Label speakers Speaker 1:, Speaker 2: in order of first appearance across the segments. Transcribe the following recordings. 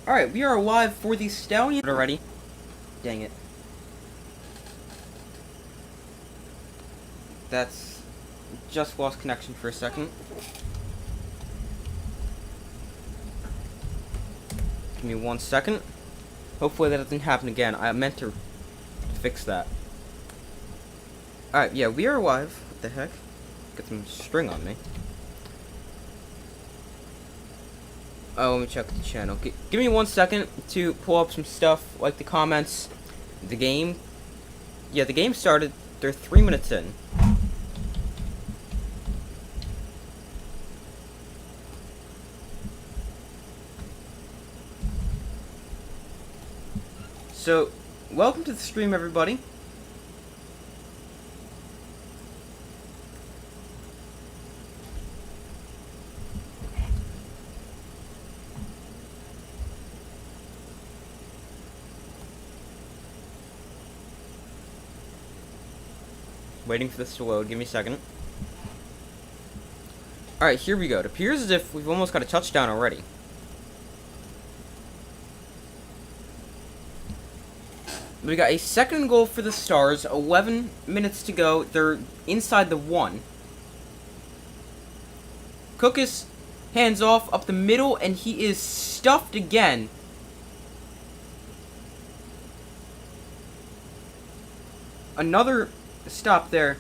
Speaker 1: Alright, we are live for the Stallions already. Dang it. That's just lost connection for a second. Give me 1 second. Hopefully that doesn't happen again. I meant to fix that. Alright, yeah, we are live. What the heck? Get some string on me. Oh, let me check the channel. Give me 1 second to pull up some stuff, like the comments. The game. Yeah, the game started. They're 3 minutes in. So, welcome to the stream, everybody. Waiting for this to load. Give me a second. Alright, here we go. It appears as if we've almost got a touchdown already. We got a second goal for the Stars. 11 minutes to go. They're inside the 1. Cookus hands off up the middle, and he is stuffed again. Another stop there.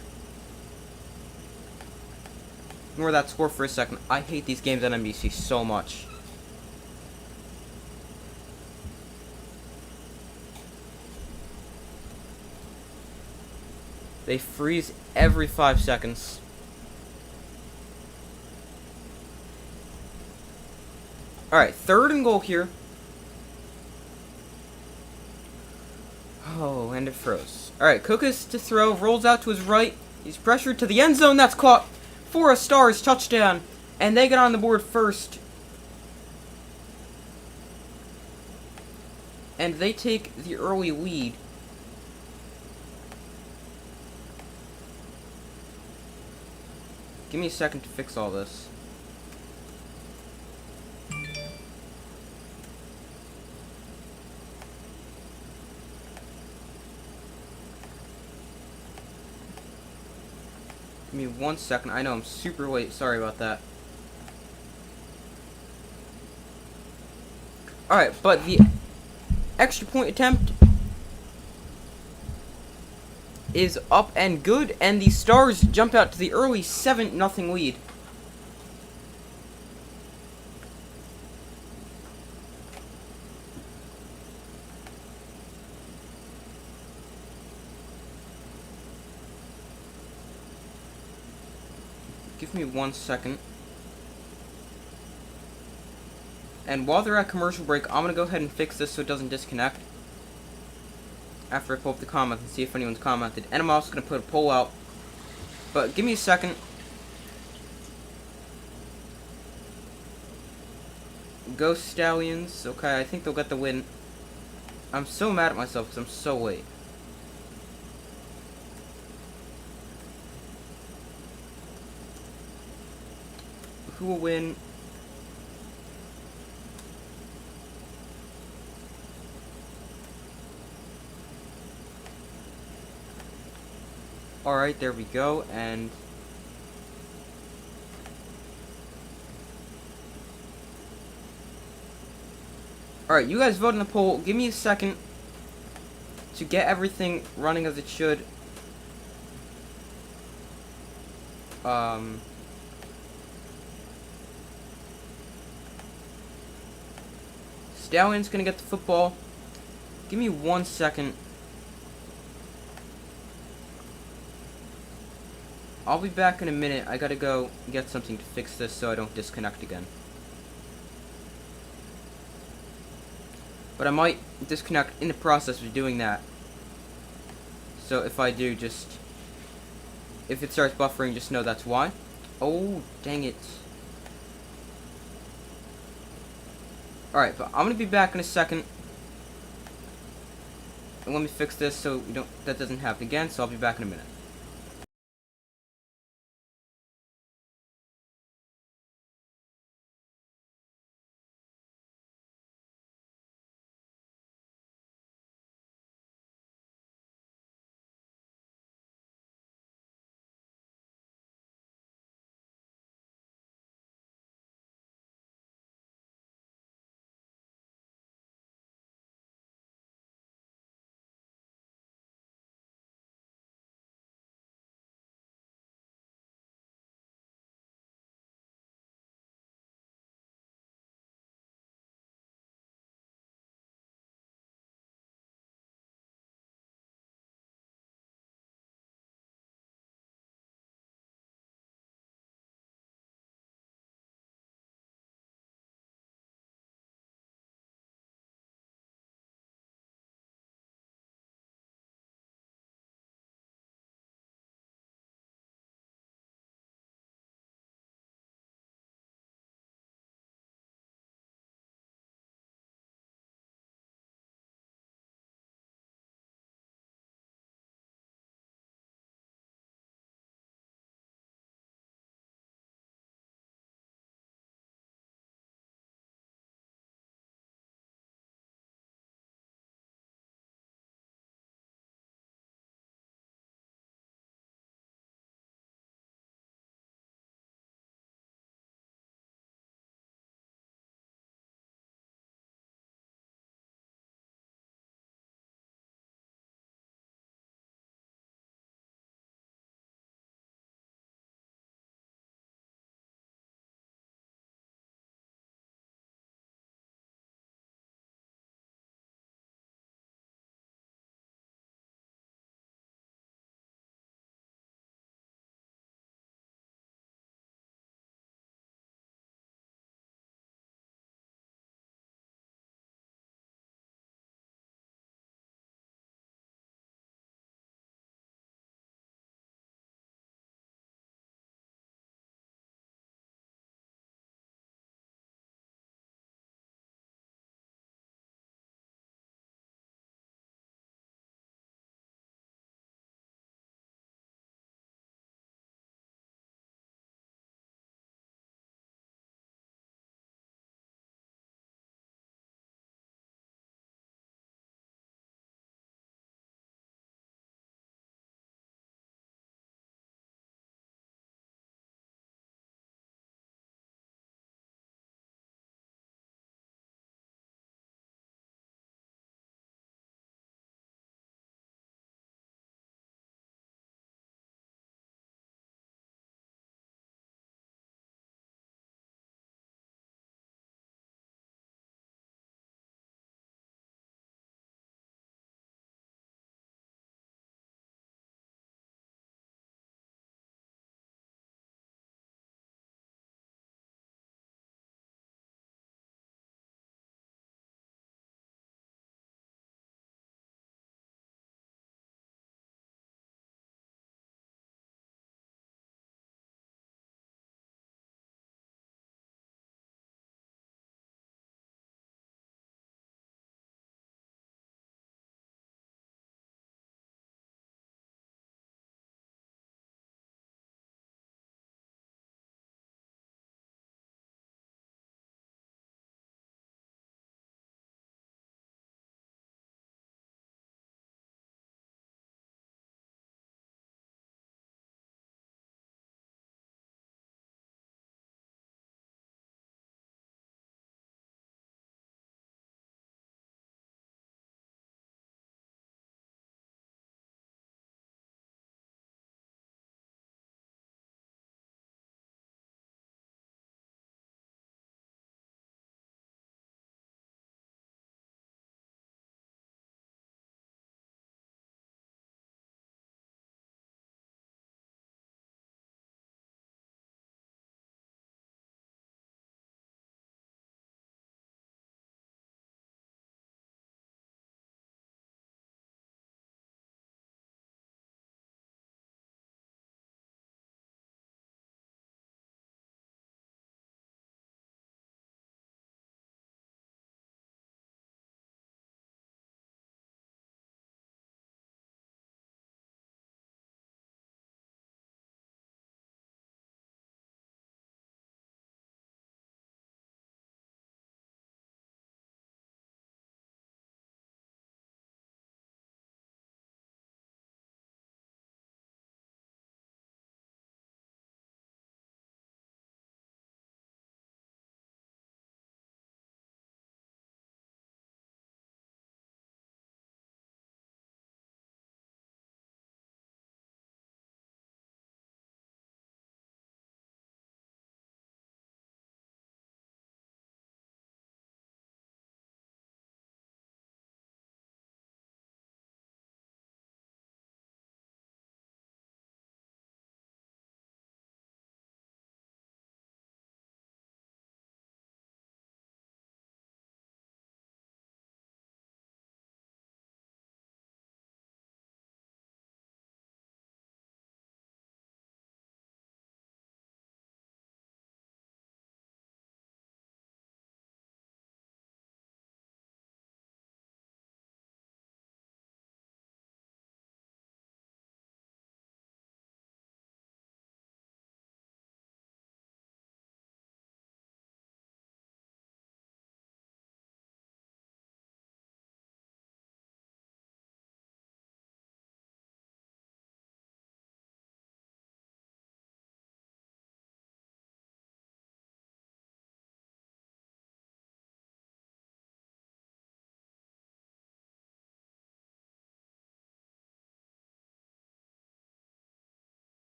Speaker 1: Ignore that score for a second. I hate these games on NBC so much. They freeze every 5 seconds. Alright, 3rd and goal here. Oh, and it froze. Alright, Cookus to throw, rolls out to his right. He's pressured to the end zone. That's caught for a Stars touchdown. And they get on the board first. And they take the early lead. Give me a second to fix all this. Give me 1 second. I know I'm super late. Sorry about that. Alright, but the extra point attempt is up and good, and the Stars jump out to the early 7-0 lead. Give me 1 second. And while they're at commercial break, I'm gonna go ahead and fix this so it doesn't disconnect. After I pull up the comments and see if anyone's commented. And I'm also going to put a poll out. But give me a second. Go Stallions. Okay, I think they'll get the win. I'm so mad at myself because I'm so late. Who will win? Alright, there we go, and alright, you guys vote in the poll. Give me a second to get everything running as it should. Stallion's gonna get the football. Give me 1 second. I'll be back in a minute. I gotta go get something to fix this so I don't disconnect again. But I might disconnect in the process of doing that. So if I do, if it starts buffering, just know that's why. Oh, dang it. Alright, but I'm gonna be back in a second. And let me fix this so that doesn't happen again, so I'll be back in a minute.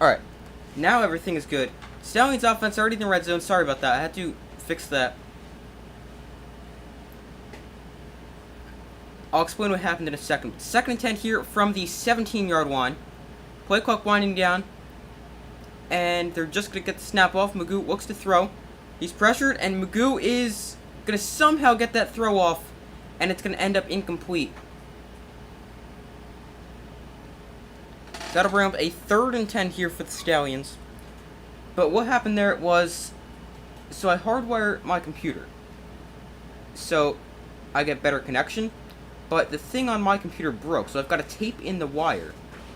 Speaker 1: Alright, now everything is good. Stallions offense already in the red zone. Sorry about that. I had to fix that. I'll explain what happened in a second. 2nd and 10 here from the 17-yard line. Play clock winding down. And they're just going to get the snap off. Magoo looks to throw. He's pressured, and Magoo is going to somehow get that throw off. And it's going to end up incomplete. So that'll bring up a 3rd and 10 here for the Stallions. But what happened there was... So I hardwired my computer. So I get better connection. But the thing on my computer broke, so I've got to tape in the wire,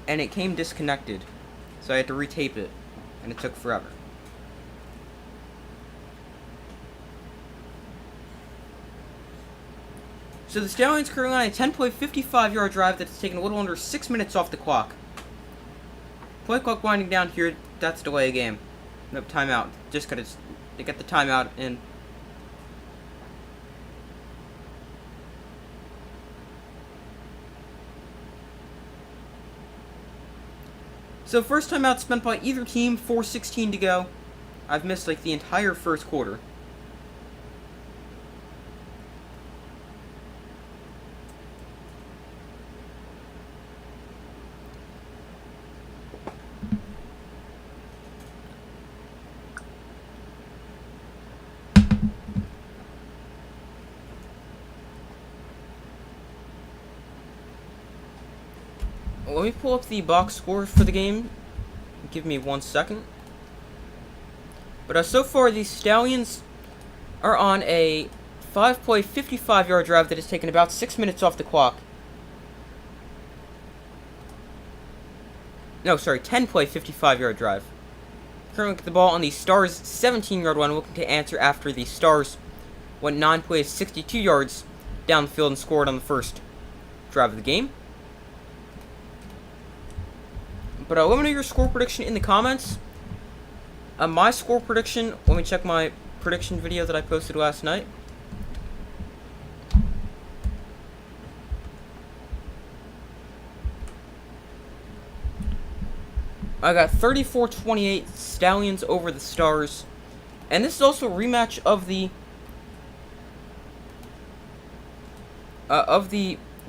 Speaker 1: and it came disconnected, so I had to retape it, and it took forever. So the Stallions currently on a 10-play, 55-yard drive that's taken a little under 6 minutes off the clock. Play clock winding down here, that's delay a game. Nope, timeout. Just gotta get the timeout in. So first timeout spent by either team, 4:16 to go. I've missed like the entire first quarter. Let me pull up the box score for the game. Give me 1 second. But so far, the Stallions are on a 5-play, 55-yard drive that has taken about 6 minutes off the clock. No, sorry, 10-play, 55-yard drive. Currently with the ball on the Stars' 17-yard line, looking to answer after the Stars went 9 plays, 62 yards down the field and scored on the first drive of the game. But let me know your score prediction in the comments. My score prediction, let me check my prediction video that I posted last night. I got 34-28 Stallions over the Stars. And this is also a rematch of the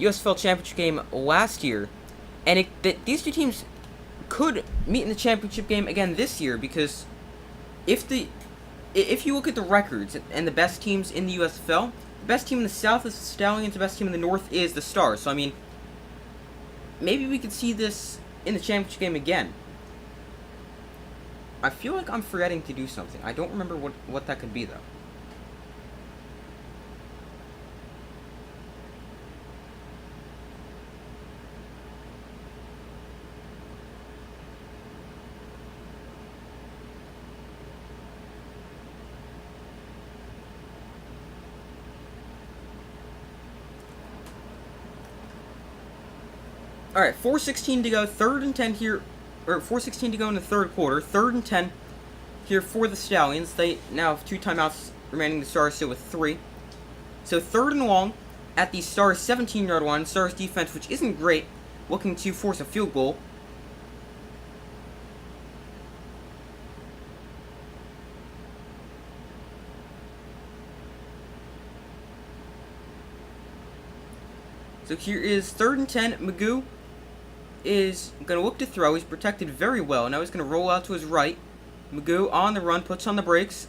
Speaker 1: USFL championship game last year. And these two teams could meet in the championship game again this year, because if you look at the records and the best teams in the USFL, the best team in the South is the Stallions, the best team in the North is the Stars. So I mean, maybe we could see this in the championship game again. I feel like I'm forgetting to do something. I don't remember what that could be though. Alright, 4:16 to go, 3rd and 10 here, or 4:16 to go in the third quarter, 3rd and 10 here for the Stallions. They now have 2 timeouts remaining, the Stars still with 3. So 3rd and long at the Stars' 17-yard line. Stars defense, which isn't great, looking to force a field goal. So here is 3rd and 10, Magoo is going to look to throw. He's protected very well. Now he's going to roll out to his right. Magoo on the run, puts on the brakes.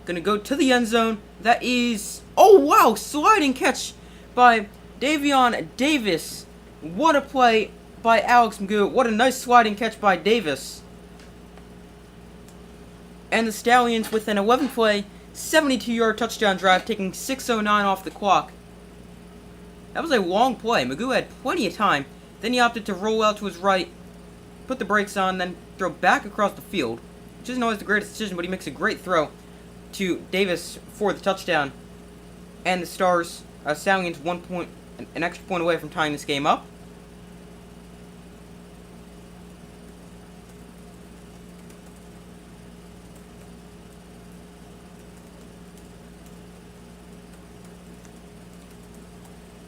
Speaker 1: Going to go to the end zone. That is... Oh, wow! Sliding catch by Davion Davis. What a play by Alex Magoo. What a nice sliding catch by Davis. And the Stallions with an 11-play, 72-yard touchdown drive, taking 6:09 off the clock. That was a long play. Magoo had plenty of time. Then he opted to roll out to his right, put the brakes on, then throw back across the field. Which isn't always the greatest decision, but he makes a great throw to Davis for the touchdown. And the Stars, Stallions, an extra point away from tying this game up.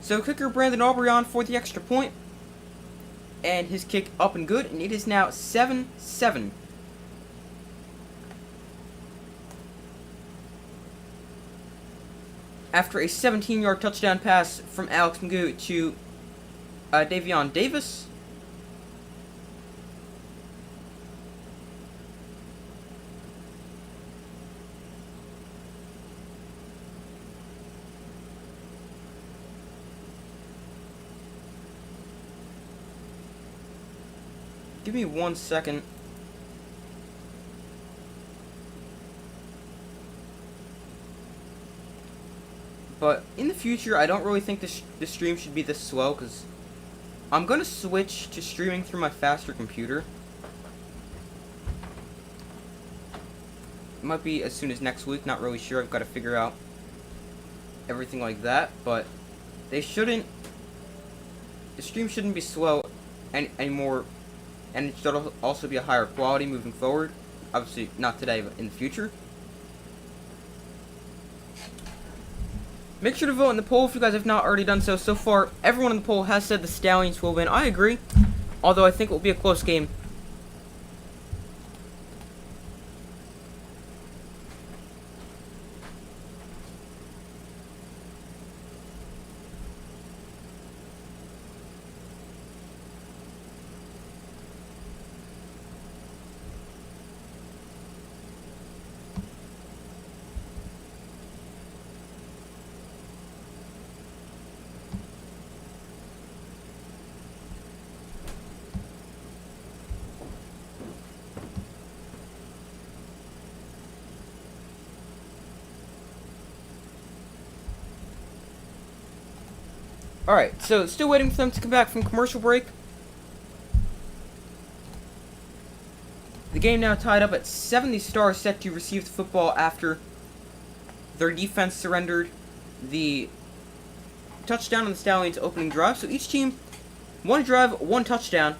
Speaker 1: So kicker Brandon Aubrey on for the extra point. And his kick up and good, and it is now 7-7. After a 17-yard touchdown pass from Alex Magoo to Davion Davis. Give me 1 second. But in the future, I don't really think the stream should be this slow, because I'm going to switch to streaming through my faster computer. It might be as soon as next week, not really sure. I've got to figure out everything like that, but the stream shouldn't be slow anymore, and it should also be a higher quality moving forward. Obviously, not today, but in the future. Make sure to vote in the poll if you guys have not already done so. So far, everyone in the poll has said the Stallions will win. I agree, although I think it will be a close game. Alright, so still waiting for them to come back from commercial break. The game now tied up at 7. The Stars set to receive the football after their defense surrendered the touchdown on the Stallions' opening drive. So each team, 1 drive, 1 touchdown,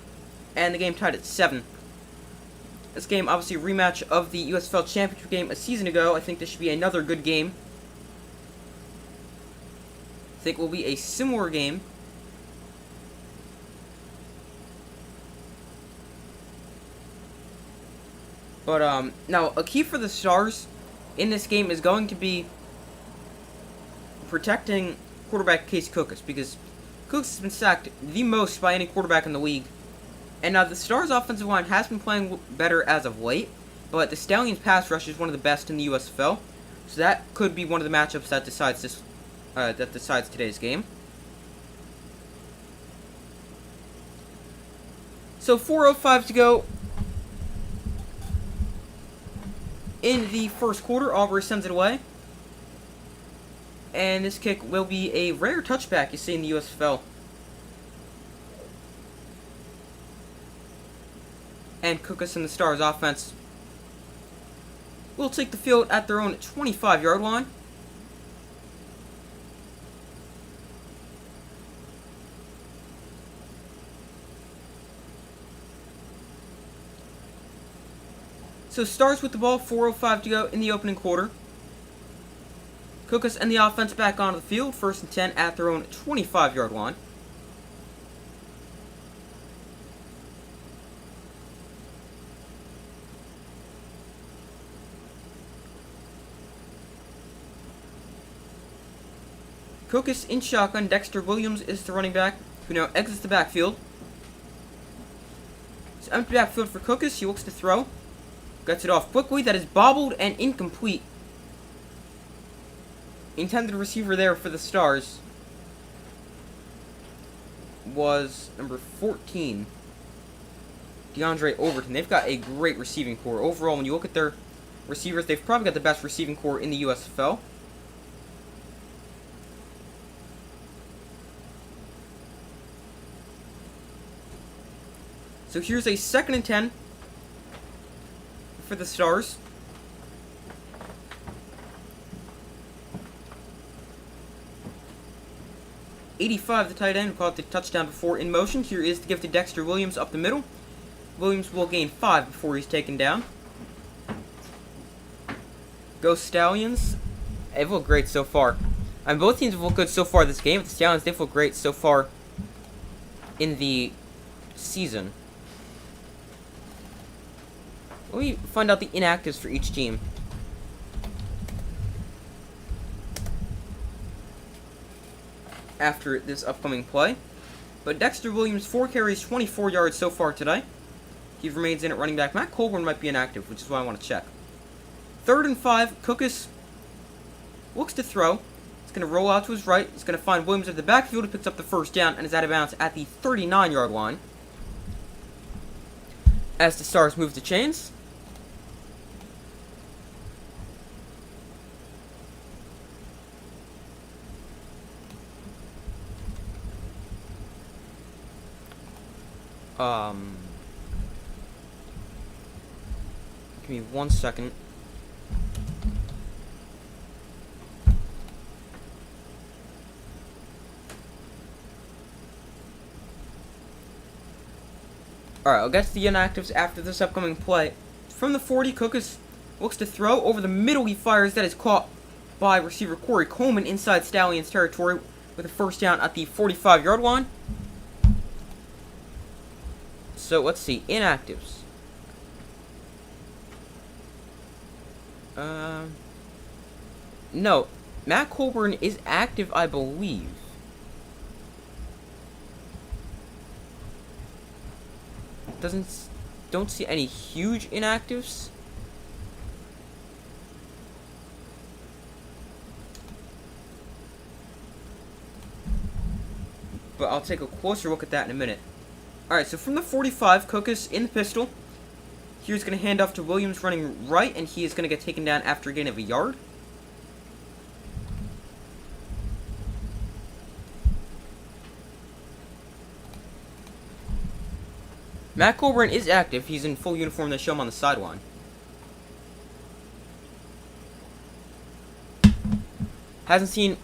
Speaker 1: and the game tied at 7. This game, obviously a rematch of the USFL Championship game a season ago. I think this should be another good game. I think it will be a similar game. But, now, a key for the Stars in this game is going to be protecting quarterback Case Cookus, because Cookus has been sacked the most by any quarterback in the league. And now the Stars' offensive line has been playing better as of late, but the Stallions' pass rush is one of the best in the USFL, so that could be one of the matchups that decides today's game. So 4:05 to go in the first quarter. Aubrey sends it away, and this kick will be a rare touchback you see in the USFL. And Cookus and the Stars offense will take the field at their own 25-yard line. So Stars with the ball, 4:05 to go in the opening quarter. Cookus and the offense back onto the field, 1st and 10 at their own 25-yard line. Cookus in shotgun. Dexter Williams is the running back, who now exits the backfield. It's empty backfield for Cookus. He looks to throw. Gets it off quickly. That is bobbled and incomplete. Intended receiver there for the Stars was number 14, DeAndre Overton. They've got a great receiving core. Overall, when you look at their receivers, they've probably got the best receiving core in the USFL. So here's a 2nd and 10 for the Stars. .85, the tight end, caught the touchdown before in motion. Here is to give to Dexter Williams up the middle. Williams will gain 5 before he's taken down. Go Stallions. They've looked great so far. And both teams have looked good so far this game. The Stallions, they've looked great so far in the season. Let me find out the inactives for each team. After this upcoming play. But Dexter Williams, 4 carries, 24 yards so far today. He remains in at running back. Matt Colburn might be inactive, which is why I want to check. 3rd and 5. Cookus looks to throw. He's going to roll out to his right. He's going to find Williams at the backfield. He picks up the first down and is out of bounds at the 39-yard line. As the Stars move to chains. Give me 1 second. Alright, I'll get to the inactives after this upcoming play. From the 40, Cookus looks to throw. Over the middle, he fires. That is caught by receiver Corey Coleman inside Stallions territory with a first down at the 45-yard line. So, let's see. Inactives. No. Matt Colburn is active, I believe. Don't see any huge inactives. But I'll take a closer look at that in a minute. Alright, so from the 45, Cookus in the pistol. Here's going to hand off to Williams running right, and he is going to get taken down after a gain of a yard. Matt Colburn is active. He's in full uniform. They show him on the sideline. Hasn't seen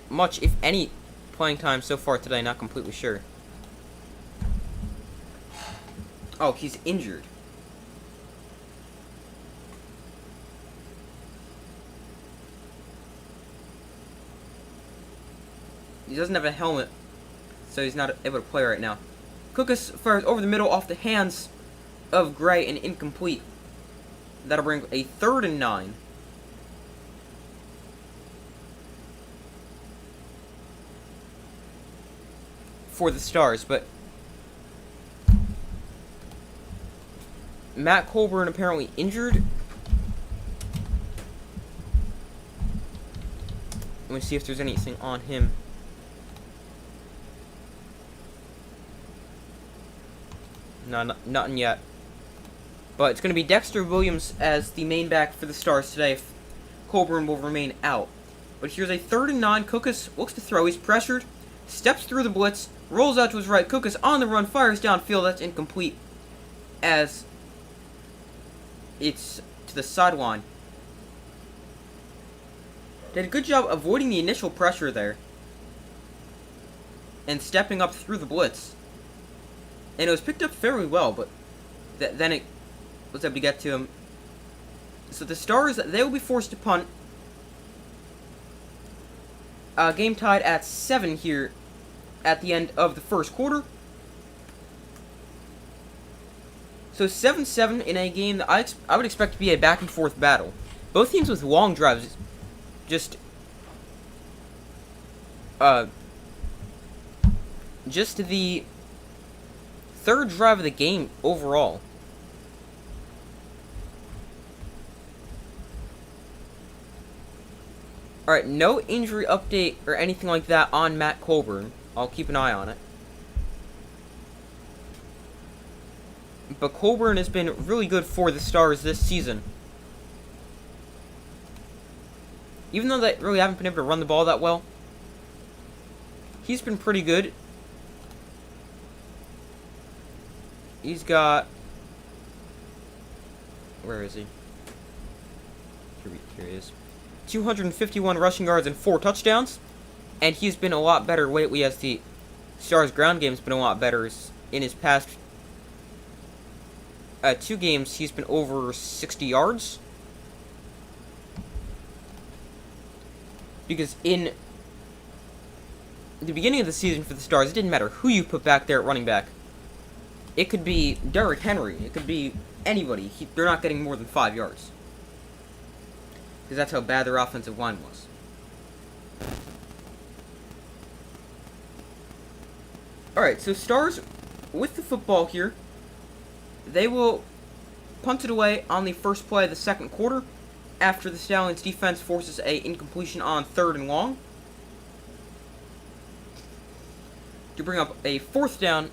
Speaker 1: much, if any, playing time so far today. Not completely sure. Oh, he's injured. He doesn't have a helmet, so he's not able to play right now. Cookus fires over the middle off the hands of Gray and incomplete. That'll bring a 3rd and 9. For the Stars, but Matt Colburn apparently injured. Let me see if there's anything on him. No, nothing yet. But it's going to be Dexter Williams as the main back for the Stars today if Colburn will remain out. But here's a 3rd and 9. Cookus looks to throw. He's pressured. Steps through the blitz. Rolls out to his right. Cookus on the run. Fires downfield. That's incomplete. As it's to the sideline. Did a good job avoiding the initial pressure there. And stepping up through the blitz. And it was picked up fairly well, but then it was able to get to him. So the Stars, they will be forced to punt. Game tied at 7 here at the end of the first quarter. So 7-7 in a game that I would expect to be a back-and-forth battle. Both teams with long drives. Just the 3rd drive of the game overall. Alright, no injury update or anything like that on Matt Colburn. I'll keep an eye on it. But Colburn has been really good for the Stars this season. Even though they really haven't been able to run the ball that well, he's been pretty good. He's got... Where is he? Here he is. 251 rushing yards and 4 touchdowns. And he's been a lot better lately as the Stars' ground game's been a lot better. In his past 2 games, he's been over 60 yards. Because in the beginning of the season for the Stars, it didn't matter who you put back there at running back. It could be Derrick Henry. It could be anybody. They're not getting more than 5 yards. Because that's how bad their offensive line was. Alright, so Stars, with the football here, they will punt it away on the first play of the second quarter after the Stallions defense forces a incompletion on 3rd and long to bring up a 4th down.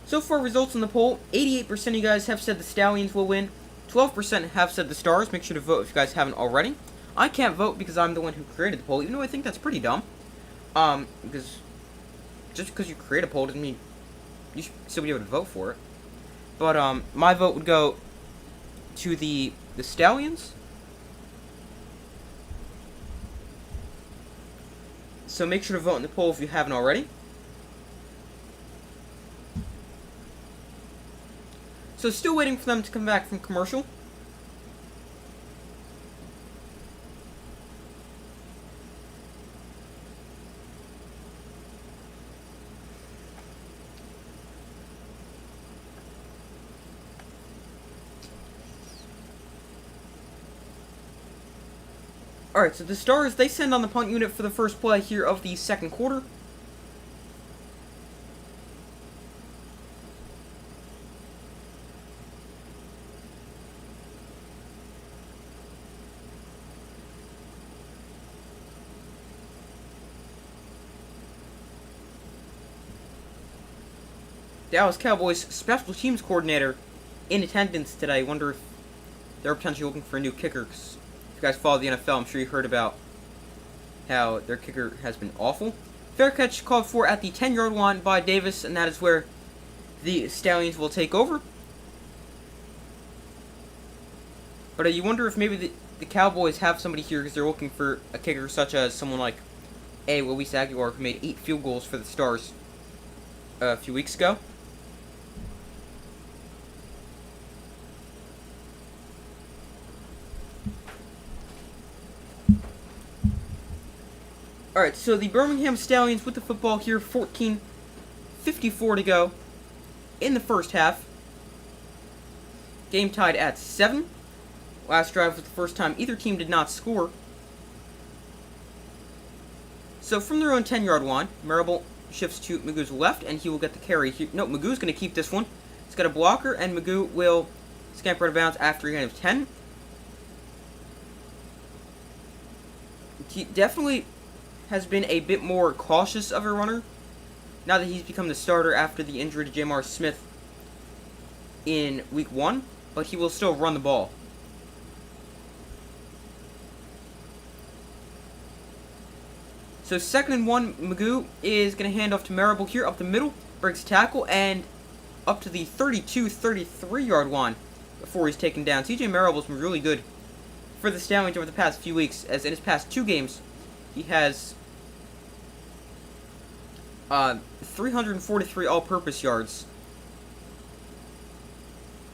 Speaker 1: So far, results in the poll, 88% of you guys have said the Stallions will win. 12% have said the Stars. Make sure to vote if you guys haven't already. I can't vote because I'm the one who created the poll, even though I think that's pretty dumb. Because just because you create a poll doesn't mean you should still be able to vote for it. But, my vote would go to the Stallions. So make sure to vote in the poll if you haven't already. So still waiting for them to come back from commercial. Alright, so the Stars, they send on the punt unit for the first play here of the second quarter. Dallas Cowboys special teams coordinator in attendance today. Wonder if they're potentially looking for a new kicker. 'Cause if you guys follow the NFL, I'm sure you heard about how their kicker has been awful. Fair catch called for at the 10-yard line by Davis, and that is where the Stallions will take over. But you wonder if maybe the Cowboys have somebody here because they're looking for a kicker such as someone like Luis Aguilar, who made 8 field goals for the Stars a few weeks ago. Alright, so the Birmingham Stallions with the football here, 14:54 to go in the first half. Game tied at 7. Last drive was the first time either team did not score. So from their own 10-yard line, Marable shifts to Magoo's left, and he will get the carry here. No, Magoo's going to keep this one. He's got a blocker, and Magoo will scamper out of bounds after a gain of 10. He definitely has been a bit more cautious of a runner now that he's become the starter after the injury to Jamar Smith in week 1, but he will still run the ball. So 2nd and 1, Magoo is going to hand off to Marable here up the middle, breaks tackle, and up to the 32-33 yard line before he's taken down. CJ Marable's been really good for the Stallions over the past few weeks, as in his past 2 games, he has 343 all-purpose yards,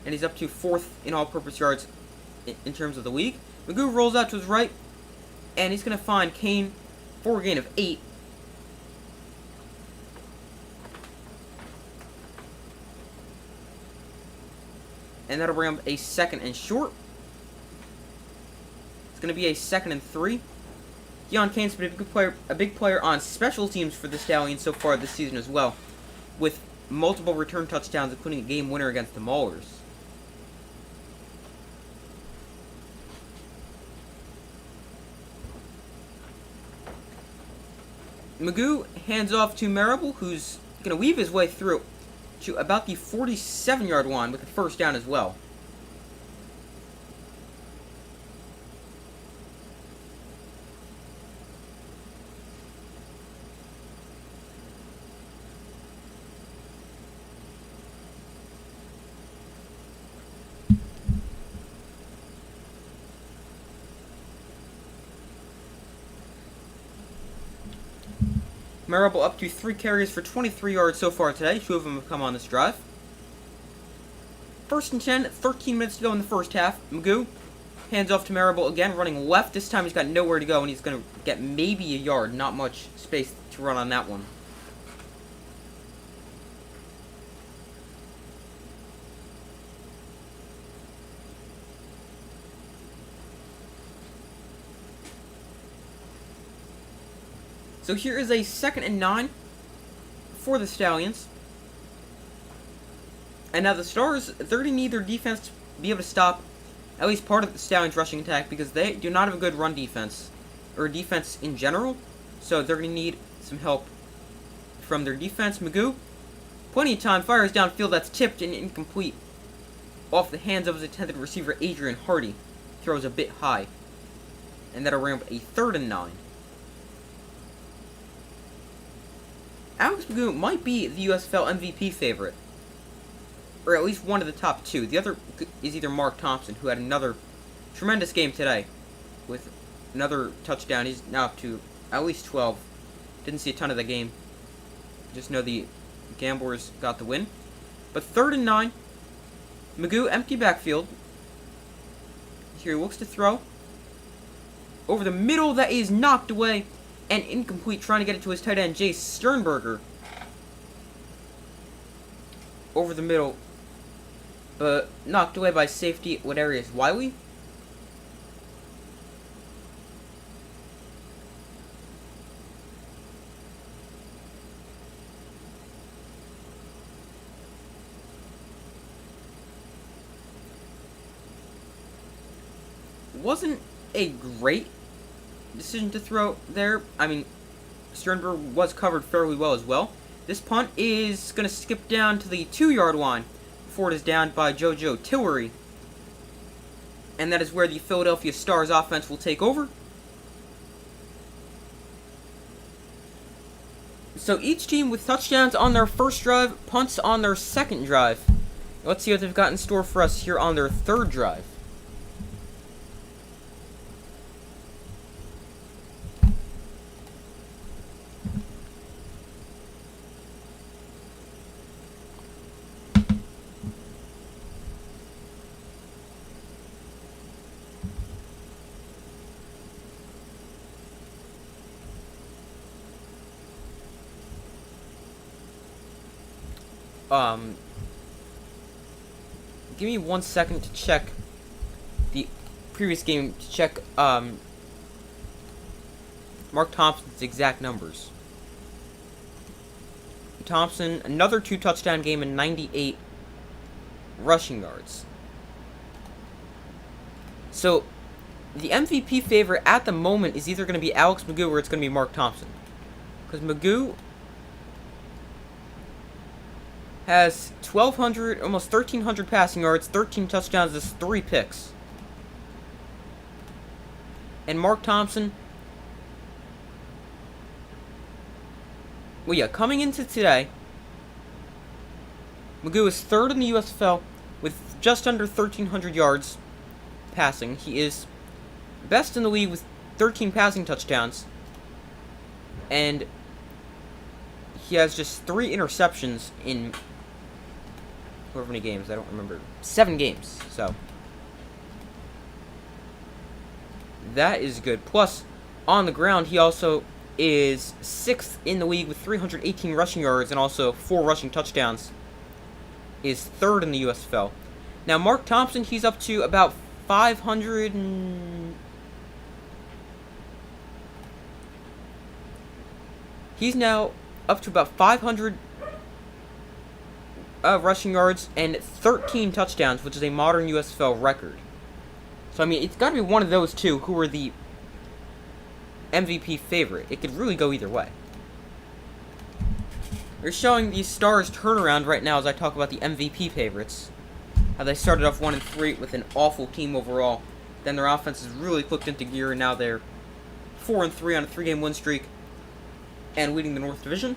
Speaker 1: and he's up to 4th in all-purpose yards in terms of the league. Magoo rolls out to his right, and he's going to find Kane for a gain of 8. And that'll bring up a 2nd and short. It's going to be a 2nd and 3. Deon Kane's been a big player on special teams for the Stallions so far this season as well, with multiple return touchdowns, including a game winner against the Maulers. Magoo hands off to Marable, who's going to weave his way through to about the 47-yard line with a first down as well. Marable up to 3 carries for 23 yards so far today. 2 of them have come on this drive. First and 10, 13 minutes to go in the first half. Magoo hands off to Marable again, running left. This time he's got nowhere to go, and he's going to get maybe a yard. Not much space to run on that one. So here is a 2nd and 9 for the Stallions. And now the Stars, they're going to need their defense to be able to stop at least part of the Stallions' rushing attack, because they do not have a good run defense, or defense in general. So they're going to need some help from their defense. Magoo, plenty of time, fires downfield. That's tipped and incomplete off the hands of his intended receiver, Adrian Hardy. Throws a bit high. And that'll ramp a 3rd and 9. Alex Magoo might be the USFL MVP favorite, or at least one of the top 2. The other is either Mark Thompson, who had another tremendous game today with another touchdown. He's now up to at least 12. Didn't see a ton of the game. Just know the Gamblers got the win. But 3rd and 9. Magoo, empty backfield. Here he looks to throw. Over the middle, that is knocked away and incomplete, trying to get it to his tight end, Jace Sternberger. Over the middle, but knocked away by safety. What area is Wiley? Wasn't a great decision to throw there. I mean, Sternberger was covered fairly well as well. This punt is going to skip down to the 2-yard line before it is down by JoJo Tillery. And that is where the Philadelphia Stars offense will take over. So each team with touchdowns on their first drive, punts on their second drive. Let's see what they've got in store for us here on their third drive. Give me 1 second to check the previous game, to check, Mark Thompson's exact numbers. Thompson, another 2-touchdown game and 98 rushing yards. So, the MVP favorite at the moment is either going to be Alex Magoo or it's going to be Mark Thompson. Because Magoo has 1,200, almost 1,300 passing yards, 13 touchdowns, there's 3 picks. And Mark Thompson, well, yeah, coming into today, Magoo is 3rd in the USFL with just under 1,300 yards passing. He is best in the league with 13 passing touchdowns. And he has just 3 interceptions in however many games, I don't remember. 7 games, so that is good. Plus, on the ground, he also is 6th in the league with 318 rushing yards and also 4 rushing touchdowns. Is 3rd in the USFL. Now, Mark Thompson, he's up to about 500 and... He's now up to about 500 rushing yards and 13 touchdowns, which is a modern USFL record. So, I mean, it's got to be one of those two who are the MVP favorite. It could really go either way. They're showing the Stars turnaround right now as I talk about the MVP favorites. How they started off 1-3 with an awful team overall. Then their offense has really clicked into gear, and now they're 4-3 on a 3-game win streak and leading the North Division.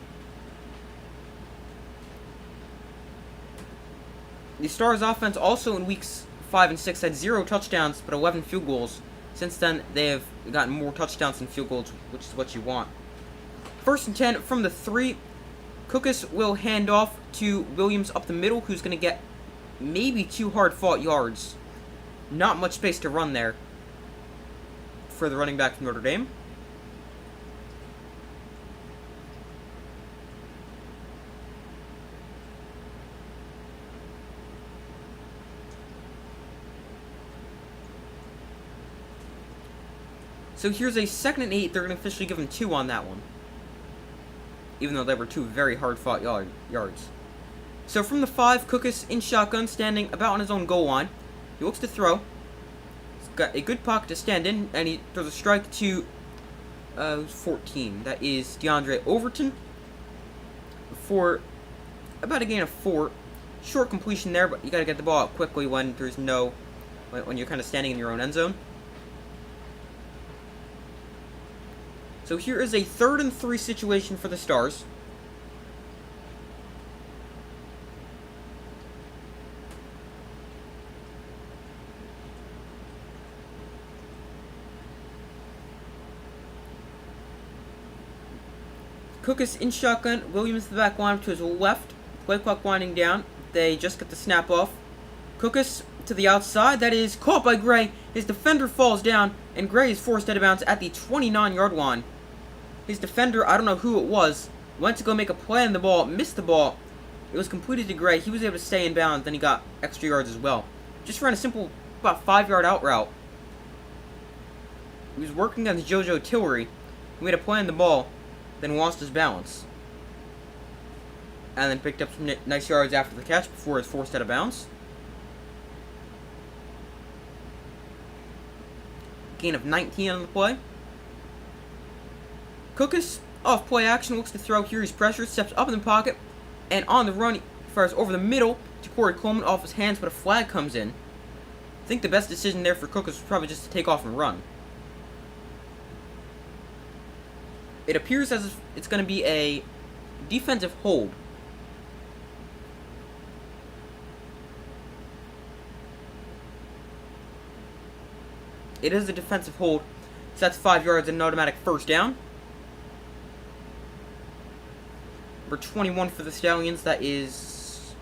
Speaker 1: The Stars offense also in weeks 5 and 6 had 0 touchdowns but 11 field goals. Since then, they have gotten more touchdowns than field goals, which is what you want. 1st and 10 from the 3. Cookus will hand off to Williams up the middle, who's going to get maybe 2 hard-fought yards. Not much space to run there for the running back from Notre Dame. So here's a 2nd and 8. They're going to officially give him 2 on that one, even though they were 2 very hard-fought yards. So from the 5, Cookus in shotgun, standing about on his own goal line. He looks to throw. He's got a good pocket to stand in, and he throws a strike to 14. That is DeAndre Overton for about a gain of 4. Short completion there, but you got to get the ball out quickly when when you're kind of standing in your own end zone. So here is a 3rd and 3 situation for the Stars. Cookus in shotgun, Williams the back line to his left, play clock winding down, they just get the snap off. Cookus to the outside, that is caught by Gray, his defender falls down, and Gray is forced out of bounds at the 29-yard line. His defender, I don't know who it was, went to go make a play on the ball, missed the ball. It was completed to Gray. He was able to stay in bounds, then he got extra yards as well. Just ran a simple, about 5-yard out route. He was working against JoJo Tillery. He made a play on the ball, then lost his balance. And then picked up some nice yards after the catch before he was forced out of bounds. Gain of 19 on the play. Cookus, off play action, looks to throw. Here he's pressured, steps up in the pocket, and on the run, he fires over the middle to Corey Coleman off his hands, but a flag comes in. I think the best decision there for Cookus was probably just to take off and run. It appears as if it's going to be a defensive hold. It is a defensive hold, so that's 5 yards and an automatic first down. Number 21 for the Stallions, that is...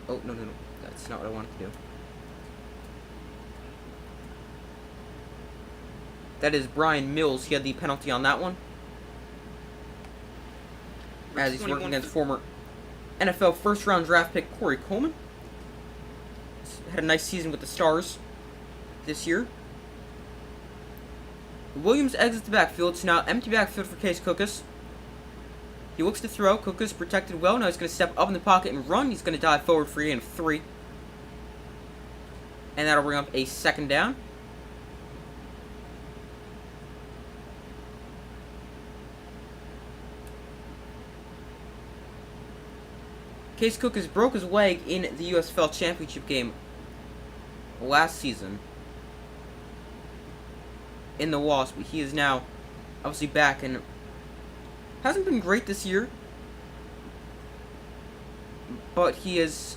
Speaker 1: Oh, no. That's not what I wanted to do. That is Brian Mills. He had the penalty on that one, as he's working against former NFL first-round draft pick Corey Coleman. He's had a nice season with the Stars this year. Williams exits the backfield. It's now empty backfield for Case Cookus. He looks to throw. Cookus protected well. Now he's going to step up in the pocket and run. He's going to dive forward for a gain of 3. And that'll bring up a 2nd down. Case Cookus broke his leg in the USFL championship game last season in the loss, but he is now obviously back and hasn't been great this year, but he has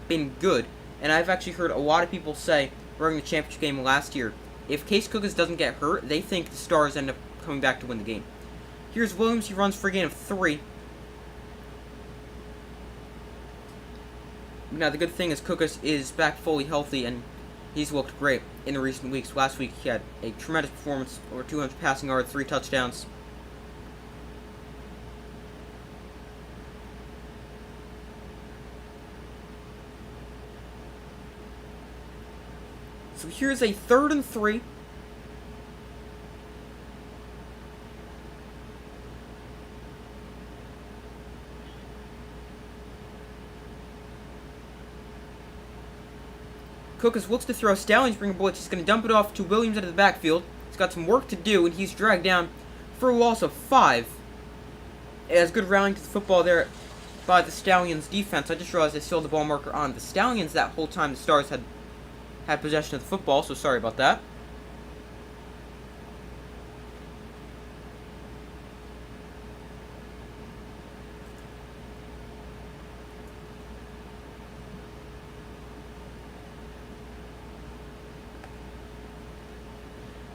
Speaker 1: been good. And I've actually heard a lot of people say during the championship game last year, if Case Cookus doesn't get hurt, they think the Stars end up coming back to win the game. Here's Williams. He runs for a gain of 3. Now, the good thing is Cookus is back fully healthy, and he's looked great in the recent weeks. Last week, he had a tremendous performance, over 200 passing yards, 3 touchdowns. So here's a 3rd and 3. Cookus looks to throw. Stallions bring a blitz. He's going to dump it off to Williams out of the backfield. He's got some work to do, and he's dragged down for a loss of 5. It has good rallying to the football there by the Stallions defense. I just realized they still had the ball marker on the Stallions that whole time. The Stars had possession of the football, so sorry about that.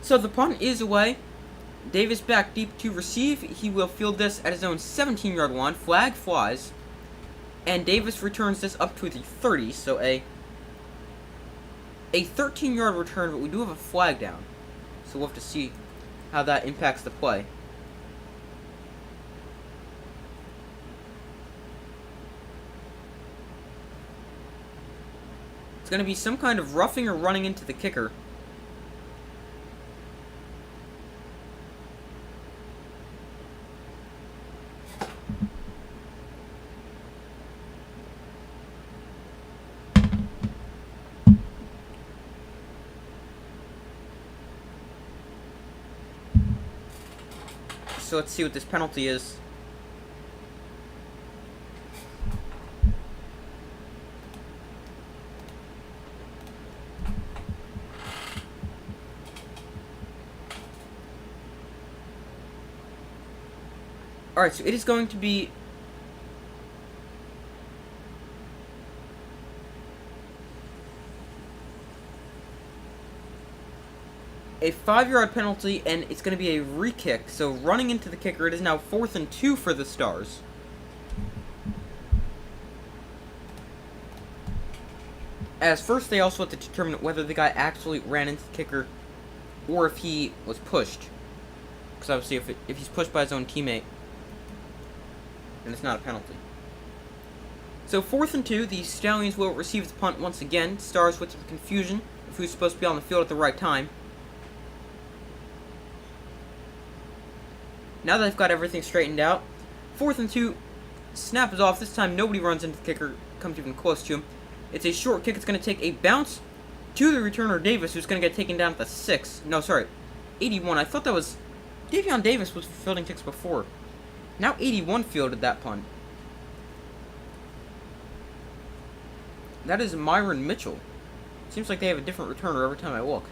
Speaker 1: So the punt is away. Davis back deep to receive. He will field this at his own 17-yard line. Flag flies. And Davis returns this up to the 30, so a 13-yard return, but we do have a flag down. So we'll have to see how that impacts the play. It's going to be some kind of roughing or running into the kicker. So let's see what this penalty is. Alright, so it is going to be a 5-yard penalty, and it's going to be a re-kick. So running into the kicker, it is now 4th and 2 for the Stars. As first, they also have to determine whether the guy actually ran into the kicker or if he was pushed. Because obviously, if he's pushed by his own teammate, then it's not a penalty. So 4th and 2, the Stallions will receive the punt once again. Stars with some confusion of who's supposed to be on the field at the right time. Now that they've got everything straightened out, 4th and 2, snap is off. This time nobody runs into the kicker, comes even close to him. It's a short kick. It's going to take a bounce to the returner Davis, who's going to get taken down at the 6. No, sorry, 81. I thought that was Davion Davis was fielding kicks before. Now 81 fielded that punt. That is Myron Mitchell. Seems like they have a different returner every time I look.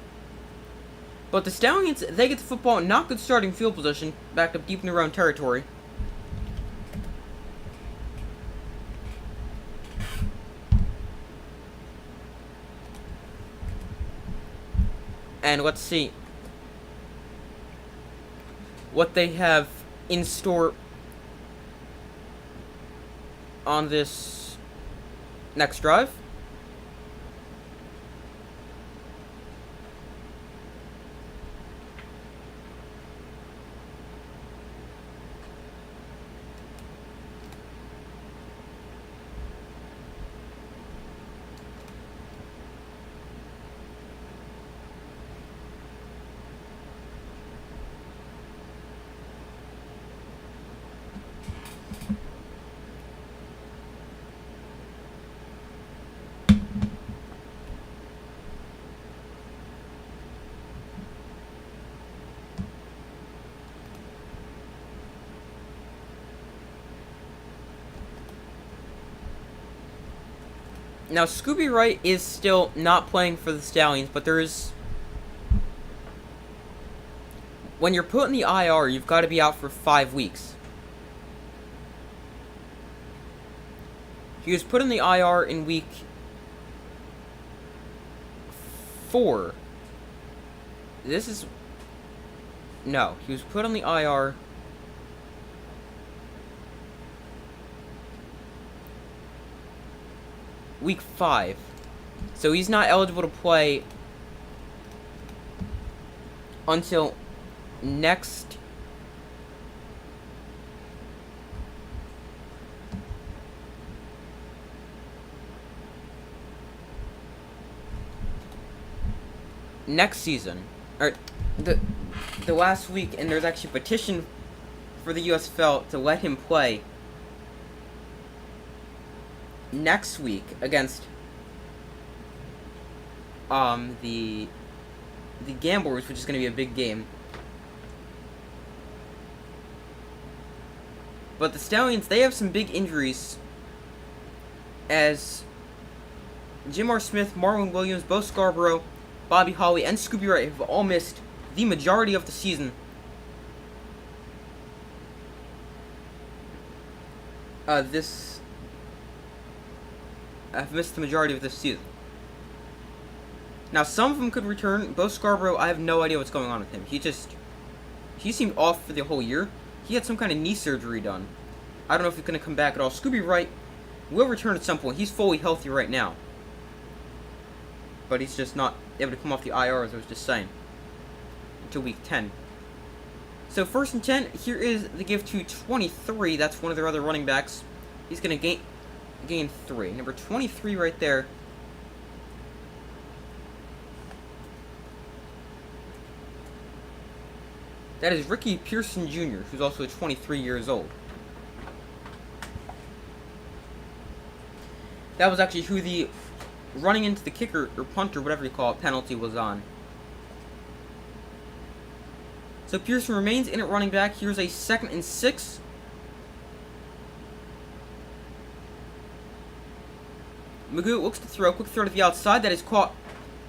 Speaker 1: But the Stallions, they get the football, not good starting field position, backed up deep in their own territory. And let's see what they have in store on this next drive. Now, Scooby Wright is still not playing for the Stallions, but there is... When you're put in the IR, you've got to be out for 5 weeks. He was put in the IR in week 4. This is... No, he was put on the IR... week 5. So he's not eligible to play until next season, or the last week, and there's actually a petition for the USFL to let him play next week against the Gamblers, which is going to be a big game. But the Stallions, they have some big injuries, as Jim R. Smith, Marlon Williams, Bo Scarborough, Bobby Holly, and Scooby Wright have all missed the majority of the season. I've missed the majority of this season. Now, some of them could return. Bo Scarborough, I have no idea what's going on with him. He seemed off for the whole year. He had some kind of knee surgery done. I don't know if he's going to come back at all. Scooby Wright, Will return at some point. He's fully healthy right now. But he's just not able to come off the IR, as I was just saying, until week 10. So 1st and 10, here is the give to 23. That's one of their other running backs. He's going to gain 3. Number 23 right there. That is Ricky Pearson Jr., who's also 23 years old. That was actually who the running into the kicker, or punter, whatever you call it, penalty was on. So Pearson remains in at running back. Here's a 2nd and 6. Magoo looks to throw. Quick throw to the outside. That is caught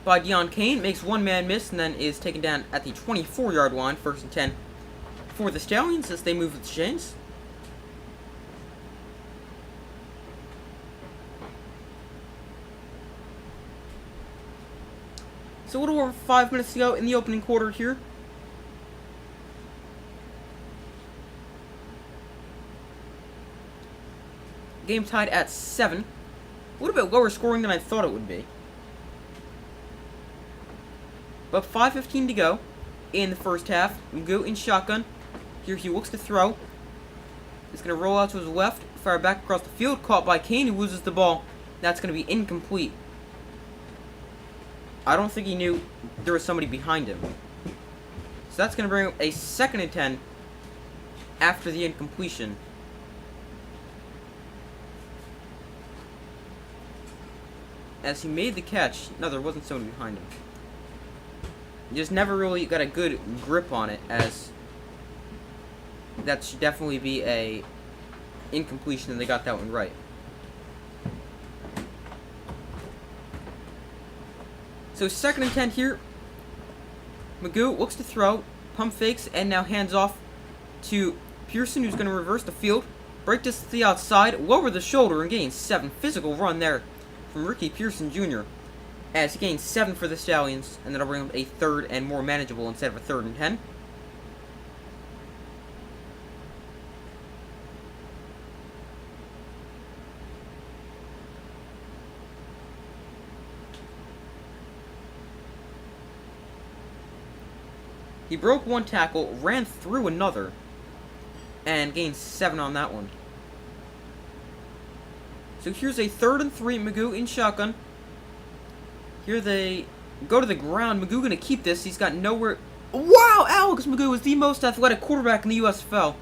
Speaker 1: by Deion Kane. Makes one man miss and then is taken down at the 24-yard line. 1st and 10 for the Stallions as they move with the chains. So a little over 5 minutes to go in the opening quarter here. Game tied at 7. A little bit lower scoring than I thought it would be. But 5:15 to go in the first half. Magoo in shotgun. Here he looks to throw. He's going to roll out to his left, fire back across the field. Caught by Kane, who loses the ball. That's going to be incomplete. I don't think he knew there was somebody behind him. So that's going to bring up a 2nd and 10 after the incompletion. As he made the catch, no, there wasn't somebody behind him. He just never really got a good grip on it, as that should definitely be a incompletion, and they got that one right. So 2nd and 10 here. Magoo looks to throw, pump fakes, and now hands off to Pearson, who's going to reverse the field. Break this to the outside, lower the shoulder, and gain 7. Physical run there from Ricky Pearson Jr. as he gains 7 for the Stallions, and that'll bring up a 3rd and more manageable instead of a 3rd and 10. He broke one tackle, ran through another, and gained 7 on that one. So here's a 3rd and 3, Magoo in shotgun. Here they go to the ground. Magoo going to keep this. He's got nowhere. Wow! Alex Magoo is the most athletic quarterback in the USFL.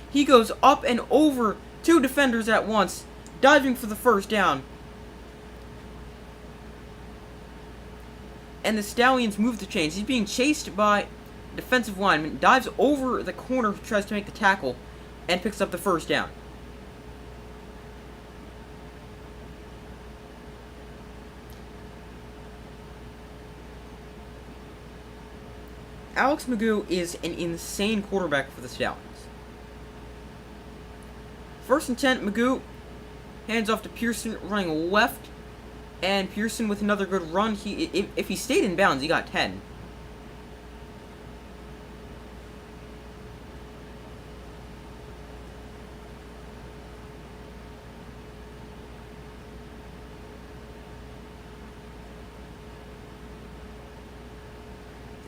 Speaker 1: He goes up and over 2 defenders at once, diving for the 1st down. And the Stallions move the chains. He's being chased by defensive lineman, dives over the corner, tries to make the tackle, and picks up the 1st down. Alex Magoo is an insane quarterback for the Stallions. 1st and 10, Magoo hands off to Pearson, running left, and Pearson with another good run. If he stayed in bounds, he got 10.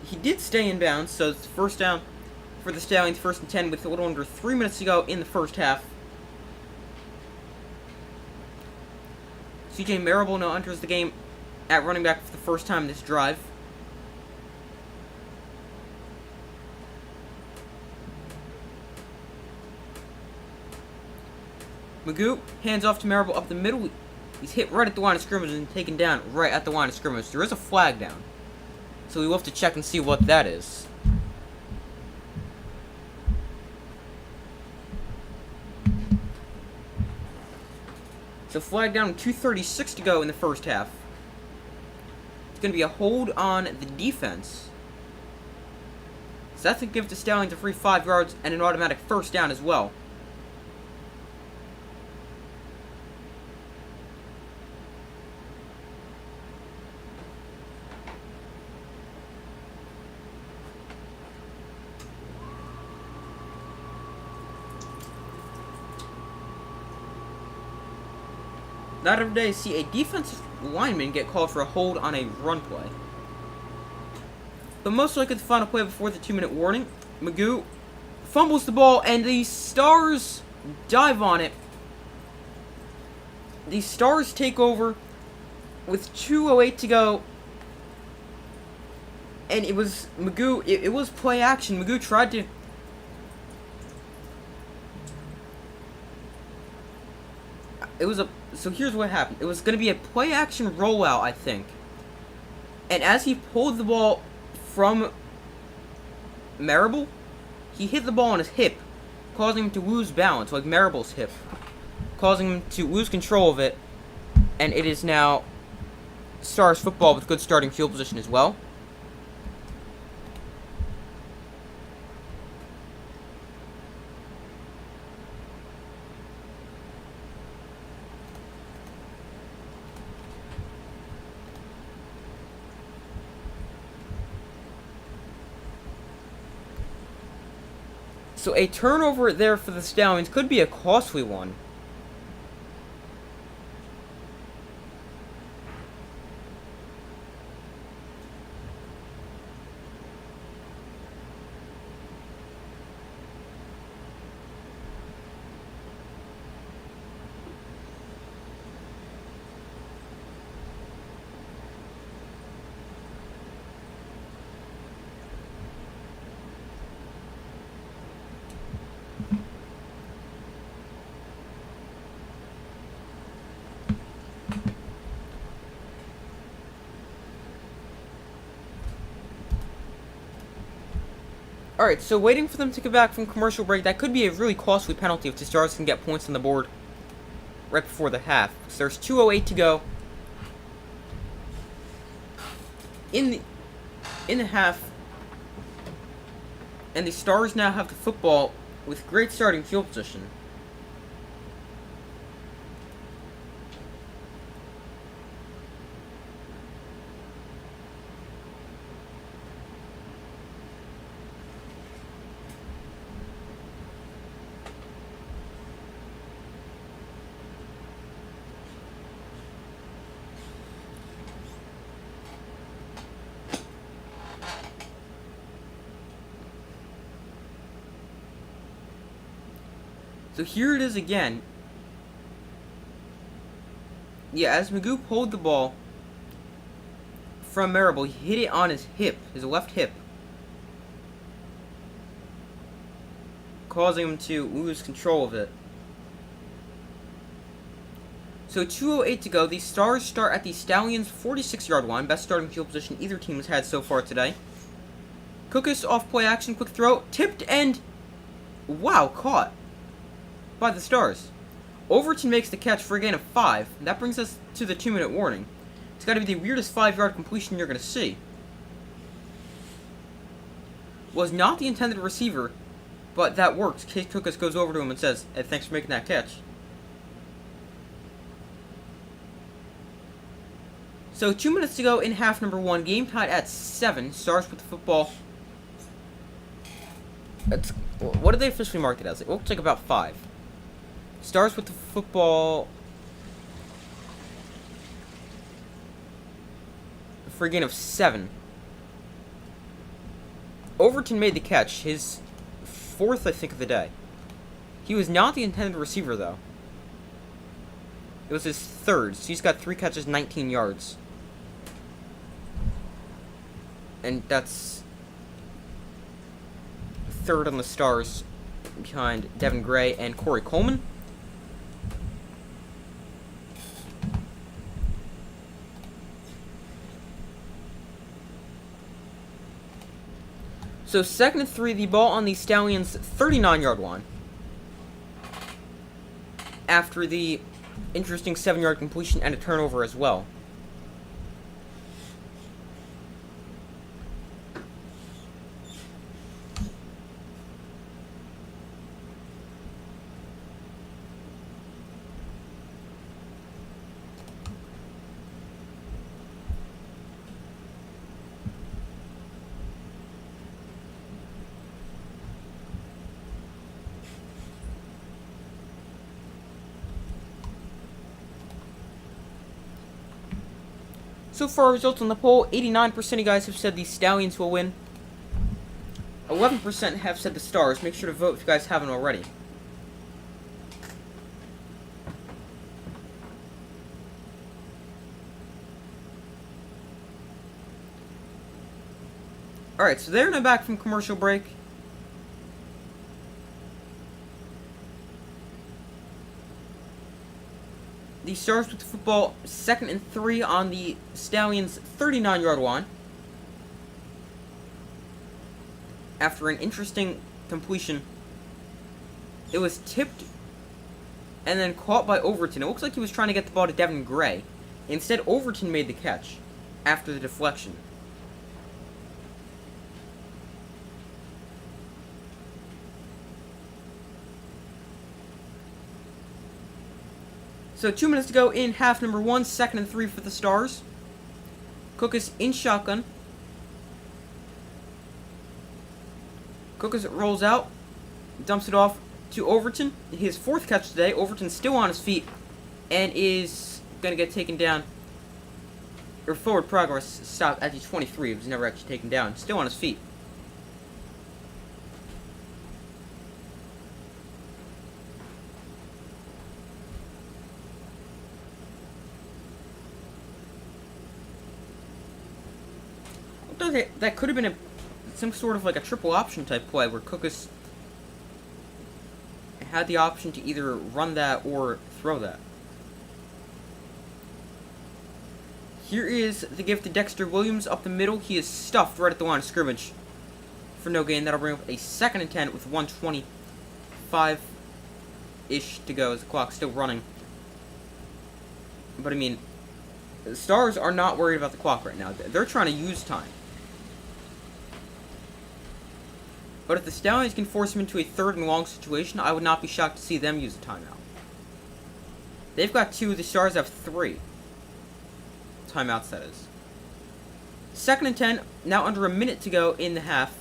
Speaker 1: He did stay in bounds, so it's 1st down for the Stallions, 1st and 10 with a little under 3 minutes to go in the 1st half. CJ Marable now enters the game at running back for the 1st time this drive. Magoo hands off to Marable up the middle. He's hit right at the line of scrimmage and taken down right at the line of scrimmage. There is a flag down, so we will have to check and see what that is. So flag down, 2:36 to go in the 1st half. It's going to be a hold on the defense. So that's going to give the Stallions a free 5 yards and an automatic 1st down as well. Not every day I see a defensive lineman get called for a hold on a run play. But most likely the final play before the 2-minute warning, Magoo fumbles the ball and the Stars dive on it. The Stars take over with 2:08 to go. And it was Magoo, it was play action. Magoo tried to... So here's what happened. It was going to be a play action rollout, I think. And as he pulled the ball from Marable, he hit the ball on his hip, causing him to lose balance, like Marable's hip, causing him to lose control of it. And it is now Stars football with good starting field position as well. So a turnover there for the Stallions could be a costly one. Alright, so waiting for them to come back from commercial break, that could be a really costly penalty if the Stars can get points on the board right before the half. So there's 2:08 to go in the half, and the Stars now have the football with great starting field position. So here it is again. Yeah, as Magoo pulled the ball from Marable, he hit it on his hip, his left hip, causing him to lose control of it. So 2:08 to go. The Stars start at the Stallions' 46-yard line, best starting field position either team has had so far today. Cookus off play action, quick throw, tipped and wow, caught by the Stars. Overton makes the catch for a gain of 5. That brings us to the 2-minute warning. It's got to be the weirdest 5-yard completion you're going to see. Was not the intended receiver, but that worked. Case Cookus goes over to him and says, "Hey, thanks for making that catch." So 2 minutes to go in half number 1. Game tied at 7. Stars with the football. What did they officially mark it as? It looks like about 5. Stars with the football for a gain of 7. Overton made the catch, his 4th, I think, of the day. He was not the intended receiver, though. It was his 3rd, so he's got 3 catches, 19 yards. And that's 3rd on the Stars, behind Devin Gray and Corey Coleman. So 2nd and 3, the ball on the Stallions' 39-yard line. After the interesting 7-yard completion and a turnover as well. So far, results on the poll, 89% of you guys have said the Stallions will win. 11% have said the Stars. Make sure to vote if you guys haven't already. Alright, so they're now back from commercial break. The Stars with the football, 2nd and 3 on the Stallions' 39-yard line. After an interesting completion, it was tipped and then caught by Overton. It looks like he was trying to get the ball to Devin Gray. Instead, Overton made the catch after the deflection. So 2 minutes to go in half number 1, 2nd and 3 for the Stars. Cookus in shotgun. Cookus rolls out, dumps it off to Overton. His 4th catch today. Overton's still on his feet and is going to get taken down. Or forward progress stopped at the 23. He was never actually taken down. Still on his feet. That could have been some sort of like a triple option type play where Cookus had the option to either run that or throw that. Here is the give to Dexter Williams up the middle. He is stuffed right at the line of scrimmage for no gain. That'll bring up a 2nd and 10 with 1:25-ish to go as the clock's still running. But I mean, the Stars are not worried about the clock right now. They're trying to use time. But if the Stallions can force him into a 3rd and long situation, I would not be shocked to see them use a timeout. They've got 2, the Stars have 3. Timeouts, that is. 2nd and 10, now under a minute to go in the half.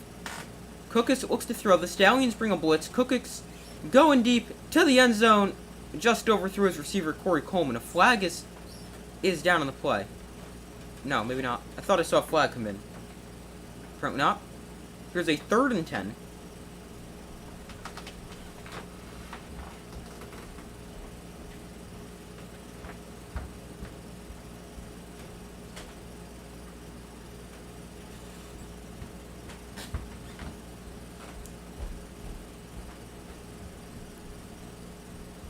Speaker 1: Cookus looks to throw. The Stallions bring a blitz. Cookus going deep to the end zone, just overthrew his receiver, Corey Coleman. A flag is down on the play. No, maybe not. I thought I saw a flag come in. Apparently not. Here's a 3rd and 10.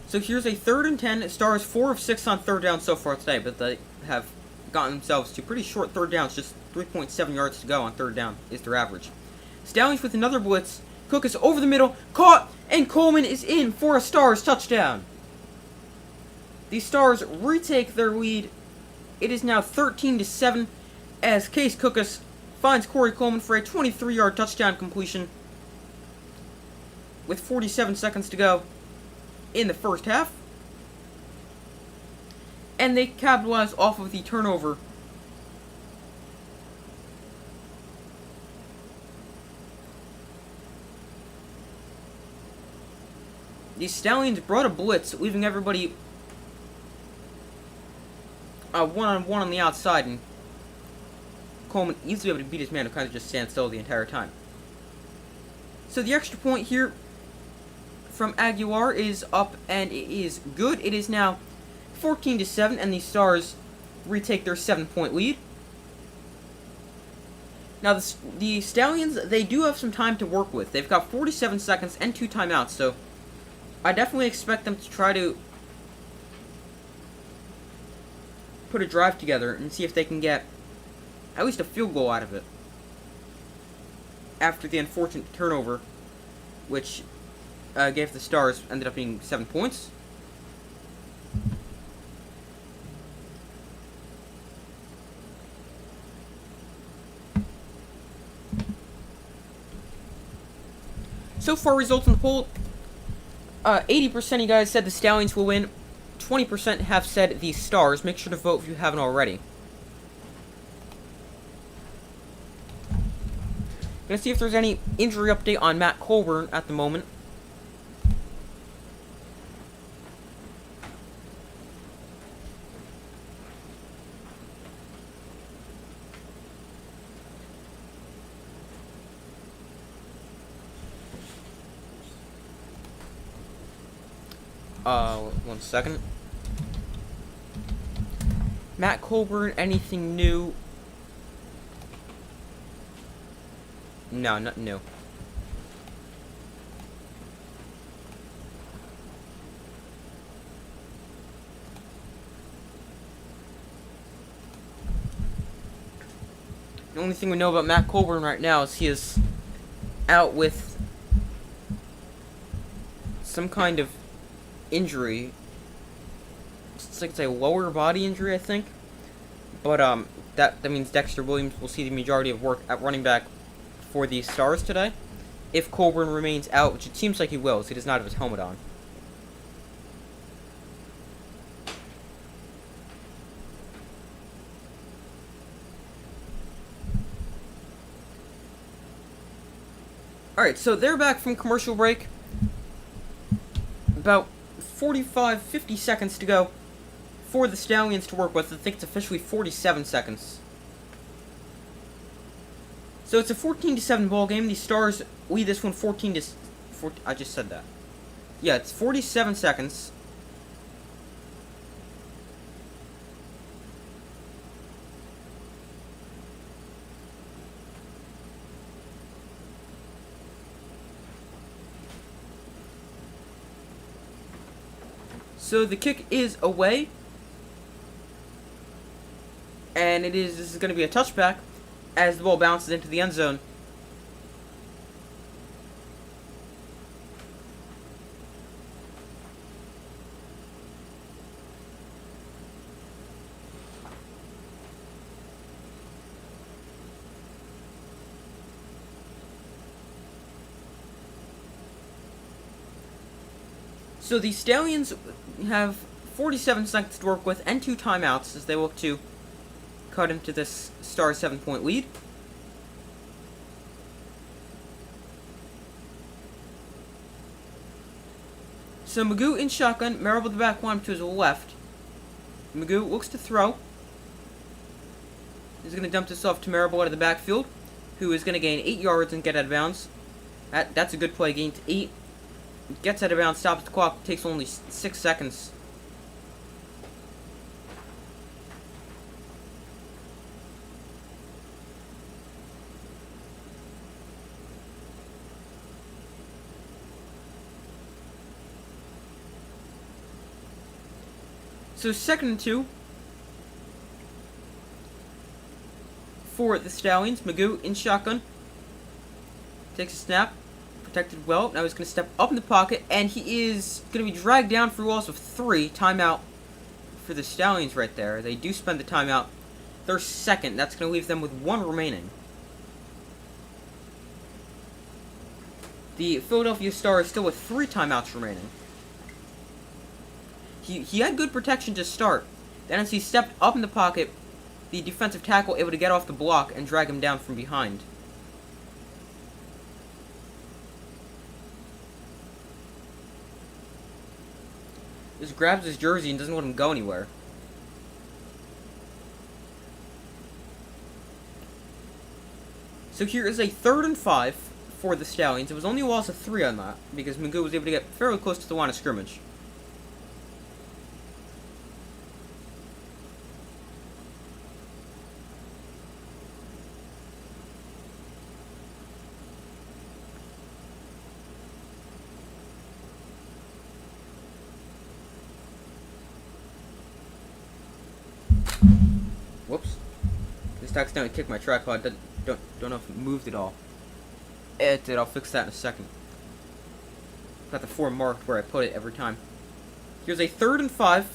Speaker 1: So here's a 3rd and 10. Stars 4 of 6 on 3rd down so far today, but they have gotten themselves to pretty short 3rd downs. Just 3.7 yards to go on 3rd down is their average. Stallions with another blitz. Cookus over the middle, caught, and Coleman is in for a Stars touchdown. The Stars retake their lead. It is now 13-7 as Case Cookus finds Corey Coleman for a 23-yard touchdown completion with 47 seconds to go in the first half. And they capitalize off of the turnover. The Stallions brought a blitz, leaving everybody one-on-one on the outside, and Coleman easily able to beat his man, who kind of just stands still the entire time. So the extra point here from Aguilar is up, and it is good. It is now 14-7, and the Stars retake their 7-point lead. Now, the Stallions, they do have some time to work with. They've got 47 seconds and 2 timeouts, so I definitely expect them to try to put a drive together and see if they can get at least a field goal out of it after the unfortunate turnover, which gave the Stars, ended up being 7 points. So far, results in the poll, 80% of you guys said the Stallions will win. 20% have said the Stars. Make sure to vote if you haven't already. Gonna see if there's any injury update on Matt Colburn at the moment. 1 second. Matt Colburn, anything new? No, nothing new. The only thing we know about Matt Colburn right now is he is out with some kind of injury. It's like it's a lower body injury, I think. But that means Dexter Williams will see the majority of work at running back for the Stars today. If Colburn remains out, which it seems like he will, so he does not have his helmet on. Alright, so they're back from commercial break. About 45, 50 seconds to go for the Stallions to work with. I think it's officially 47 seconds. So it's a 14-7 ball game. The Stars lead this one 14 to 14. I just said that. Yeah, it's 47 seconds. So the kick is away. And this is going to be a touchback as the ball bounces into the end zone. So the Stallions have 47 seconds to work with and 2 timeouts as they look to cut into this Stars 7-point lead. So Magoo in shotgun, Marable the back one to his left. Magoo looks to throw. He's going to dump this off to Marable out of the backfield, who is going to gain 8 yards and get out of bounds. That's a good play, gains 8. Gets out of bounds, stops the clock, takes only 6 seconds. So 2nd and 2 for the Stallions. Magoo in shotgun. Takes a snap. Protected well. Now he's going to step up in the pocket, and he is going to be dragged down for a loss of 3. Timeout for the Stallions right there. They do spend the timeout. Their second. That's going to leave them with 1 remaining. The Philadelphia Stars still with 3 timeouts remaining. He had good protection to start. Then as he stepped up in the pocket, the defensive tackle able to get off the block and drag him down from behind. Just grabs his jersey and doesn't let him go anywhere. So here is a 3rd and 5 for the Stallions. It was only a loss of 3 on that, because Magoo was able to get fairly close to the line of scrimmage. Whoops. Just accidentally kicked my tripod. Don't know if it moved at all. It did. I'll fix that in a second. Got the 4 marked where I put it every time. Here's a 3rd and 5.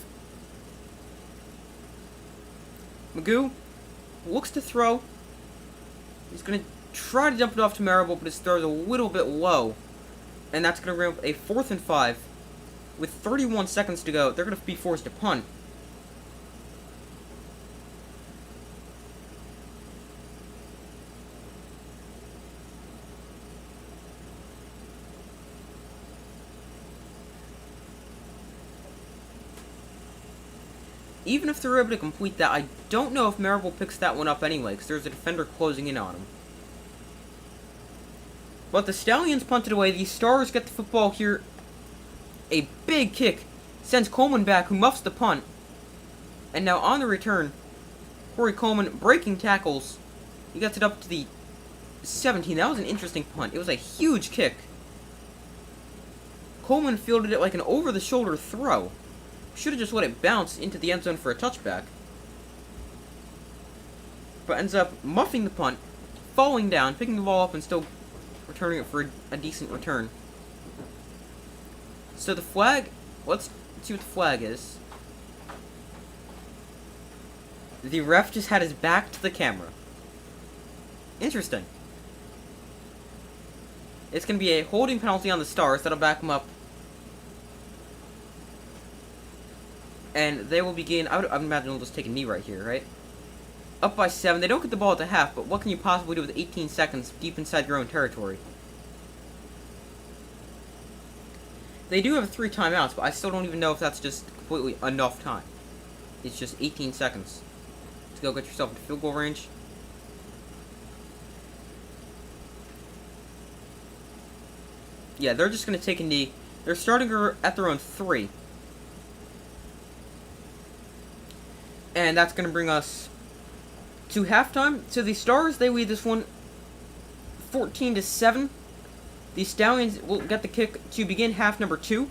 Speaker 1: Magoo looks to throw. He's going to try to dump it off to Marable, but his throw is a little bit low. And that's going to bring up a 4th and 5. With 31 seconds to go, they're going to be forced to punt. Even if they're able to complete that, I don't know if Marable picks that one up anyway, because there's a defender closing in on him. But the Stallions punted away. The Stars get the football here. A big kick sends Coleman back, who muffs the punt. And now on the return, Corey Coleman breaking tackles. He gets it up to the 17. That was an interesting punt. It was a huge kick. Coleman fielded it like an over-the-shoulder throw. Should have just let it bounce into the end zone for a touchback. But ends up muffing the punt, falling down, picking the ball up, and still returning it for a decent return. So the flag, let's see what the flag is. The ref just had his back to the camera. Interesting. It's going to be a holding penalty on the Stars. That'll back them up. And they will begin. I would imagine they'll just take a knee right here, right? Up by 7. They don't get the ball at the half, but what can you possibly do with 18 seconds deep inside your own territory? They do have 3 timeouts, but I still don't even know if that's just completely enough time. It's just 18 seconds to go get yourself into field goal range. Yeah, they're just going to take a knee. They're starting at their own 3. And that's going to bring us to halftime. So the Stars, they lead this one 14-7. The Stallions will get the kick to begin half number 2.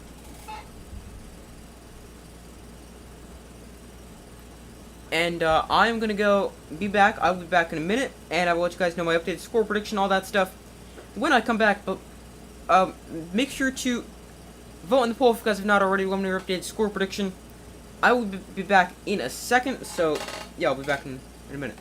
Speaker 1: And I am going to be back. I'll be back in a minute. And I will let you guys know my updated score prediction, all that stuff, when I come back. But make sure to vote in the poll if you guys have not already. Let me know your updated score prediction. I will be back in a second. So, yeah, I'll be back in a minute.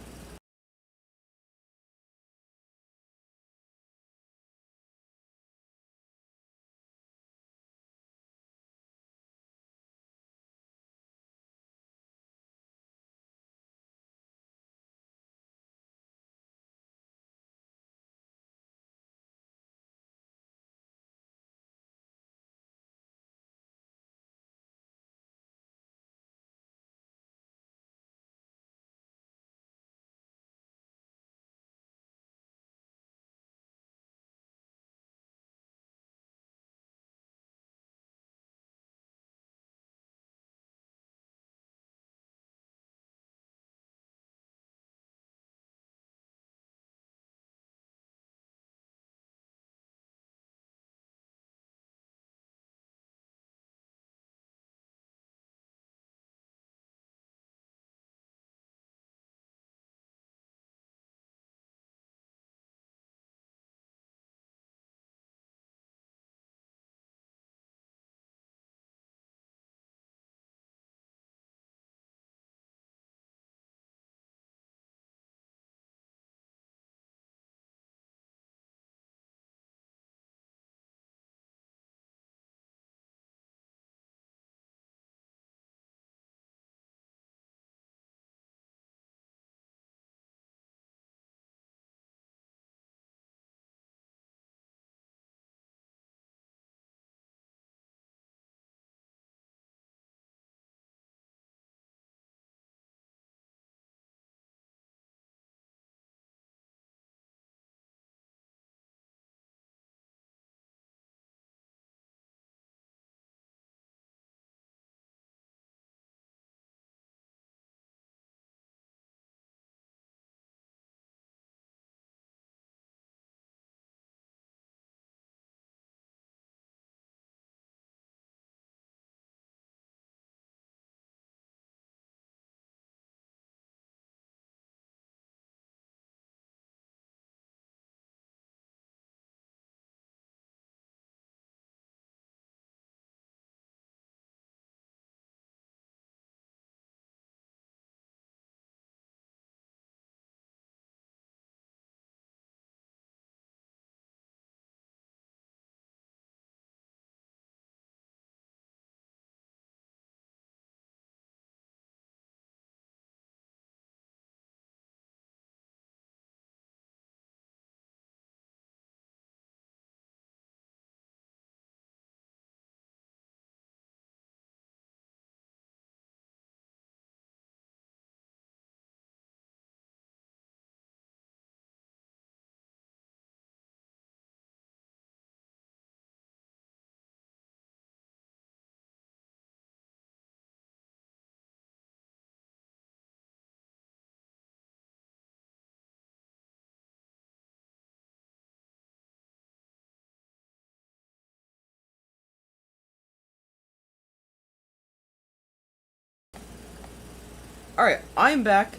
Speaker 1: Alright, I'm back.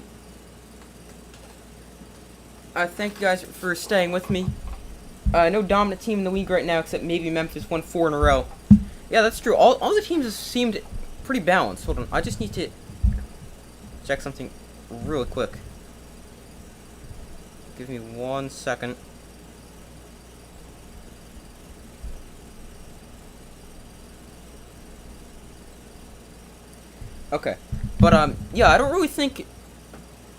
Speaker 1: Thank you guys for staying with me. No dominant team in the league right now, except maybe Memphis won 4 in a row. Yeah, that's true. All the teams seemed pretty balanced. Hold on, I just need to check something real quick. Give me 1 second. Okay. But, yeah, I don't really think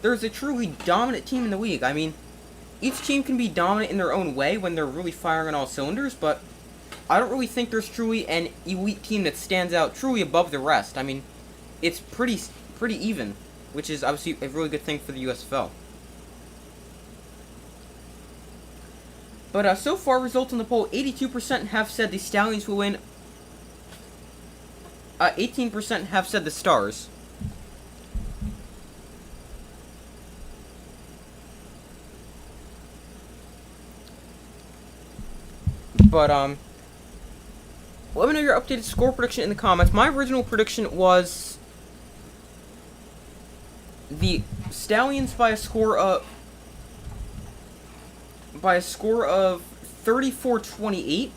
Speaker 1: there's a truly dominant team in the league. I mean, each team can be dominant in their own way when they're really firing on all cylinders, but I don't really think there's truly an elite team that stands out truly above the rest. I mean, it's pretty even, which is obviously a really good thing for the USFL. But, so far, results in the poll, 82% have said the Stallions will win. 18% have said the Stars. But, let me know your updated score prediction in the comments. My original prediction was the Stallions by a score of 34-28.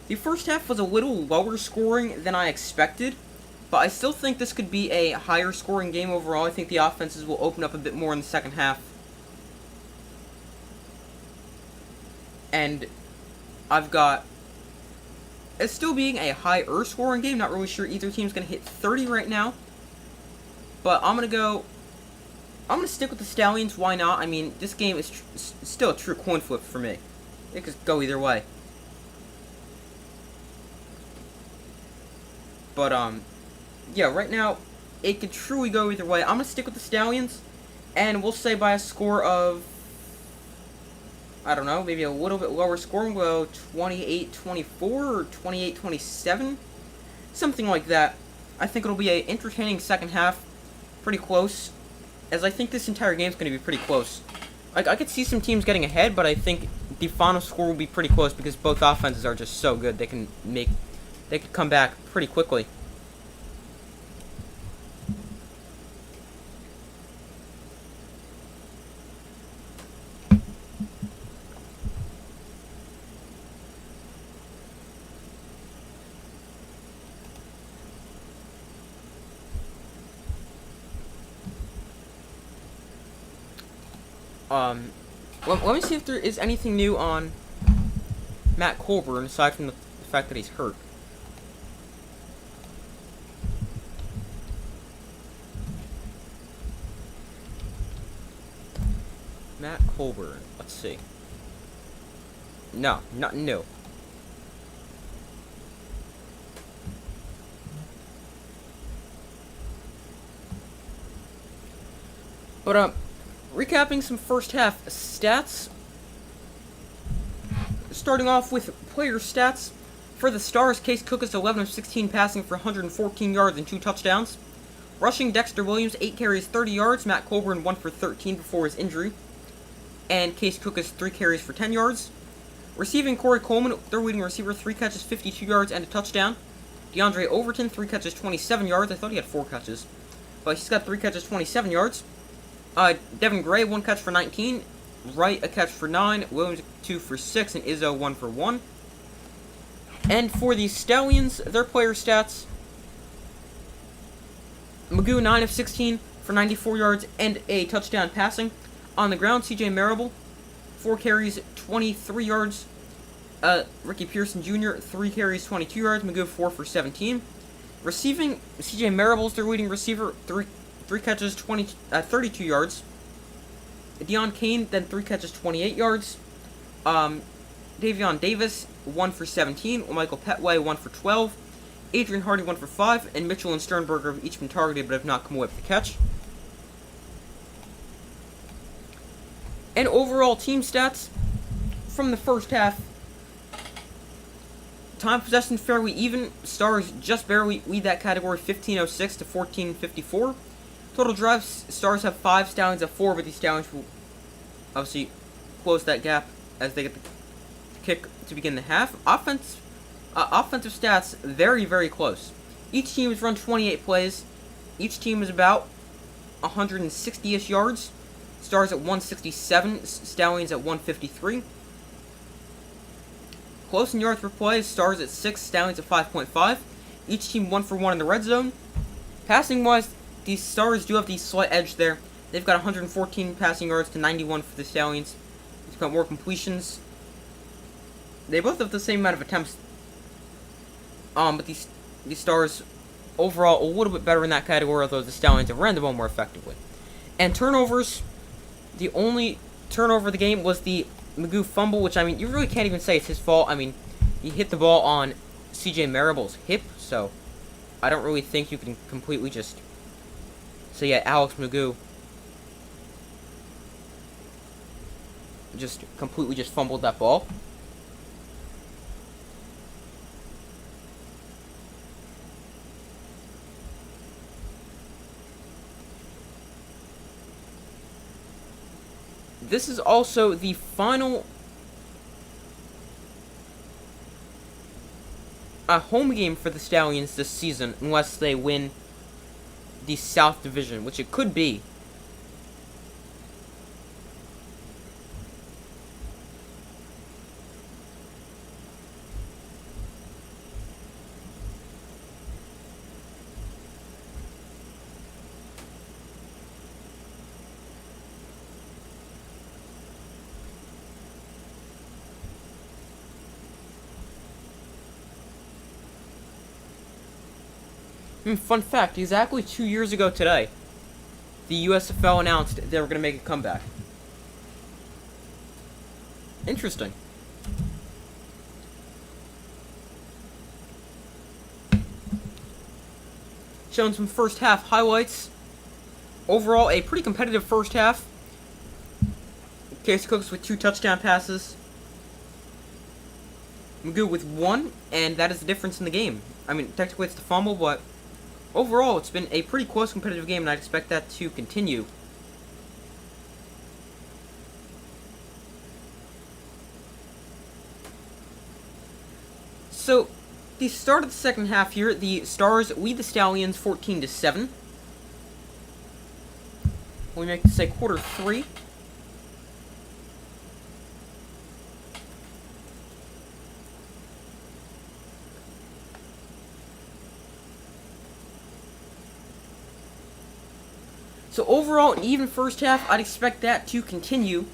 Speaker 1: The first half was a little lower scoring than I expected, but I still think this could be a higher scoring game overall. I think the offenses will open up a bit more in the second half. And I've got it still being a higher scoring game. Not really sure either team's going to hit 30 right now. But I'm going to stick with the Stallions. Why not? I mean, this game is still a true coin flip for me. It could go either way. But, yeah, right now, it could truly go either way. I'm going to stick with the Stallions. And we'll say by a score of, I don't know, maybe a little bit lower scoring, well, 28-24 or 28-27, something like that. I think it'll be an entertaining second half, pretty close, as I think this entire game is going to be pretty close. I could see some teams getting ahead, but I think the final score will be pretty close because both offenses are just so good. They could come back pretty quickly. Let me see if there is anything new on Matt Colburn, aside from the fact that he's hurt. Matt Colburn, let's see. No, nothing new. But, recapping some first half stats. Starting off with player stats. For the Stars, Case Cook is 11 of 16 passing for 114 yards and 2 touchdowns. Rushing, Dexter Williams, 8 carries, 30 yards. Matt Colburn, 1 for 13 before his injury. And Case Cook is 3 carries for 10 yards. Receiving, Corey Coleman, their leading receiver, 3 catches, 52 yards, and a touchdown. DeAndre Overton, 3 catches, 27 yards. I thought he had 4 catches. But he's got 3 catches, 27 yards. Devin Gray, 1 catch for 19. Wright, a catch for 9. Williams, 2 for 6. And Izzo, 1 for 1. And for the Stallions, their player stats. Magoo, 9 of 16 for 94 yards and a touchdown passing. On the ground, CJ Marable, 4 carries, 23 yards. Ricky Pearson Jr., 3 carries, 22 yards. Magoo, 4 for 17. Receiving, CJ Marable's their leading receiver, 3 catches, 32 yards. Deion Kane, then 3 catches, 28 yards. Davion Davis, 1 for 17. Michael Petway, 1 for 12. Adrian Hardy, 1 for 5. And Mitchell and Sternberger have each been targeted but have not come away with the catch. And overall team stats from the first half. Time possession fairly even. Stars just barely lead that category, 15:06 to 14:54. Total drives, Stars have 5, Stallions have 4, but these Stallions will obviously close that gap as they get the kick to begin the half. Offensive stats, very, very close. Each team has run 28 plays. Each team is about 160-ish yards. Stars at 167, Stallions at 153. Close in yards per play, Stars at 6, Stallions at 5.5. Each team 1 for 1 in the red zone. Passing-wise, the Stars do have the slight edge there. They've got 114 passing yards to 91 for the Stallions. They've got more completions. They both have the same amount of attempts. But these Stars overall a little bit better in that category, although the Stallions have ran the ball more effectively. And turnovers, the only turnover of the game was the Magoo fumble, which, I mean, you really can't even say it's his fault. I mean, he hit the ball on CJ Marable's hip, so I don't really think you can completely just say, yeah, Alex Magoo just completely just fumbled that ball. This is also the final home game for the Stallions this season, unless they win the South Division, which it could be. Fun fact, exactly 2 years ago today, the USFL announced they were going to make a comeback. Interesting. Showing some first half highlights. Overall, a pretty competitive first half. Case Cooks with 2 touchdown passes. Magoo with 1, and that is the difference in the game. I mean, technically it's the fumble, but overall, it's been a pretty close competitive game, and I'd expect that to continue. So, the start of the second half here, the Stars lead the Stallions 14-7. We make this a quarter 3. So overall, an even first half. I'd expect that to continue.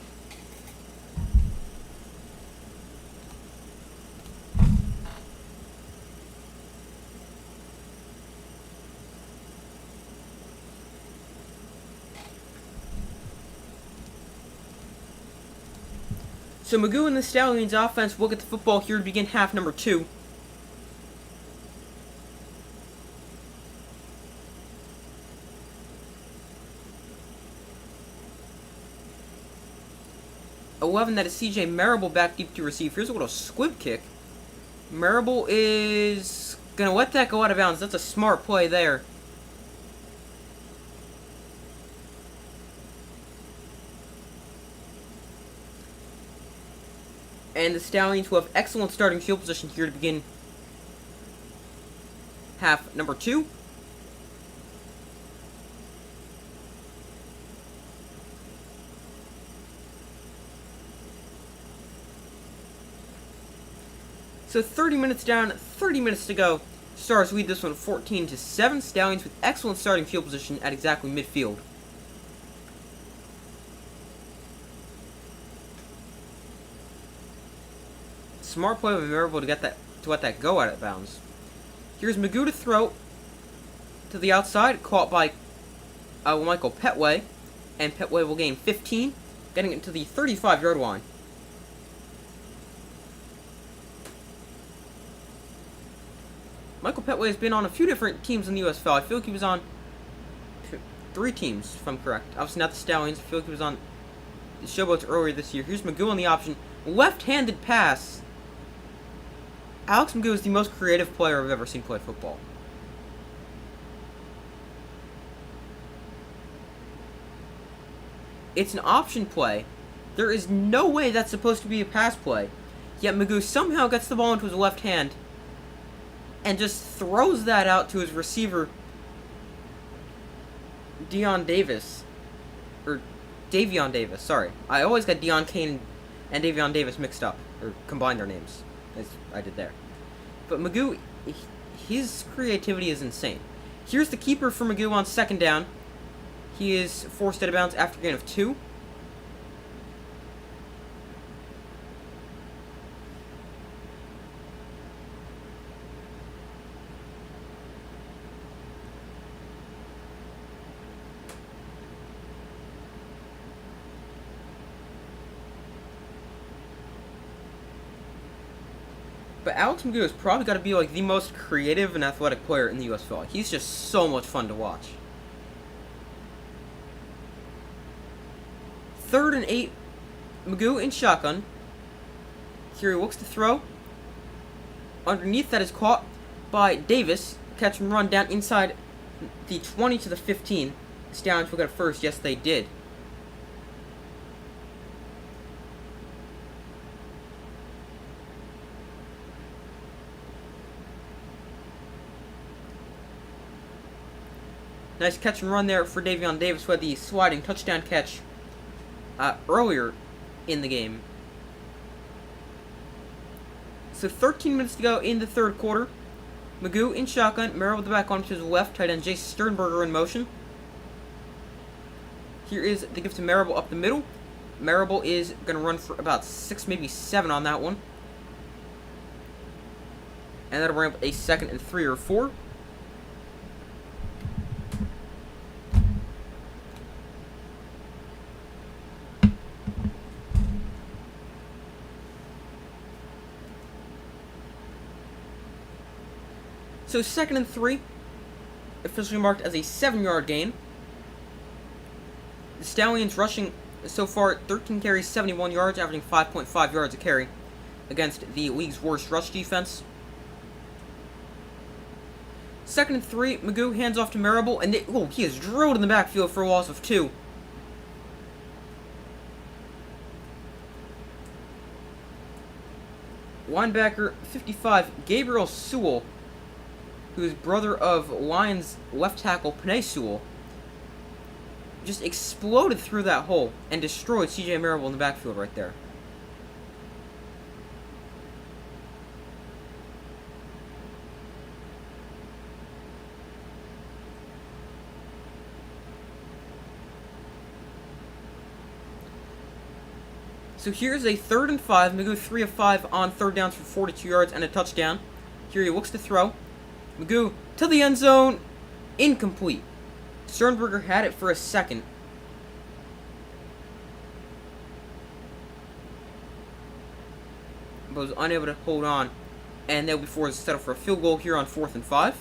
Speaker 1: So Magoo and the Stallions offense will get the football here to begin half number 2. That is CJ Marable back deep to receive. Here's a little squib kick. Marable is gonna let that go out of bounds. That's a smart play there. And the Stallions will have excellent starting field position here to begin half number 2. So 30 minutes down, 30 minutes to go. Stars lead this one 14-7. Stallions with excellent starting field position at exactly midfield. Smart play by Marable to let that go out of bounds. Here's Magoo to throw to the outside, caught by Michael Petway, and Petway will gain 15, getting it to the 35-yard line. Michael Petway has been on a few different teams in the USFL. I feel like he was on 3 teams, if I'm correct. Obviously not the Stallions. I feel like he was on the Showboats earlier this year. Here's Magoo on the option. Left-handed pass. Alex Magoo is the most creative player I've ever seen play football. It's an option play. There is no way that's supposed to be a pass play. Yet Magoo somehow gets the ball into his left hand and just throws that out to his receiver. Deion Davis, or Davion Davis, sorry. I always got Deion Kane and Davion Davis mixed up, or combined their names, as I did there. But Magoo, his creativity is insane. Here's the keeper for Magoo on second down. He is forced out of bounds after a gain of 2. But Alex Magoo has probably got to be like the most creative and athletic player in the USFL. He's just so much fun to watch. 3rd and 8. Magoo in shotgun. Here he looks to throw. Underneath, that is caught by Davis. Catch and run down inside the 20 to the 15. Stallions will get it first. Yes, they did. Nice catch and run there for Davion Davis, who had the sliding touchdown catch earlier in the game. So 13 minutes to go in the third quarter. Magoo in shotgun. Merrill with the back on to his left. Tight end Jace Sternberger in motion. Here is the give to Marable up the middle. Marable is going to run for about 6, maybe 7 on that one. And that'll bring up a 2nd and 3 or 4. So 2nd and 3, officially marked as a 7-yard gain. The Stallions rushing so far 13 carries, 71 yards, averaging 5.5 yards a carry against the league's worst rush defense. 2nd and 3, Magoo hands off to Marable, and he is drilled in the backfield for a loss of 2. Linebacker 55, Gabriel Sewell, who is brother of Lions left tackle Panay Sewell, just exploded through that hole and destroyed CJ Marable in the backfield right there. So here's a 3rd and 5. Magoo 3 of 5 on 3rd downs for 42 yards and a touchdown. Here he looks to throw. Magoo to the end zone. Incomplete. Sternberger had it for a second. But was unable to hold on. And they'll be forced to settle for a field goal here on 4th and 5.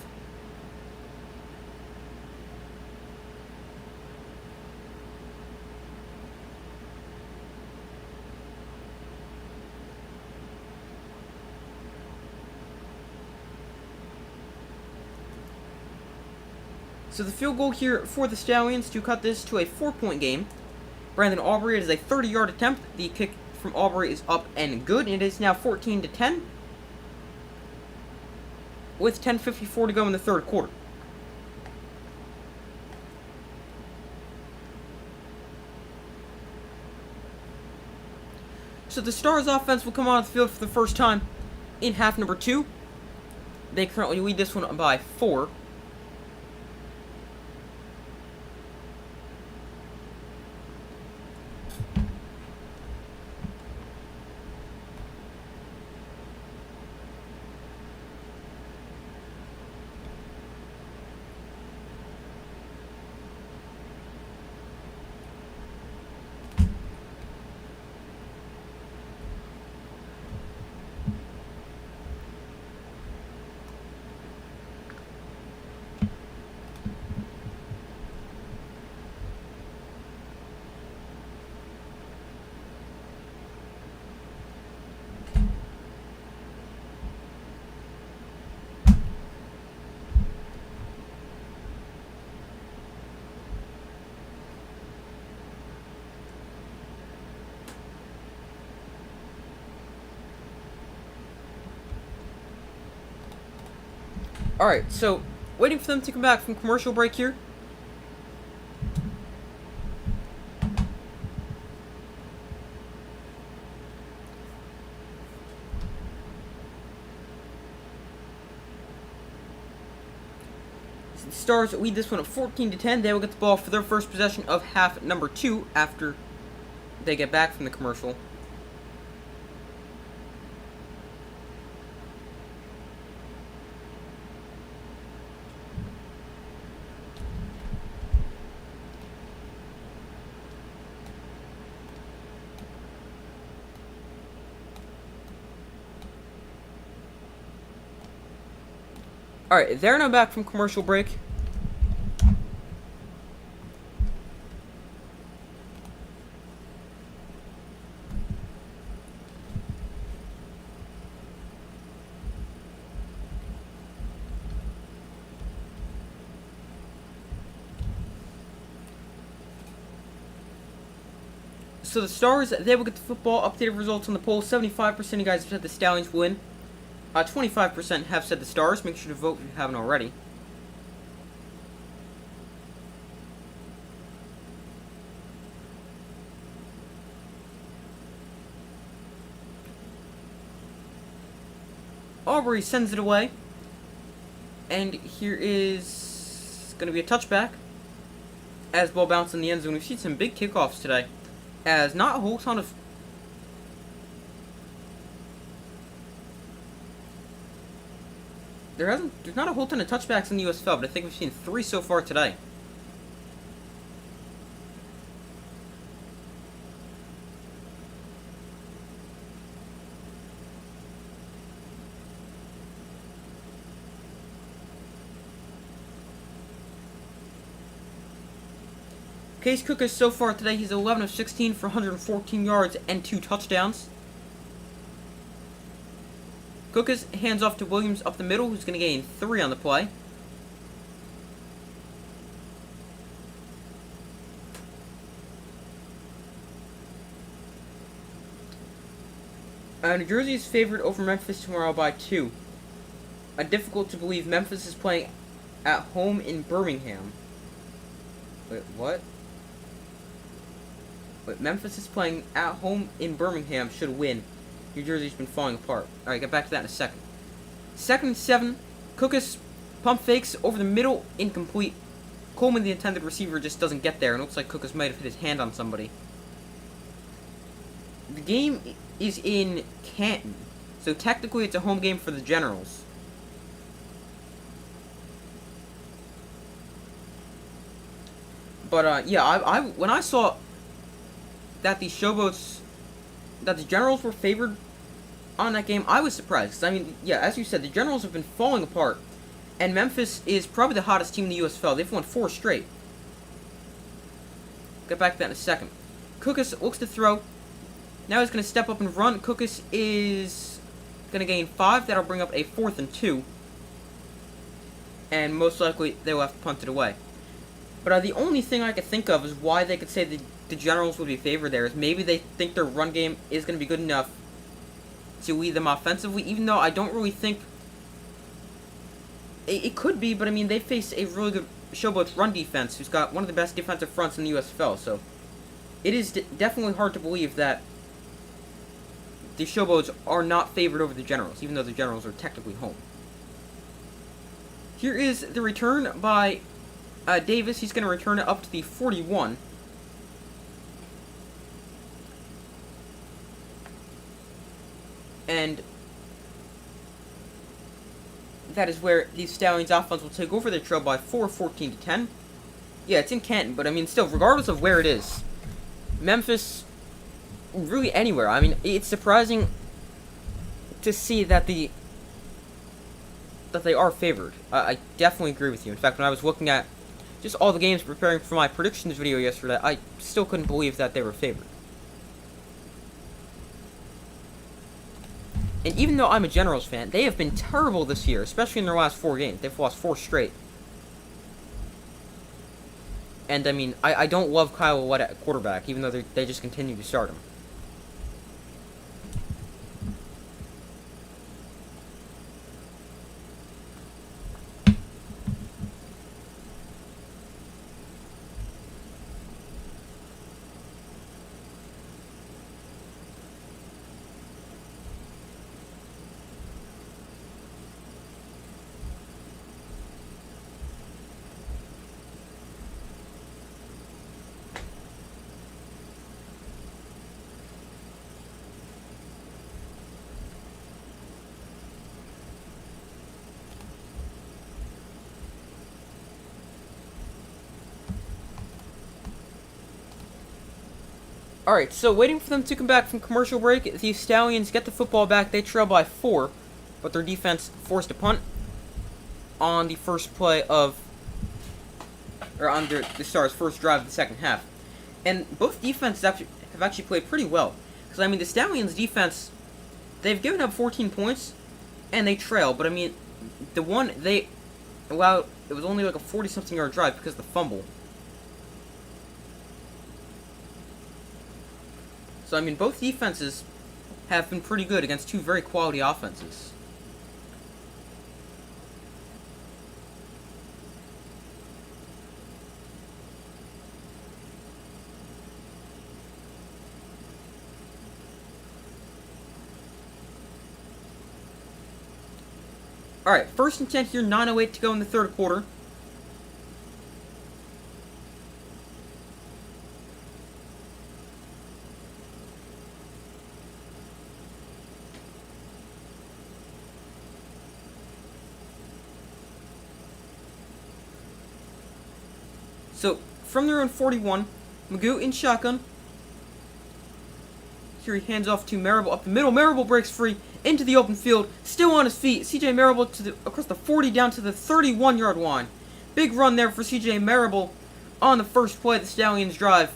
Speaker 1: So the field goal here for the Stallions to cut this to a 4-point game. Brandon Aubrey, it is a 30-yard attempt. The kick from Aubrey is up and good. It is now 14-10 with 10:54 to go in the third quarter. So the Stars offense will come on the field for the first time in half number 2. They currently lead this one by 4. Alright, so waiting for them to come back from commercial break here. The Stars lead this one at 14-10. They will get the ball for their first possession of half number 2 after they get back from the commercial. Alright, they're now back from commercial break. So the Stars, they will get the football. Updated results on the poll. 75% of you guys have said the Stallions win. 25% have said the Stars. Make sure to vote if you haven't already. Aubrey sends it away. And here is going to be a touchback. As ball bounces in the end zone. We've seen some big kickoffs today. As not a whole ton of... There's not a whole ton of touchbacks in the USFL, but I think we've seen 3 so far today. Case Cook is so far today, he's 11 of 16 for 114 yards and 2 touchdowns. Cook is hands off to Williams up the middle, who's going to gain 3 on the play. New Jersey is favored over Memphis tomorrow by 2. Difficult to believe Memphis is playing at home in Birmingham. Wait, what? Wait, Memphis is playing at home in Birmingham, should win. New Jersey's been falling apart. Alright, get back to that in a second. 2nd and 7. Cookus pump fakes over the middle, incomplete. Coleman, the intended receiver, just doesn't get there, and it looks like Cookus might have hit his hand on somebody. The game is in Canton, so technically it's a home game for the Generals. But, yeah, when I saw that the Generals were favored on that game, I was surprised. 'Cause, I mean, yeah, as you said, the Generals have been falling apart, and Memphis is probably the hottest team in the USFL. They've won 4 straight. Get back to that in a second. Cookus looks to throw. Now he's going to step up and run. Cookus is going to gain 5. That'll bring up a 4th and 2. And most likely, they will have to punt it away. But the only thing I could think of is why they could say the Generals would be favored there is maybe they think their run game is going to be good enough to lead them offensively, even though I don't really think... It could be, but I mean, they face a really good Showboat's run defense, who's got one of the best defensive fronts in the USFL, so it is definitely hard to believe that the Showboats are not favored over the Generals, even though the Generals are technically home. Here is the return by Davis. He's going to return it up to the 41. And that is where the Stallions offense will take over the trail by 4, 14-10. Yeah, it's in Canton, but I mean, still, regardless of where it is, Memphis, really anywhere. I mean, it's surprising to see that they are favored. I definitely agree with you. In fact, when I was looking at just all the games preparing for my predictions video yesterday, I still couldn't believe that they were favored. And even though I'm a Generals fan, they have been terrible this year, especially in their last 4 games. They've lost 4 straight. And, I mean, I don't love Kyle Ouellette at quarterback, even though they just continue to start him. Alright, so waiting for them to come back from commercial break, the Stallions get the football back. They trail by 4, but their defense forced a punt on the first play of, or on the Stars' first drive of the second half. And both defenses have actually played pretty well. Because, I mean, the Stallions' defense, they've given up 14 points, and they trail. But, I mean, the one they allowed, it was only like a 40-something yard drive because of the fumble. So, I mean, both defenses have been pretty good against two very quality offenses. Alright, 1st and 10 here, 9:08 to go in the third quarter. So, from their own 41, Magoo in shotgun. Here he hands off to Marable up the middle. Marable breaks free into the open field, still on his feet. CJ Marable across the 40 down to the 31-yard line. Big run there for CJ Marable on the first play of the Stallions drive.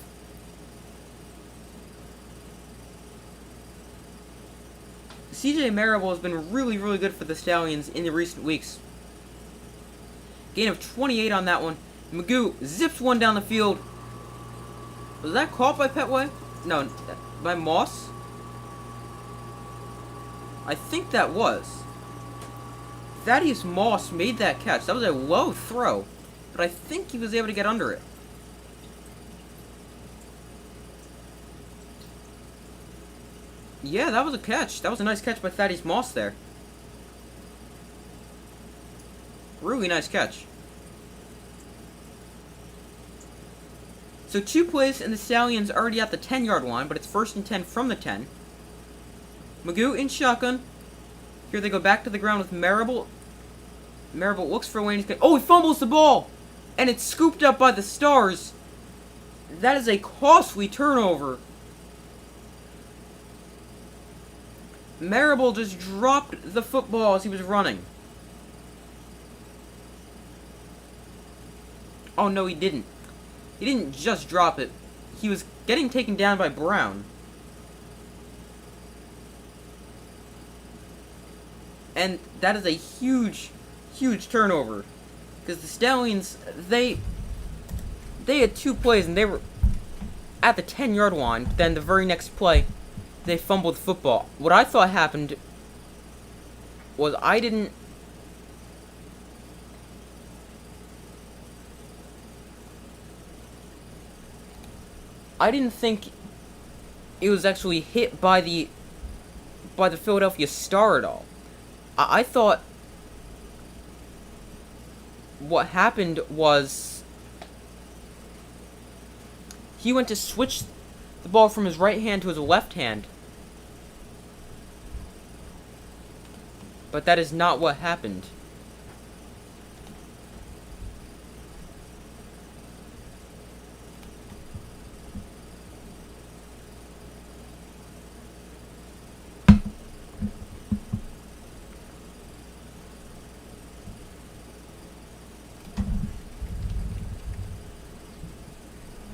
Speaker 1: CJ Marable has been really, really good for the Stallions in the recent weeks. Gain of 28 on that one. Magoo zips one down the field. Was that caught by Petway? No, by Moss? I think that was. Thaddeus Moss made that catch. That was a low throw, but I think he was able to get under it. Yeah, that was a catch. That was a nice catch by Thaddeus Moss there. Really nice catch. So 2 plays and the Stallions already at the 10-yard line, but it's 1st and 10 from the 10. Magoo in shotgun. Here they go back to the ground with Marable. Marable looks for a lane. Oh, he fumbles the ball! And it's scooped up by the Stars. That is a costly turnover. Marable just dropped the football as he was running. Oh, no, he didn't. He didn't just drop it. He was getting taken down by Brown. And that is a huge, huge turnover. Because the Stallions, they had 2 plays and they were at the 10-yard line. Then the very next play, they fumbled the football. What I thought happened was I didn't think it was actually hit by the Philadelphia Star at all. I thought what happened was he went to switch the ball from his right hand to his left hand. But that is not what happened.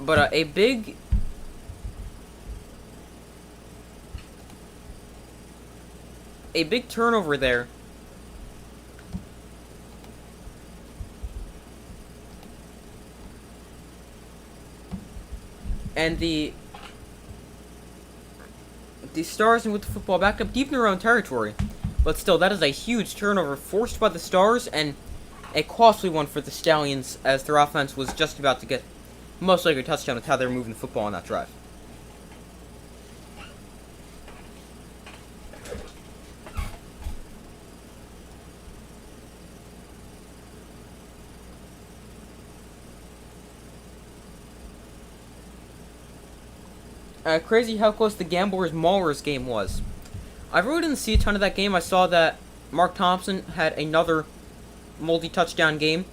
Speaker 1: But a big turnover there. And the Stars with the football back up deep in their own territory. But still, that is a huge turnover forced by the Stars and a costly one for the Stallions as their offense was just about to get most likely a touchdown with how they were moving the football on that drive. Crazy how close the Gamblers-Maulers game was. I really didn't see a ton of that game. I saw that Mark Thompson had another multi-touchdown game.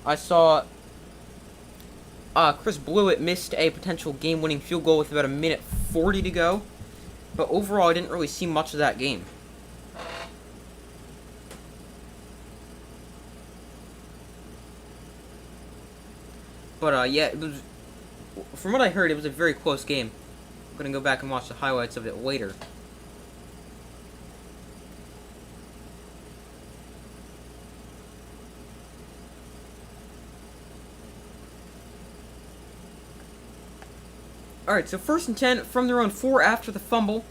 Speaker 1: I saw Chris Blewett missed a potential game-winning field goal with about a minute 40 to go. But overall, I didn't really see much of that game. But, yeah, it was, from what I heard, it was a very close game. I'm going to go back and watch the highlights of it later. Alright, so 1st and 10 from their own 4 after the fumble.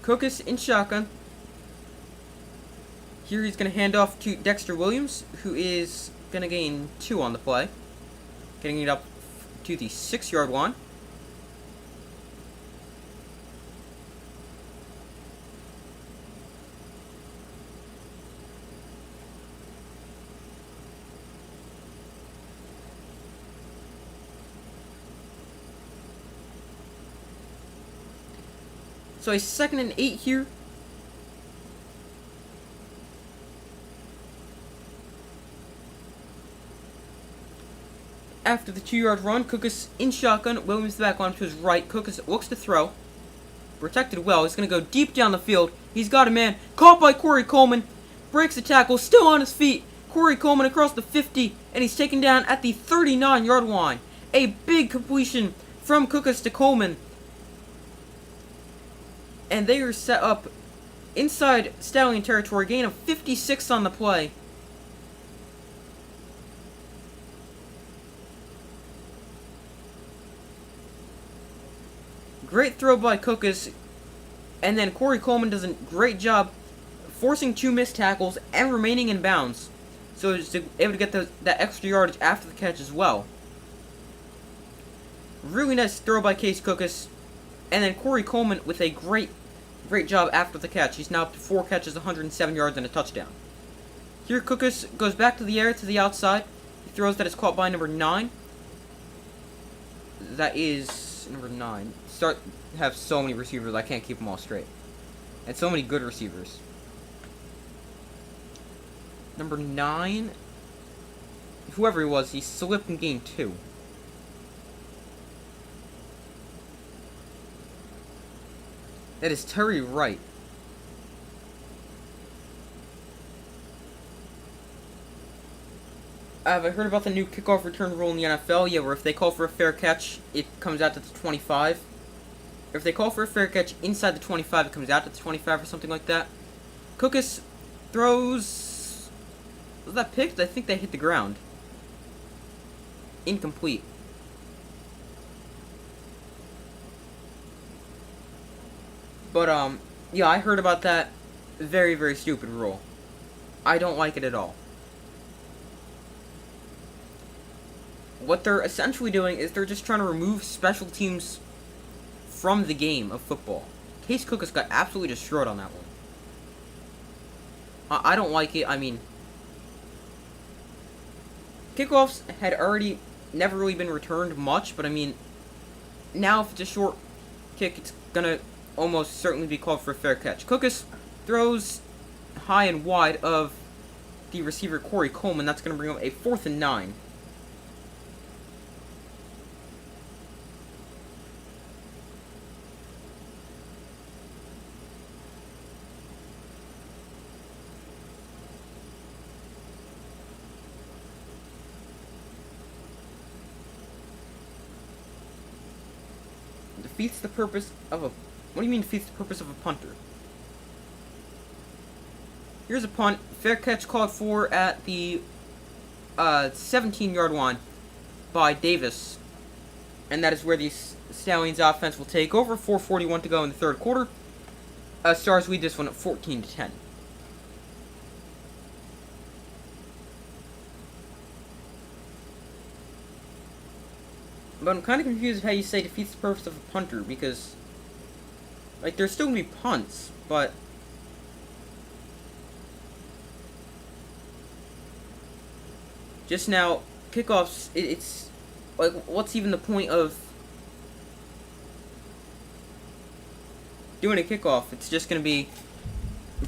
Speaker 1: Cookus in shotgun. Here he's going to hand off to Dexter Williams, who is going to gain 2 on the play. Getting it up to the 6-yard line. So a 2nd and 8 here. After the 2-yard run, Cookus in shotgun. Williams back on to his right. Cookus looks to throw. Protected well. He's going to go deep down the field. He's got a man. Caught by Corey Coleman. Breaks the tackle. Still on his feet. Corey Coleman across the 50. And he's taken down at the 39-yard line. A big completion from Cookus to Coleman. And they are set up inside Stallion territory. Gain of 56 on the play. Great throw by Cookus. And then Corey Coleman does a great job forcing 2 missed tackles and remaining in bounds. So he's able to get that extra yardage after the catch as well. Really nice throw by Case Cookus. And then Corey Coleman with a great job after the catch. He's now up to 4 catches, 107 yards, and a touchdown. Here Cookus goes back to the air to the outside. He throws that is caught by number 9. That is number 9. Have so many receivers, I can't keep them all straight. And so many good receivers. Number 9, whoever he was, he slipped and gained 2. That is Terry Wright. Have I heard about the new kickoff return rule in the NFL? Yeah, where if they call for a fair catch, it comes out to the 25. If they call for a fair catch inside the 25, it comes out to the 25 or something like that. Cookus throws... Was that picked? I think they hit the ground. Incomplete. But, yeah, I heard about that. Very, very stupid rule. I don't like it at all. What they're essentially doing is they're just trying to remove special teams from the game of football. Case Cookus got absolutely destroyed on that one. I don't like it. I mean, kickoffs had already never really been returned much, but I mean, now if it's a short kick, it's gonna almost certainly be called for a fair catch. Cookus throws high and wide of the receiver Corey Coleman. That's gonna bring up a 4th and 9. Defeats the purpose of a... What do you mean defeats the purpose of a punter? Here's a punt. Fair catch called for at the 17-yard line by Davis. And that is where the Stallions offense will take over. 4:41 to go in the 3rd quarter. Stars lead this one at 14-10. But I'm kind of confused how you say defeats the purpose of a punter, because, like, there's still going to be punts, but... Just now, kickoffs, it's... Like, what's even the point of doing a kickoff? It's just going to be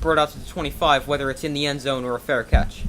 Speaker 1: brought out to the 25, whether it's in the end zone or a fair catch.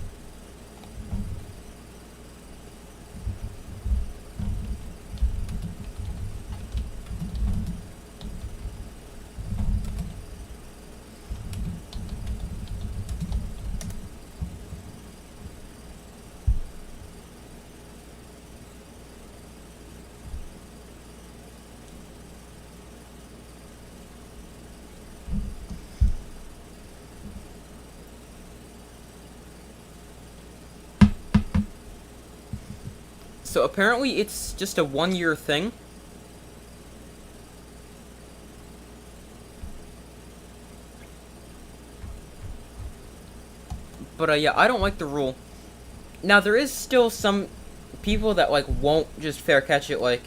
Speaker 1: So apparently it's just a 1-year thing. But yeah, I don't like the rule. Now there is still some people that like won't just fair catch it, like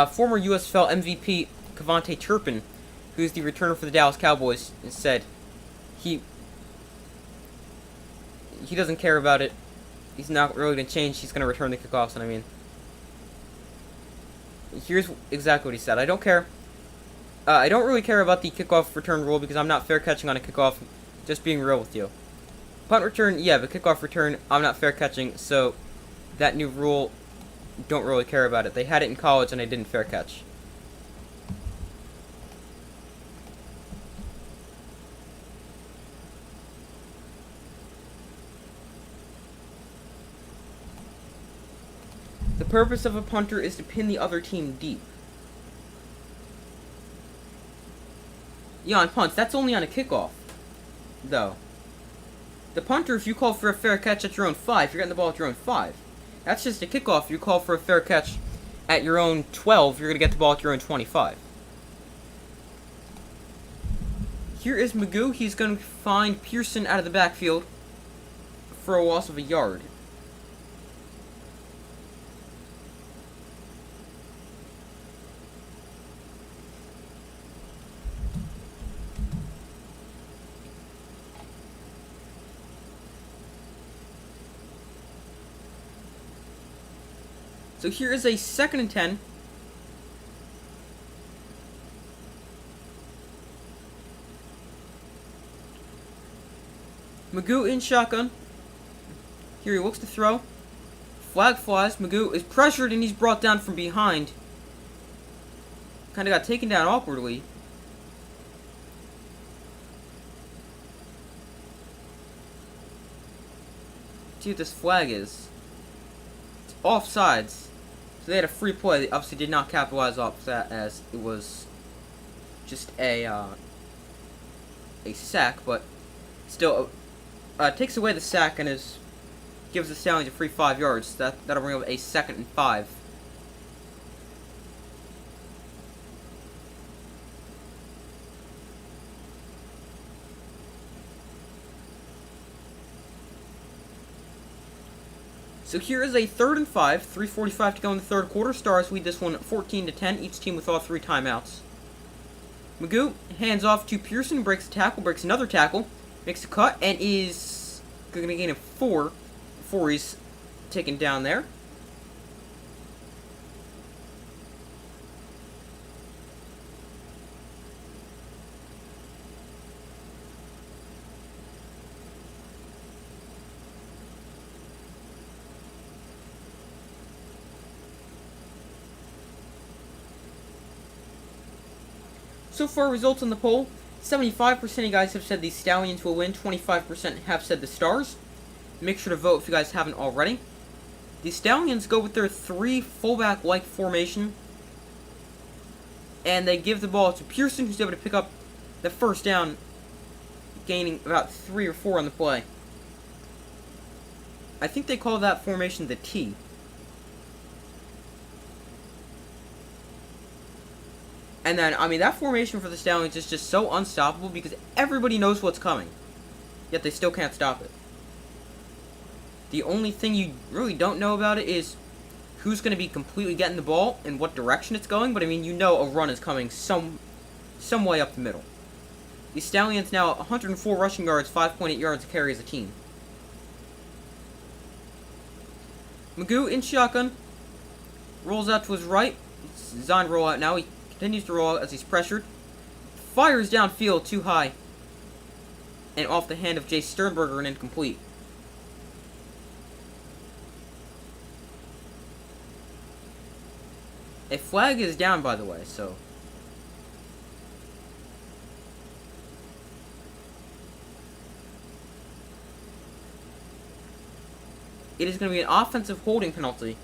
Speaker 1: former USFL MVP Cavante Turpin, who's the returner for the Dallas Cowboys, said he doesn't care about it. He's not really going to change. He's going to return the kickoffs. And I mean, here's exactly what he said. I don't care. I don't really care about the kickoff return rule because I'm not fair catching on a kickoff. Just being real with you. Punt return, yeah, but kickoff return, I'm not fair catching. So that new rule, don't really care about it. They had it in college and I didn't fair catch. The purpose of a punter is to pin the other team deep. Yeah, on punts, that's only on a kickoff, though. The punter, if you call for a fair catch at your own 5, you're getting the ball at your own 5. That's just a kickoff. If you call for a fair catch at your own 12, you're going to get the ball at your own 25. Here is Magoo. He's going to find Pearson out of the backfield for a loss of a yard. So here is a 2nd and 10. Magoo in shotgun. Here he looks to throw. Flag flies. Magoo is pressured and he's brought down from behind. Kind of got taken down awkwardly. See what this flag is. It's offsides. So they had a free play. They obviously did not capitalize off that as it was just a sack, but still takes away the sack and gives the Stallions a free 5 yards. That'll bring up a 2nd and 5. So here is a 3rd and 5, 3:45 to go in the 3rd quarter. Stars lead this one 14-10, each team with all 3 timeouts. Magoo hands off to Pearson, breaks a tackle, breaks another tackle, makes a cut, and is going to gain a 4 before he's taken down there. So far, results on the poll, 75% of you guys have said the Stallions will win, 25% have said the Stars. Make sure to vote if you guys haven't already. The Stallions go with their 3 fullback-like formation, and they give the ball to Pearson, who's able to pick up the 1st down, gaining about 3 or 4 on the play. I think they call that formation the T. And then, I mean, that formation for the Stallions is just so unstoppable because everybody knows what's coming. Yet they still can't stop it. The only thing you really don't know about it is who's going to be completely getting the ball and what direction it's going. But, I mean, you know a run is coming some way up the middle. The Stallions now 104 rushing yards, 5.8 yards to carry as a team. Magoo in shotgun. Rolls out to his right. It's designed roll out now. He continues to roll out as he's pressured. Fires downfield too high. And off the hand of Jay Sternberger and incomplete. A flag is down, by the way, so. It is going to be an offensive holding penalty.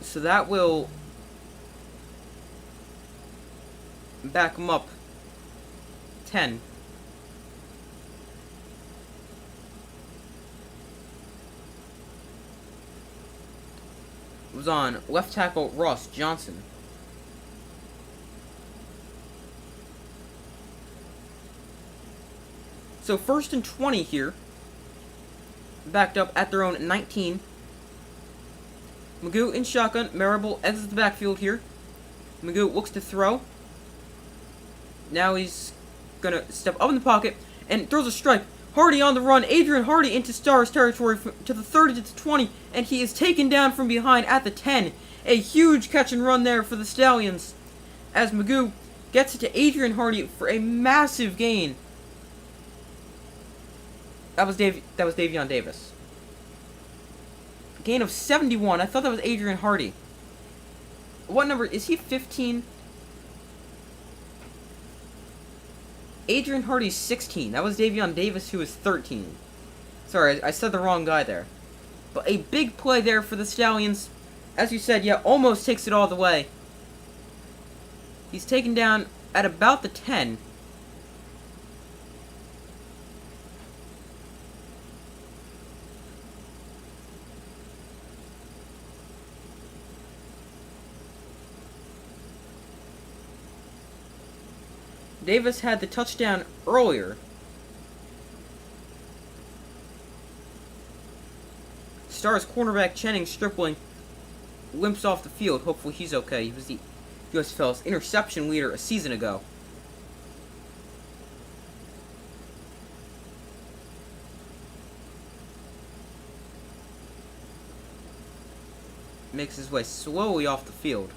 Speaker 1: So that will back them up 10. was on left tackle Ross Johnson. So 1st and 20 here. Backed up at their own 19. Magoo in shotgun. Marable exits the backfield here. Magoo looks to throw. Now he's going to step up in the pocket and throws a strike. Hardy on the run. Adrian Hardy into Stars territory to the 30 to the 20. And he is taken down from behind at the 10. A huge catch and run there for the Stallions. As Magoo gets it to Adrian Hardy for a massive gain. That was Davion Davis. Gain of 71. I thought that was Adrian Hardy. What number? Is he 15? Adrian Hardy's 16. That was Davion Davis, who was 13. Sorry, I said the wrong guy there. But a big play there for the Stallions. As you said, yeah, almost takes it all the way. He's taken down at about the 10. Davis had the touchdown earlier. Stars cornerback Channing Stripling limps off the field. Hopefully he's okay. He was the USFL's interception leader a season ago. Makes his way slowly off the field.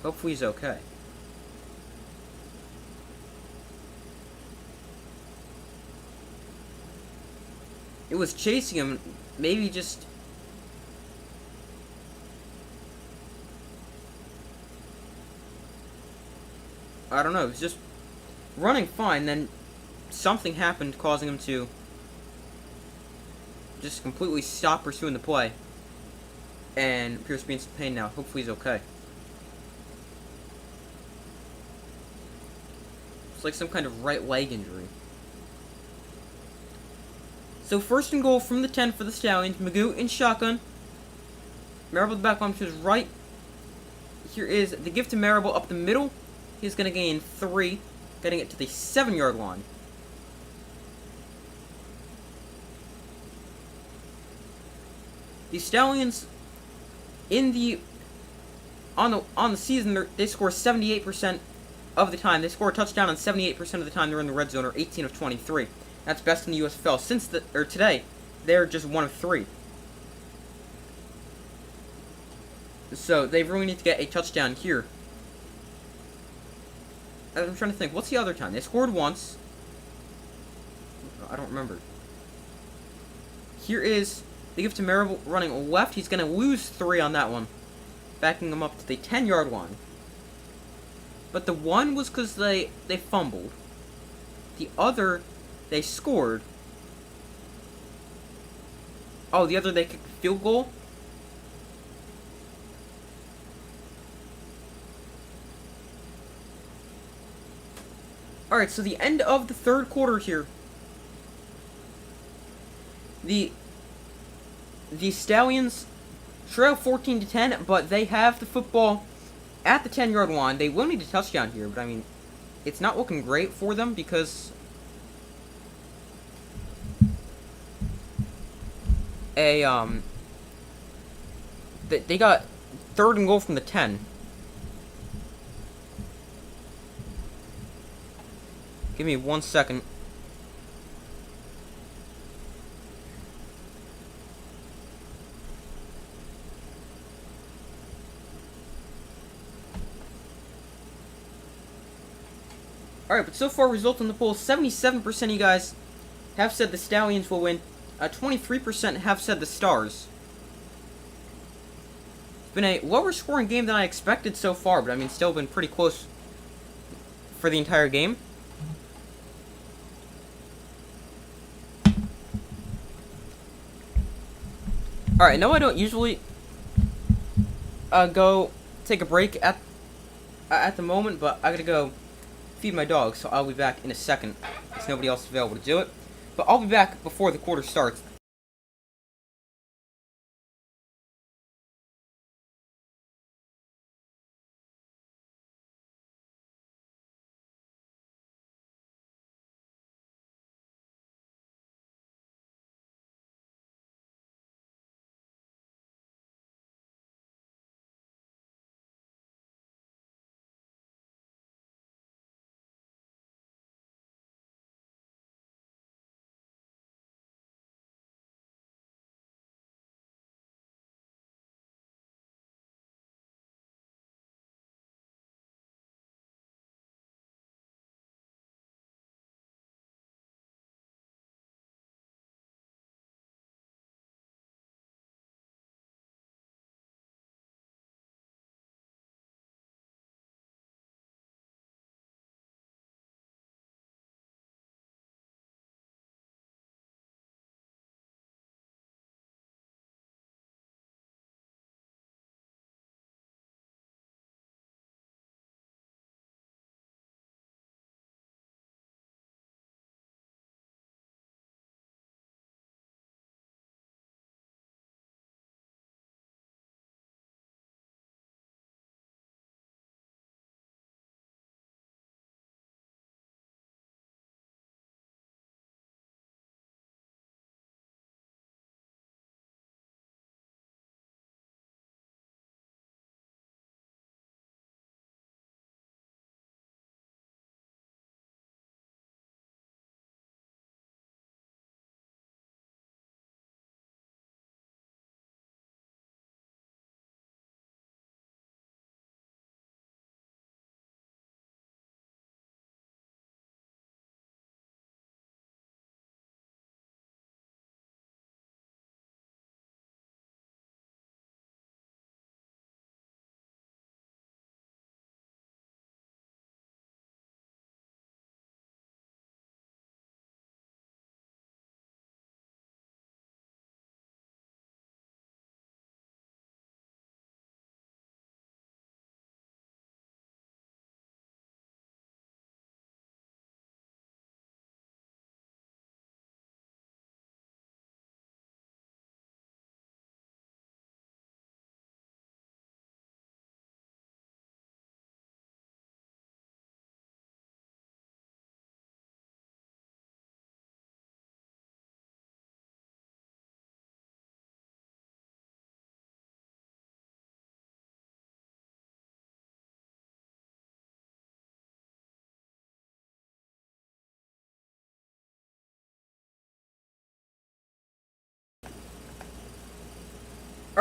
Speaker 1: Hopefully he's okay. It was chasing him, maybe just... I don't know, it was just running fine, then something happened causing him to just completely stop pursuing the play. And appears to be in some pain now. Hopefully he's okay. It's like some kind of right leg injury. So 1st and goal from the 10 for the Stallions. Magoo in shotgun. Marable the back line to his right. Here is the give to Marable up the middle. He's going to gain 3, getting it to the 7-yard line. The Stallions on the season they score 78% of the time. They score a touchdown on 78% of the time they're in the red zone, or 18 of 23. That's best in the USFL. Today, they're just 1 of 3. So they really need to get a touchdown here. I'm trying to think. What's the other time? They scored once. I don't remember. Here is the give to Marable running left. He's going to lose 3 on that one, backing him up to the 10-yard line. But the one was because they fumbled. The other, they scored. Oh, the other they kicked a field goal? Alright, so the end of the 3rd quarter here. The Stallions trail 14-10, but they have the football at the 10-yard line. They will need a touchdown here, but I mean, it's not looking great for them because they got 3rd and goal from the 10. Give me 1 second. Alright, but so far results on the poll, 77% of you guys have said the Stallions will win. 23% have said the Stars. It's been a lower scoring game than I expected so far, but I mean, still been pretty close for the entire game. Alright, no, I don't usually go take a break at the moment, but I gotta go feed my dog, so I'll be back in a second. There's nobody else available to do it. But I'll be back before the quarter starts.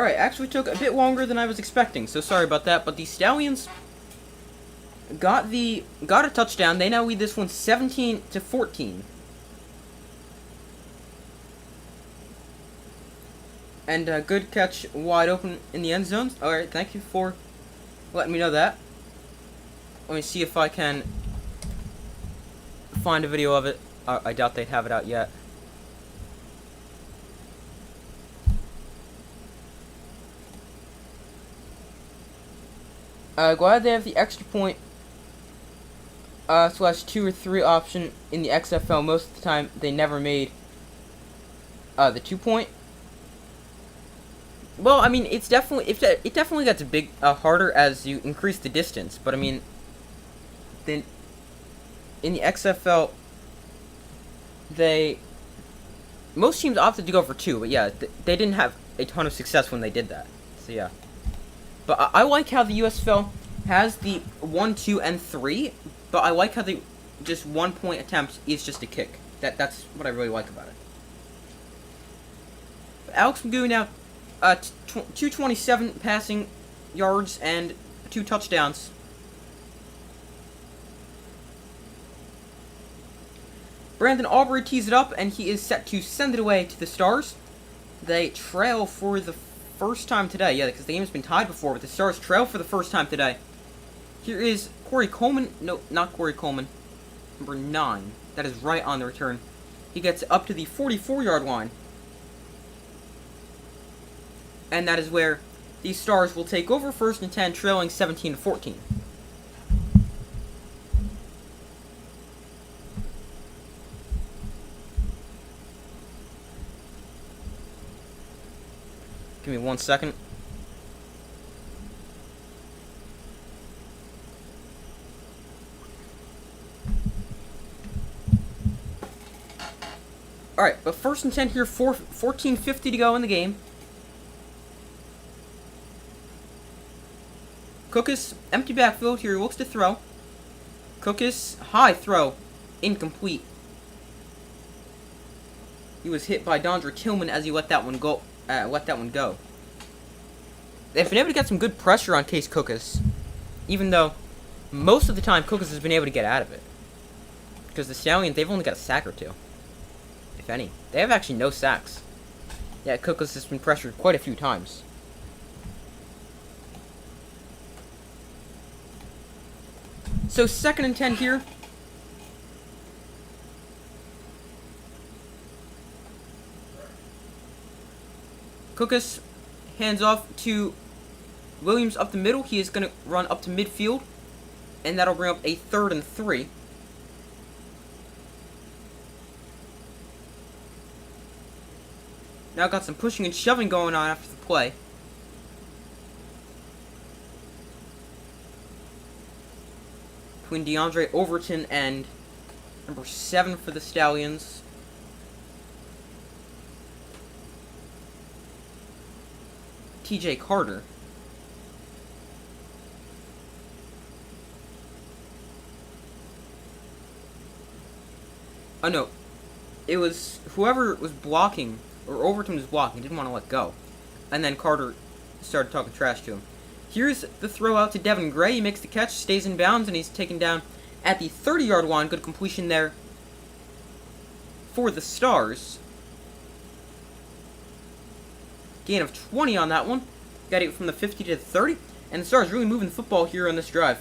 Speaker 1: Alright, actually took a bit longer than I was expecting, so sorry about that, but the Stallions got a touchdown. They now lead this one 17-14. And a good catch wide open in the end zone. Alright, thank you for letting me know that. Let me see if I can find a video of it. I doubt they'd have it out yet. Glad they have the extra point slash 2 or 3 option in the XFL. Most of the time, they never made the 2 point. Well, I mean, it definitely gets a big harder as you increase the distance. But I mean, then in the XFL, most teams opted to go for 2. But yeah, they didn't have a ton of success when they did that. So yeah. But I like how the USFL has the 1, 2, and 3, but I like how the just 1 point attempt is just a kick. That's what I really like about it. But Alex Magoo now, 227 passing yards and 2 touchdowns. Brandon Aubrey tees it up, and he is set to send it away to the Stars. They trail for the first time today. Yeah, because the game has been tied before, but the Stars trail for the first time today. Here is Corey Coleman. No, not Corey Coleman. Number 9. That is right on the return. He gets up to the 44-yard line. And that is where the Stars will take over 1st and 10, trailing 17-14. Give me 1 second. Alright, but 1st and 10 here, 14:50 to go in the game. Cookus, empty backfield here, looks to throw. Cookus, high throw, incomplete. He was hit by Dondra Tillman as he let that one go. They've been able to get some good pressure on Case Cookus, even though most of the time Cookus has been able to get out of it. Because the Stallions, they've only got a sack or 2, if any. They have actually no sacks. Yeah, Cookus has been pressured quite a few times. So 2nd and 10 here. Cookus hands off to Williams up the middle. He is going to run up to midfield, and that'll bring up a 3rd and 3. Now got some pushing and shoving going on after the play. Between DeAndre Overton and number 7 for the Stallions, TJ Carter. Oh no, it was whoever was blocking, or Overton was blocking, didn't want to let go. And then Carter started talking trash to him. Here's the throw out to Devin Gray. He makes the catch, stays in bounds, and he's taken down at the 30-yard line. Good completion there for the Stars. Gain of 20 on that one. Got it from the 50 to the 30. And the Stars really moving the football here on this drive.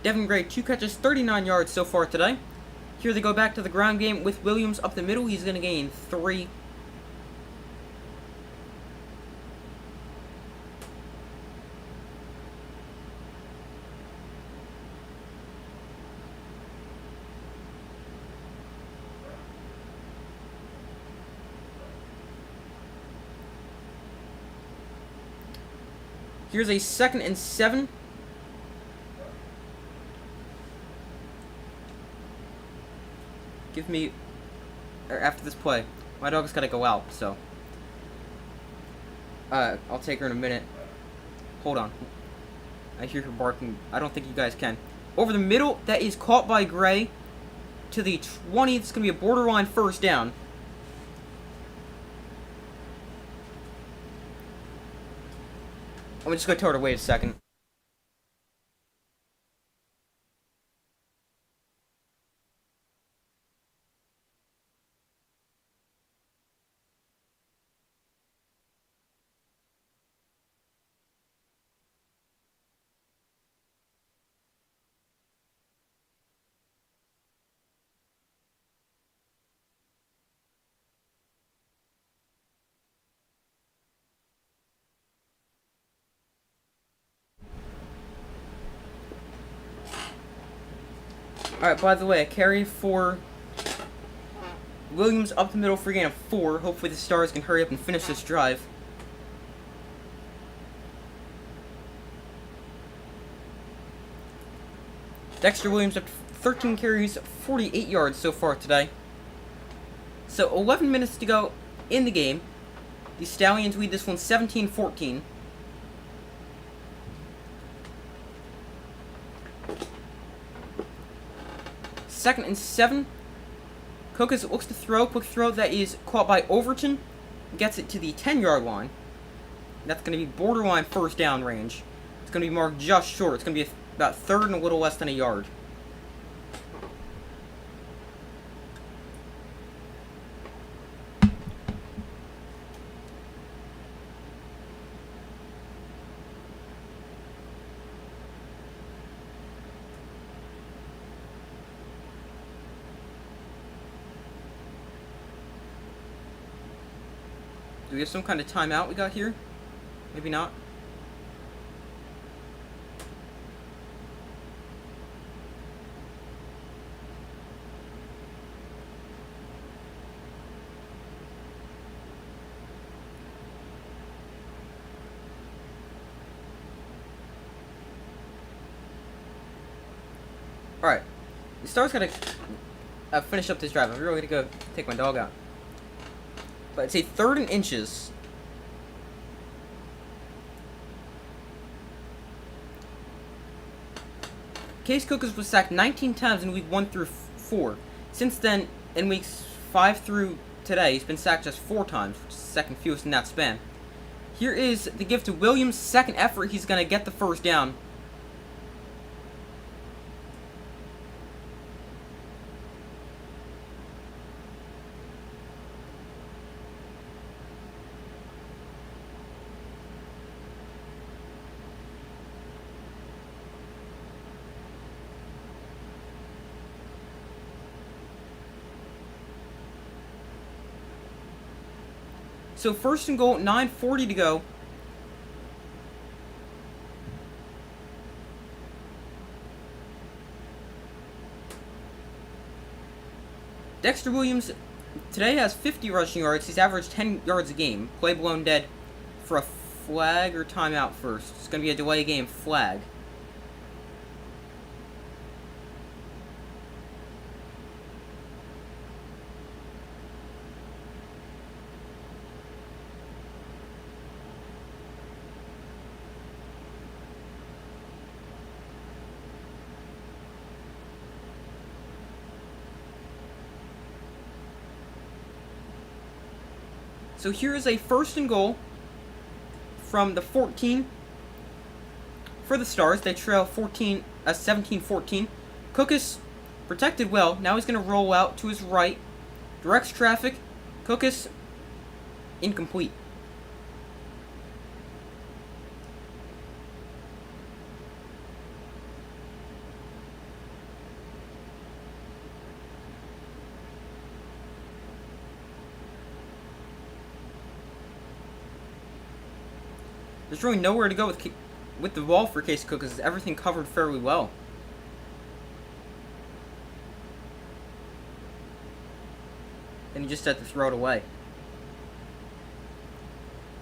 Speaker 1: Devin Gray, 2 catches, 39 yards so far today. Here they go back to the ground game with Williams up the middle. He's going to gain 3. Here's a 2nd and 7. Give me, or after this play, my dog's gotta go out, so. I'll take her in a minute. Hold on. I hear her barking. I don't think you guys can. Over the middle, that is caught by Gray. To the 20, it's going to be a borderline first down. I'm just going to tell her to wait a second. Alright, by the way, a carry for Williams up the middle for a gain of 4. Hopefully the Stars can hurry up and finish this drive. Dexter Williams up to 13 carries, 48 yards so far today. So 11 minutes to go in the game. The Stallions lead this one 17-14. Second and 7. Kokas looks to throw. Quick throw that is caught by Overton. Gets it to the 10-yard line. That's going to be borderline first down range. It's going to be marked just short. It's going to be about third and a little less than a yard. Do we have some kind of timeout we got here? Maybe not. Alright. The Stars gotta finish up this drive. I'm really gonna go take my dog out. But it's a 3rd and inches. Case Cookers was sacked 19 times in week 1 through 4. Since then, in weeks 5 through today, he's been sacked just 4 times, which is the second fewest in that span. Here is the gift to Williams' second effort. He's going to get the first down. So 1st and goal, 9:40 to go. Dexter Williams today has 50 rushing yards. He's averaged 10 yards a game. Play blown dead for a flag or timeout first. It's going to be a delay game flag. So here is a 1st and goal from the 14 for the Stars. They trail 17-14. Cookus protected well. Now he's going to roll out to his right. Directs traffic. Cookus incomplete. There's really nowhere to go with the ball for Case Cook because everything covered fairly well. And he just had to throw it away.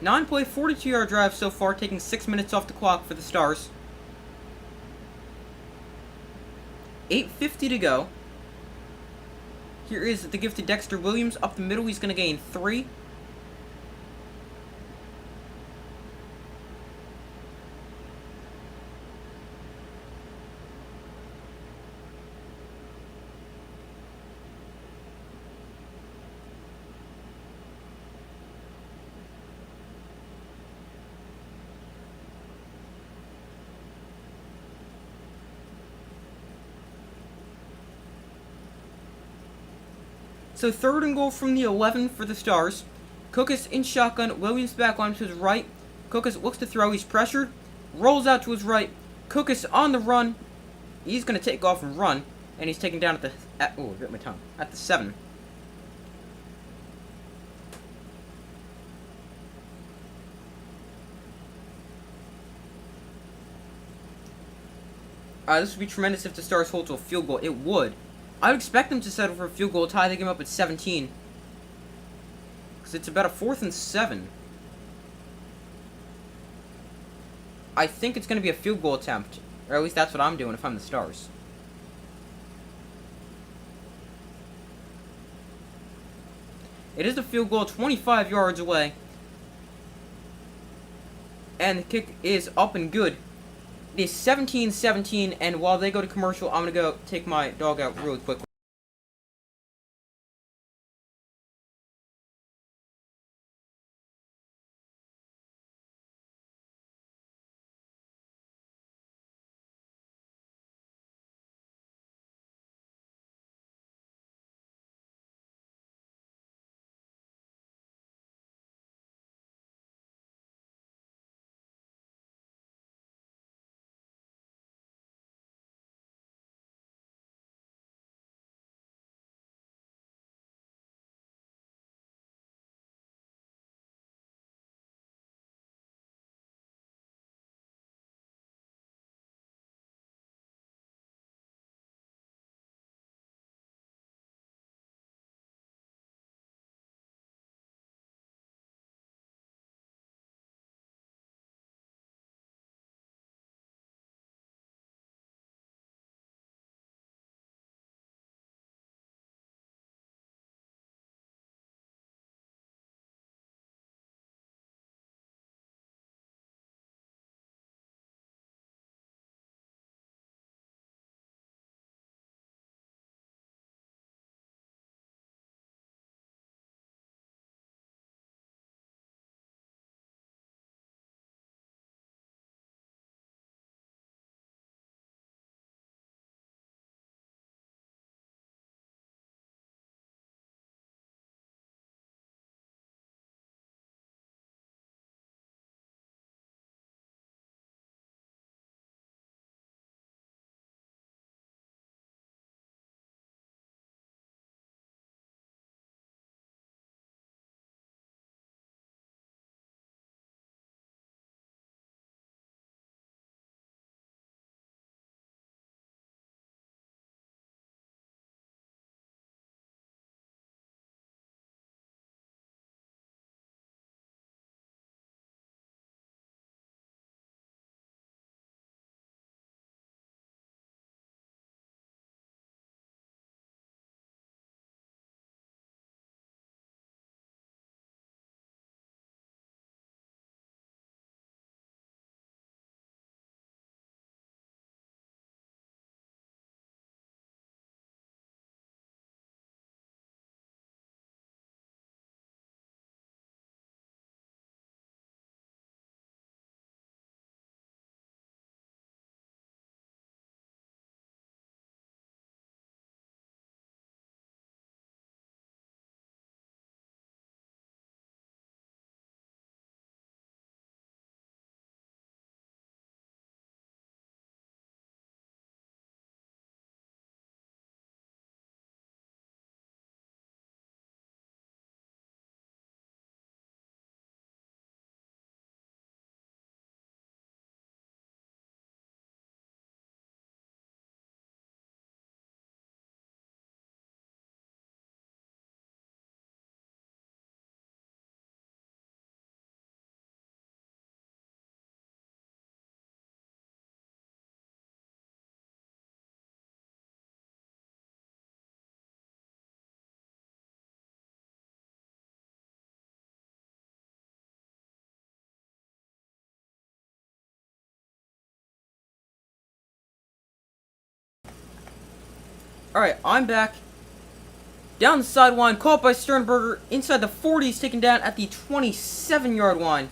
Speaker 1: 9-play, 42-yard drive so far, taking 6 minutes off the clock for the Stars. 8:50 to go. Here is the gift to Dexter Williams. Up the middle, he's going to gain 3. So 3rd and goal from the 11 for the Stars. Cookus in shotgun. Williams back on to his right. Cookus looks to throw. He's pressured. Rolls out to his right. Cookus on the run. He's going to take off and run. And he's taken down at the... oh, I bit my tongue. At the 7. This would be tremendous if the Stars hold to a field goal. It would. I would expect them to settle for a field goal, tie the game up at 17. Because it's about a 4th and 7. I think it's going to be a field goal attempt. Or at least that's what I'm doing if I'm the Stars. It is a field goal 25 yards away. And the kick is up and good. It is 17-17, and while they go to commercial, I'm going to go take my dog out really quickly. Alright, I'm back. Down the sideline, caught by Sternberger. Inside the 40s, taken down at the 27-yard line.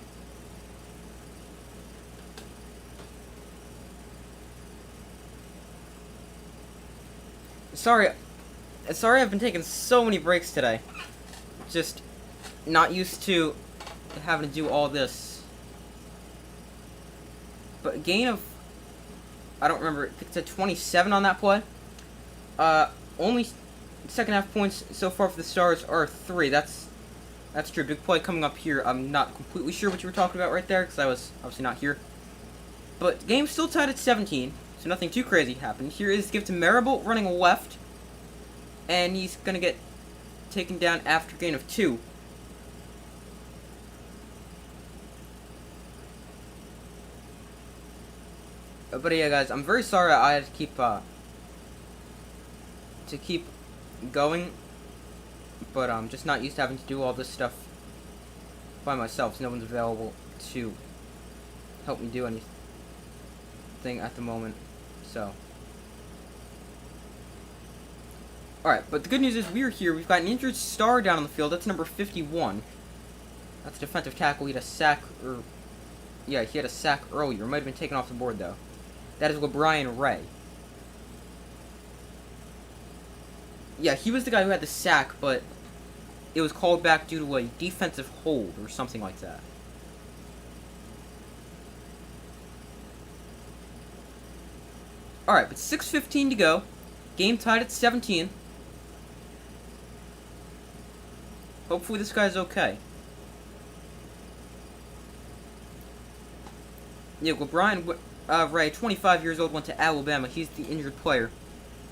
Speaker 1: Sorry, Sorry I've been taking so many breaks today. Just not used to having to do all this. But gain of... I don't remember. It said 27 on that play. Only second half points so far for the Stars are 3. That's true. Big play coming up here. I'm not completely sure what you were talking about right there, because I was obviously not here. But game's still tied at 17, so nothing too crazy happened. Here is give to Marable running left, and he's going to get taken down after gain of 2. But yeah, guys, I'm very sorry I had to keep going, but I'm just not used to having to do all this stuff by myself, so no one's available to help me do anything at the moment, so. Alright, but the good news is we're here. We've got an injured Star down on the field. That's number 51. That's a defensive tackle. He had a sack, yeah, he had a sack earlier. Might have been taken off the board, though. That is LeBrian Ray. Yeah, he was the guy who had the sack, but it was called back due to a defensive hold or something like that. Alright, but 6:15 to go. Game tied at 17. Hopefully this guy's okay. Yeah, LeBrian Ray, 25 years old, went to Alabama. He's the injured player.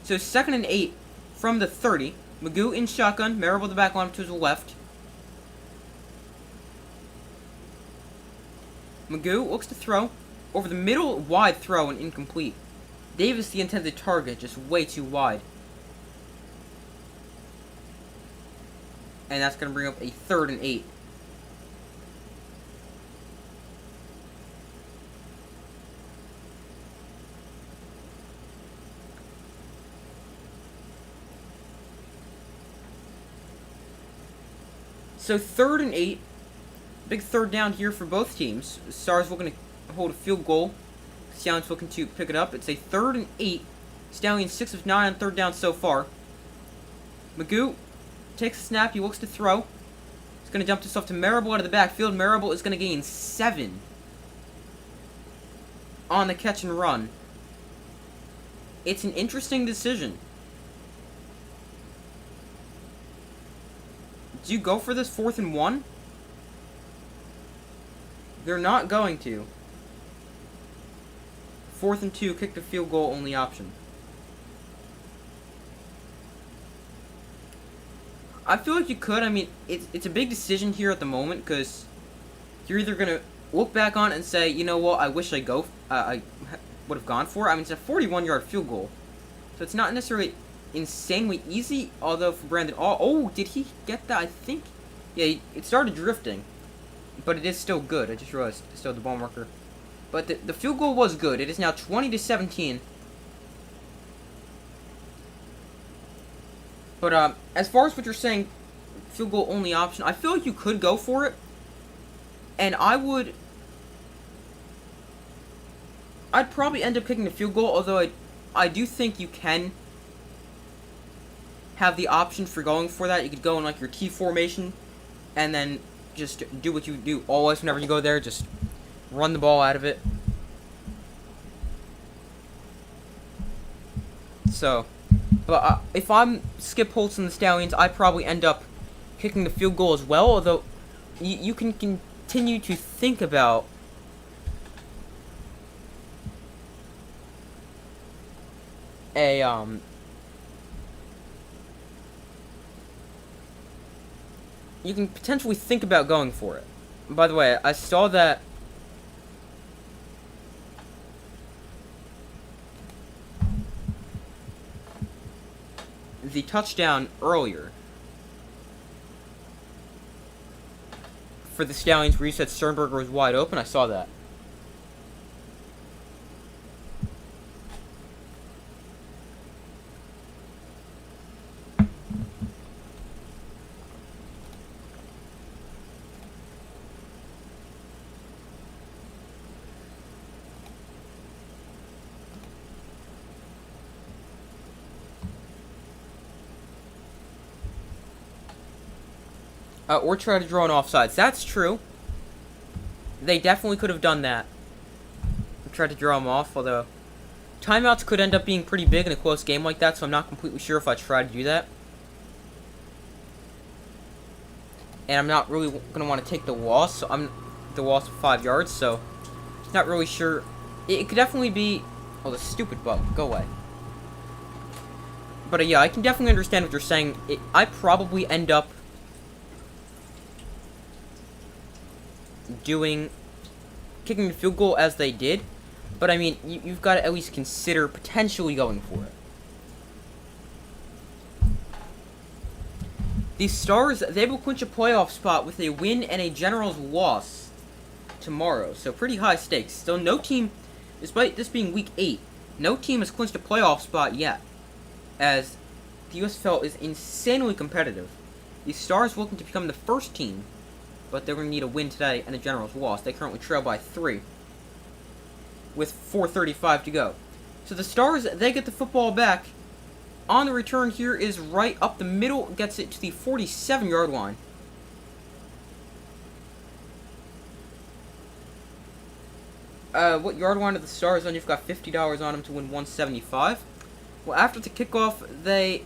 Speaker 1: So 2nd and 8 from the 30. Magoo in shotgun. Marable the back line to his left. Magoo looks to throw. Over the middle, wide throw and incomplete. Davis, the intended target, just way too wide. And that's going to bring up a 3rd and 8. So 3rd and 8. Big 3rd down here for both teams. Stars looking to hold a field goal. Stallions looking to pick it up. It's a 3rd and 8. Stallions 6 of 9 on 3rd down so far. Magoo takes a snap. He looks to throw. He's going to dump this off to Marable out of the backfield. Marable is going to gain 7 on the catch and run. It's an interesting decision. Do you go for this 4th and 1? They're not going to. 4th and 2, kick the field goal only option. I feel like you could. I mean, it's a big decision here at the moment, because you're either going to look back on it and say, you know what, I wish I would have gone for it. I mean, it's a 41-yard field goal. So it's not necessarily insanely easy, although for Brandon... Oh, did he get that? I think... Yeah, it started drifting. But it is still good. I just realized it's still the ball marker. But the field goal was good. It is now 20-17. But as far as what you're saying, field goal only option, I feel like you could go for it. And I'd probably end up kicking the field goal, although I do think you can have the option for going for that. You could go in like your T formation and then just do what you do always whenever you go there. Just run the ball out of it. So, but if I'm Skip Holtz and the Stallions, I probably end up kicking the field goal as well. Although you can continue to think about you can potentially think about going for it. By the way, I saw that the touchdown earlier for the Stallions where you said Sternberger was wide open. I saw that. Or try to draw an offsides. That's true. They definitely could have done that. Tried to draw them off, although timeouts could end up being pretty big in a close game like that, so I'm not completely sure if I try to do that. And I'm not really going to want to take the loss, so I'm the loss of 5 yards, so not really sure. It could definitely be... Oh, the stupid bug. Go away. But yeah, I can definitely understand what you're saying. I probably end up kicking the field goal as they did. But I mean, you've got to at least consider potentially going for it. The Stars, they will clinch a playoff spot with a win and a Generals loss tomorrow. So pretty high stakes. Still, no team, despite this being week 8, no team has clinched a playoff spot yet. As the USFL is insanely competitive. The Stars are looking to become the first team, but they're going to need a win today and a Generals loss. They currently trail by 3 with 4:35 to go. So the Stars, they get the football back. On the return here is right up the middle, gets it to the 47-yard line. What yard line are the Stars on? You've got $50 on them to win 175. Well, after the kickoff, they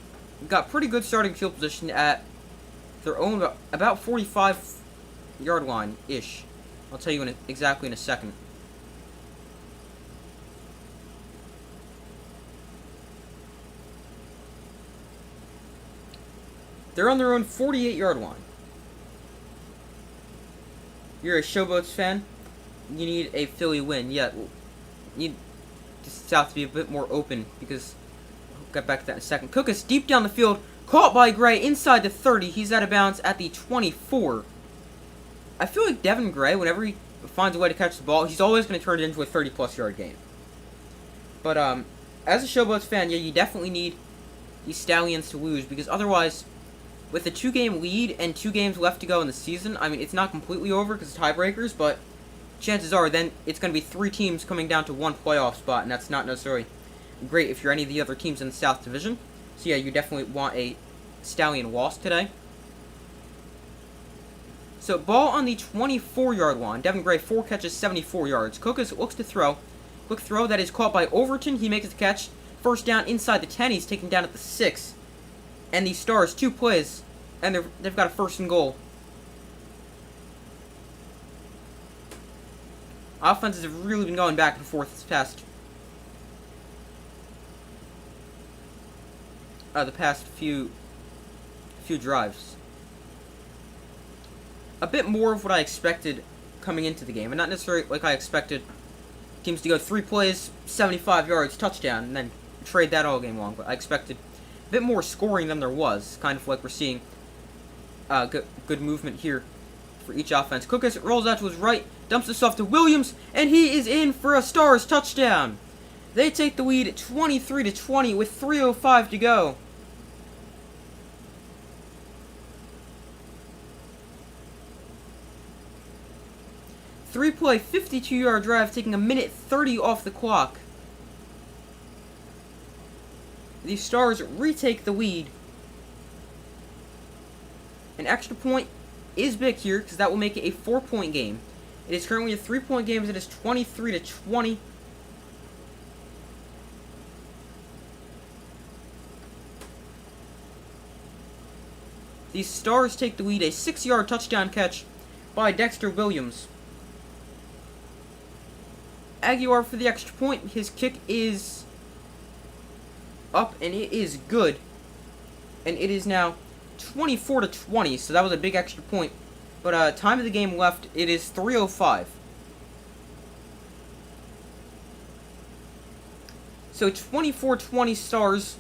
Speaker 1: got pretty good starting field position at their own about 45-yard line-ish. I'll tell you exactly in a second. They're on their own 48-yard line. You're a Showboats fan? You need a Philly win. Yeah, you need the South to be a bit more open because I'll get back to that in a second. Cook is deep down the field, caught by Gray inside the 30. He's out of bounds at the 24. I feel like Devin Gray, whenever he finds a way to catch the ball, he's always going to turn it into a 30-plus yard game. But as a Showboats fan, yeah, you definitely need the Stallions to lose because otherwise, with a 2-game lead and 2 games left to go in the season, I mean, it's not completely over because of tiebreakers, but chances are then it's going to be 3 teams coming down to 1 playoff spot, and that's not necessarily great if you're any of the other teams in the South Division. So yeah, you definitely want a Stallion loss today. So ball on the 24-yard line. Devin Gray, 4 catches, 74 yards. Cookus looks to throw. Quick throw that is caught by Overton. He makes the catch. First down inside the 10. He's taken down at the 6. And the Stars, 2 plays, and they've got a 1st and goal. Offenses have really been going back and forth this past the past few drives. A bit more of what I expected coming into the game, and not necessarily like I expected teams to go 3 plays, 75 yards, touchdown, and then trade that all game long. But I expected a bit more scoring than there was, kind of like we're seeing good movement here for each offense. Cookus rolls out to his right, dumps this off to Williams, and he is in for a Stars touchdown. They take the lead 23-20 with 3:05 to go. Three-play, 52-yard drive, taking 1:30 off the clock. The Stars retake the lead. An extra point is big here, because that will make it a 4-point game. It is currently a 3-point game, as it is 23-20. The Stars take the lead, a 6-yard touchdown catch by Dexter Williams. Aguilar for the extra point. His kick is up, and it is good. And it is now 24-20, so that was a big extra point. But time of the game left, it is 3:05. So 24-20 Stars.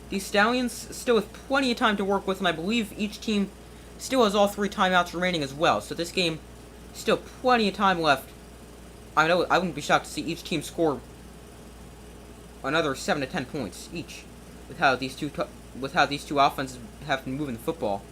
Speaker 1: The Stallions still with plenty of time to work with, and I believe each team still has all 3 timeouts remaining as well. So this game, still plenty of time left. I know I wouldn't be shocked to see each team score another 7 to 10 points each, with how these two offenses have been moving the football.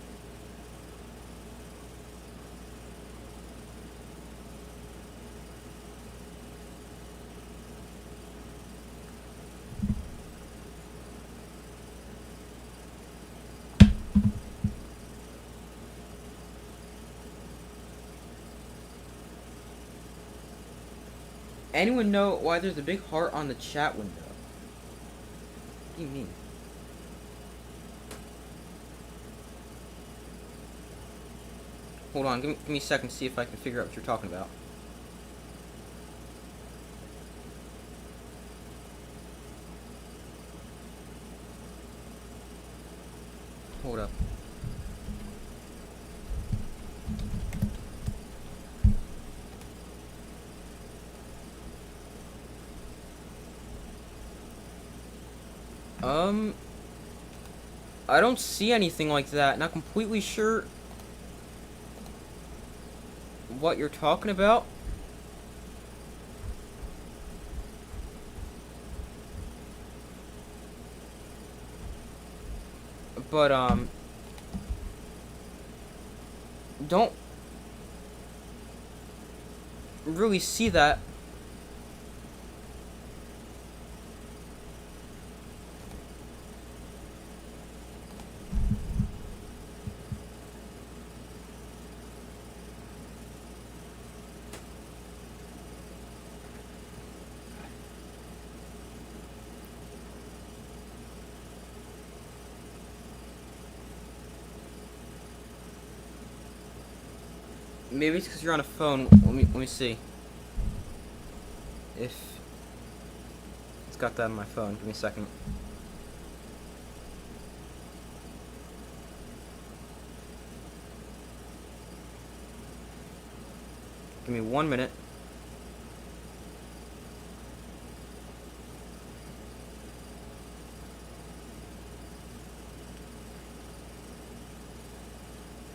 Speaker 1: anyone know why there's a big heart on the chat window? What do you mean? Hold on, give me a second to see if I can figure out what you're talking about. Hold up. I don't see anything like that. Not completely sure what you're talking about. But, don't really see that. Maybe it's because you're on a phone. Let me see. If it's got that on my phone. Give me a second. Give me 1 minute.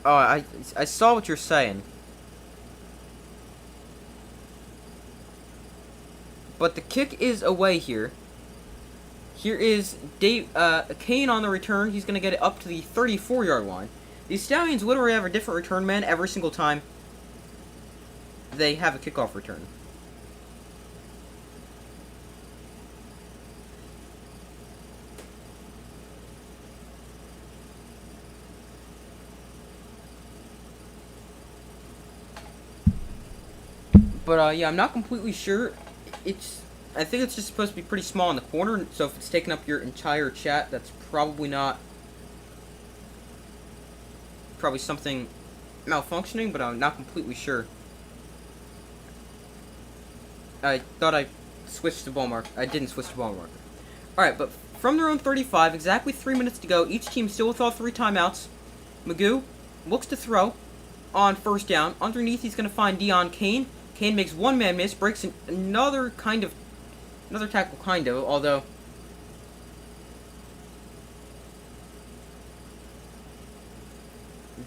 Speaker 1: Oh, I saw what you're saying. But the kick is away here. Here is Kane on the return. He's going to get it up to the 34-yard line. These Stallions literally have a different return man every single time they have a kickoff return. But, yeah, I'm not completely sure. I think it's just supposed to be pretty small in the corner, so if it's taking up your entire chat, that's probably something malfunctioning, but I'm not completely sure. I thought I switched to ball marker. I didn't switch to ball marker. Alright, but from their own 35, exactly 3 minutes to go, each team still with all 3 timeouts. Magoo looks to throw on first down. Underneath, he's going to find Deion Kane. Kane makes one man miss, breaks another tackle, although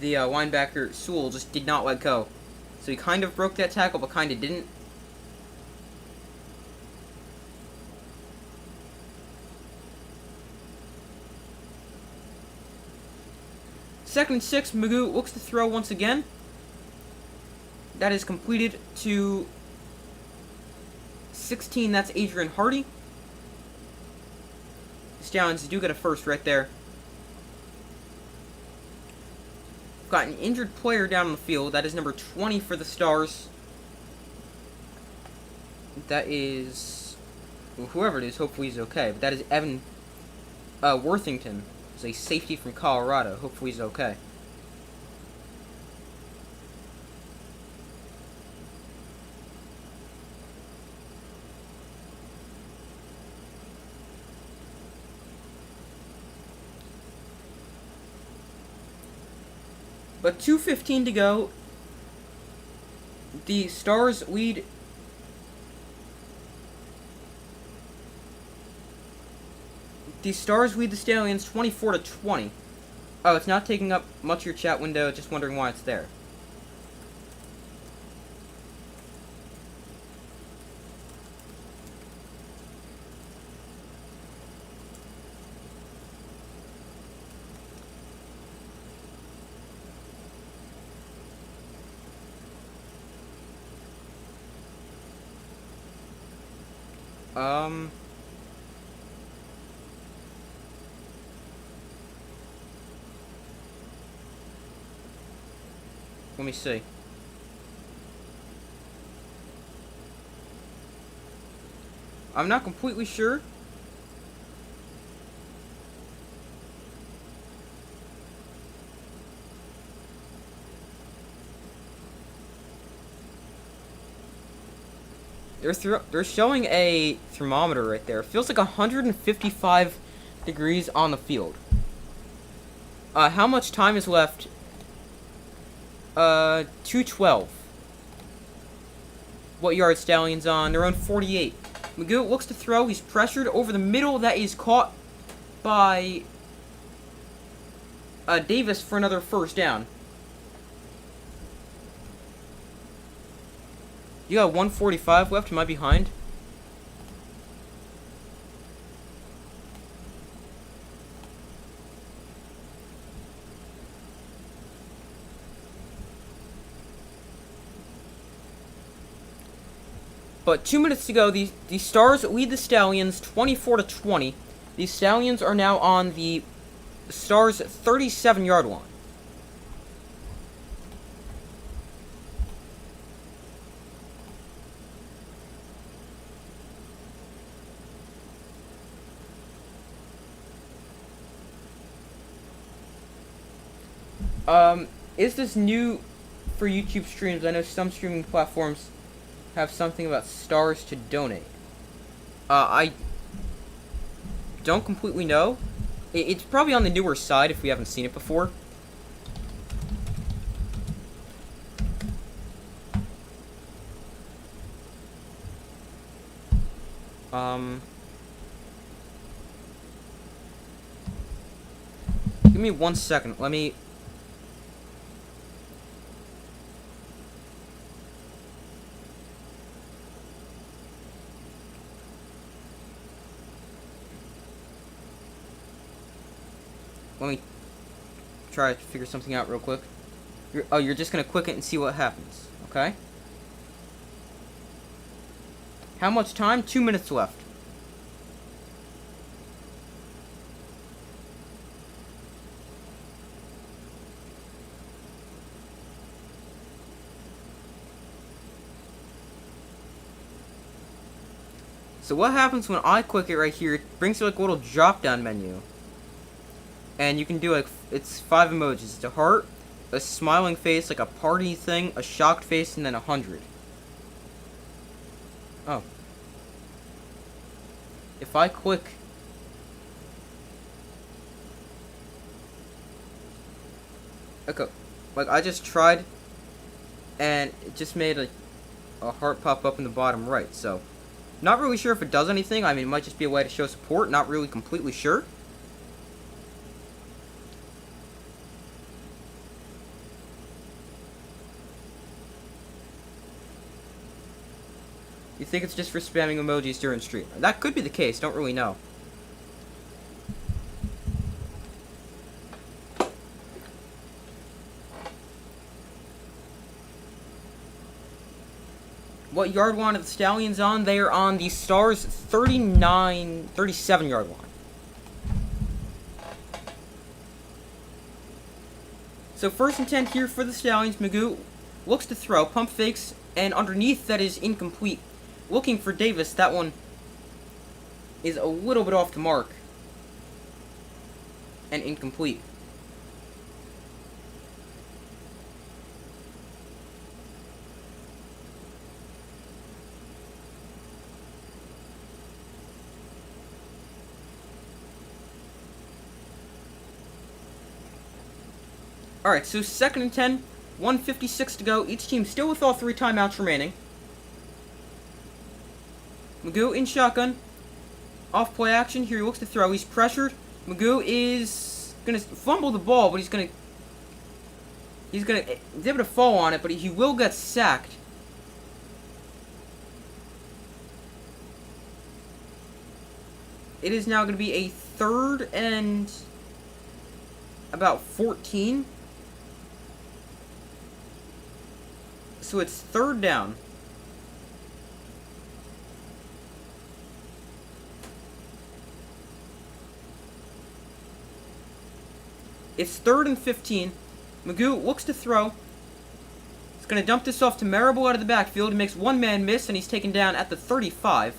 Speaker 1: the linebacker Sewell just did not let go. So he kind of broke that tackle, but kind of didn't. Second and 6, Magoo looks to throw once again. That is completed to 16. That's Adrian Hardy. The Stallions do get a first right there. Got an injured player down on the field. That is number 20 for the Stars. That is... well, whoever it is, hopefully he's okay. But that is Evan Worthington. He's a safety from Colorado. Hopefully he's okay. But 2:15 to go. The Stars lead. The Stars lead the Stallions 24-20. Oh, it's not taking up much of your chat window. Just wondering why it's there. Let me see. I'm not completely sure. They're showing a thermometer right there. It feels like 155 degrees on the field. How much time is left? 2:12. What yard Stallions on? They're on 48. Magoo looks to throw. He's pressured over the middle. That is caught by Davis for another first down. You got 1:45 left. Am I behind? But 2 minutes to go. The Stars lead the Stallions 24-20. The Stallions are now on the Stars' 37-yard line. Is this new for YouTube streams? I know some streaming platforms have something about stars to donate. I don't completely know. It's probably on the newer side if we haven't seen it before. Give me 1 second. Let me... Let me try to figure something out real quick. You're just gonna click it and see what happens, okay? How much time? 2 minutes left. So what happens when I click it right here? It brings you like a little drop-down menu. And you can do like, it's 5 emojis. It's a heart, a smiling face, like a party thing, a shocked face, and then 100. Oh. If I click... Okay, like I just tried, and it just made a heart pop up in the bottom right, so... Not really sure if it does anything. I mean, it might just be a way to show support. Not really completely sure. You think it's just for spamming emojis during stream? That could be the case. Don't really know. What yard line are the Stallions on? They are on the Stars' 37-yard line. So 1st and 10 here for the Stallions. Magoo looks to throw, pump fakes, and underneath that is incomplete. Looking for Davis, that one is a little bit off the mark. And incomplete. Alright, so 2nd and 10, 1:56 to go. Each team still with all 3 timeouts remaining. Magoo in shotgun. Off play action. Here he looks to throw. He's pressured. Magoo is going to fumble the ball, but he's able to fall on it, but he will get sacked. It is now going to be a 3rd and about 14. So it's 3rd down. It's 3rd and 15. Magoo looks to throw. He's going to dump this off to Marable out of the backfield. He makes one man miss, and he's taken down at the 35.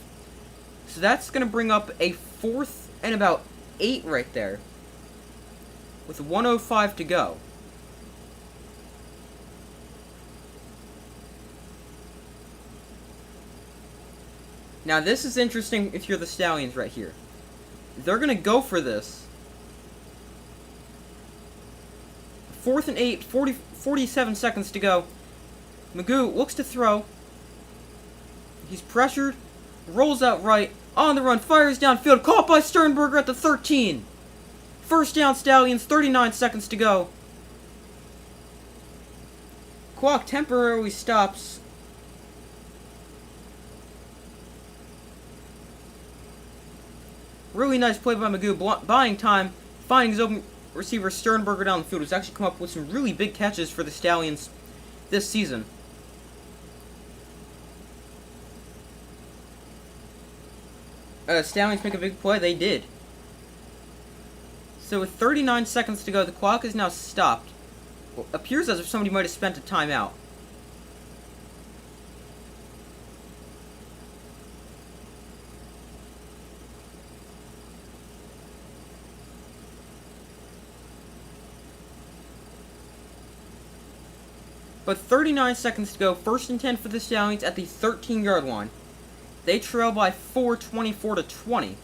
Speaker 1: So that's going to bring up a 4th and about 8 right there, with 1:05 to go. Now this is interesting if you're the Stallions right here. They're going to go for this. 4th and 8, 47 seconds to go. Magoo looks to throw. He's pressured, rolls out right, on the run, fires downfield, caught by Sternberger at the 13. First down Stallions, 39 seconds to go. Clock temporarily stops. Really nice play by Magoo, buying time, finding his open receiver Sternberger down the field, who's actually come up with some really big catches for the Stallions this season. Stallions make a big play. They did. So with 39 seconds to go, the clock is now stopped. Well, appears as if somebody might have spent a timeout. But 39 seconds to go, 1st and 10 for the Stallions at the 13-yard line. They trail by 4, 24-20.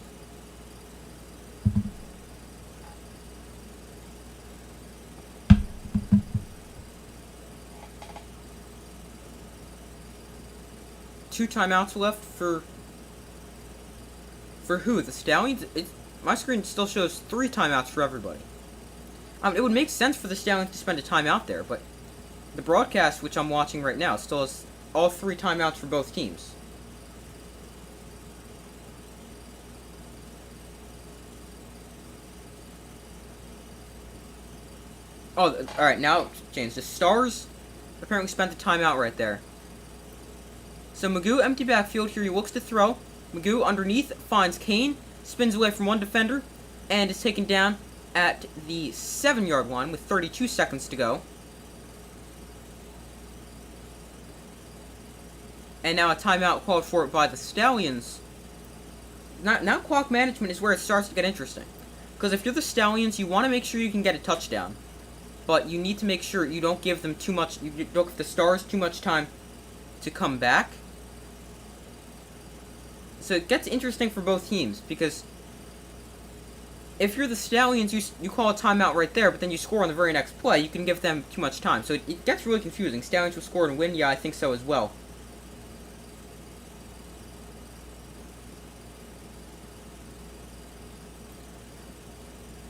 Speaker 1: Two timeouts left for who? The Stallions? My screen still shows 3 timeouts for everybody. It would make sense for the Stallions to spend a timeout there, but the broadcast, which I'm watching right now, still has all 3 timeouts for both teams. Oh, alright, now James. The Stars apparently spent the timeout right there. So Magoo, empty backfield here. He looks to throw. Magoo underneath finds Kane, spins away from one defender, and is taken down at the 7-yard line with 32 seconds to go. And now a timeout called for it by the Stallions. Now clock management is where it starts to get interesting. Because if you're the Stallions, you want to make sure you can get a touchdown. But you need to make sure you don't give them too much, you don't give the Stars too much time to come back. So it gets interesting for both teams, because if you're the Stallions, you call a timeout right there, but then you score on the very next play, you can give them too much time. So it gets really confusing. Stallions will score and win? Yeah, I think so as well.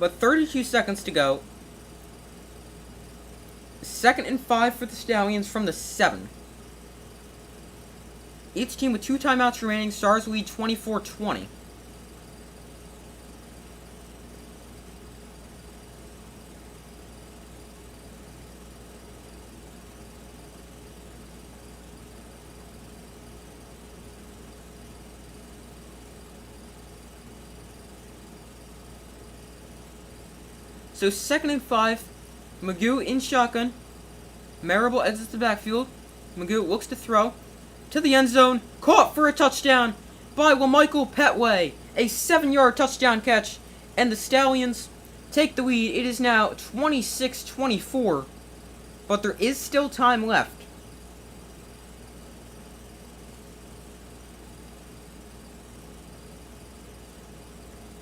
Speaker 1: But 32 seconds to go. 2nd and 5 for the Stallions from the 7. Each team with 2 timeouts remaining. Stars lead 24-20. So 2nd and 5. Magoo in shotgun. Marable exits the backfield. Magoo looks to throw. To the end zone. Caught for a touchdown by Michael Petway. A 7-yard touchdown catch. And the Stallions take the lead. It is now 26-24. But there is still time left.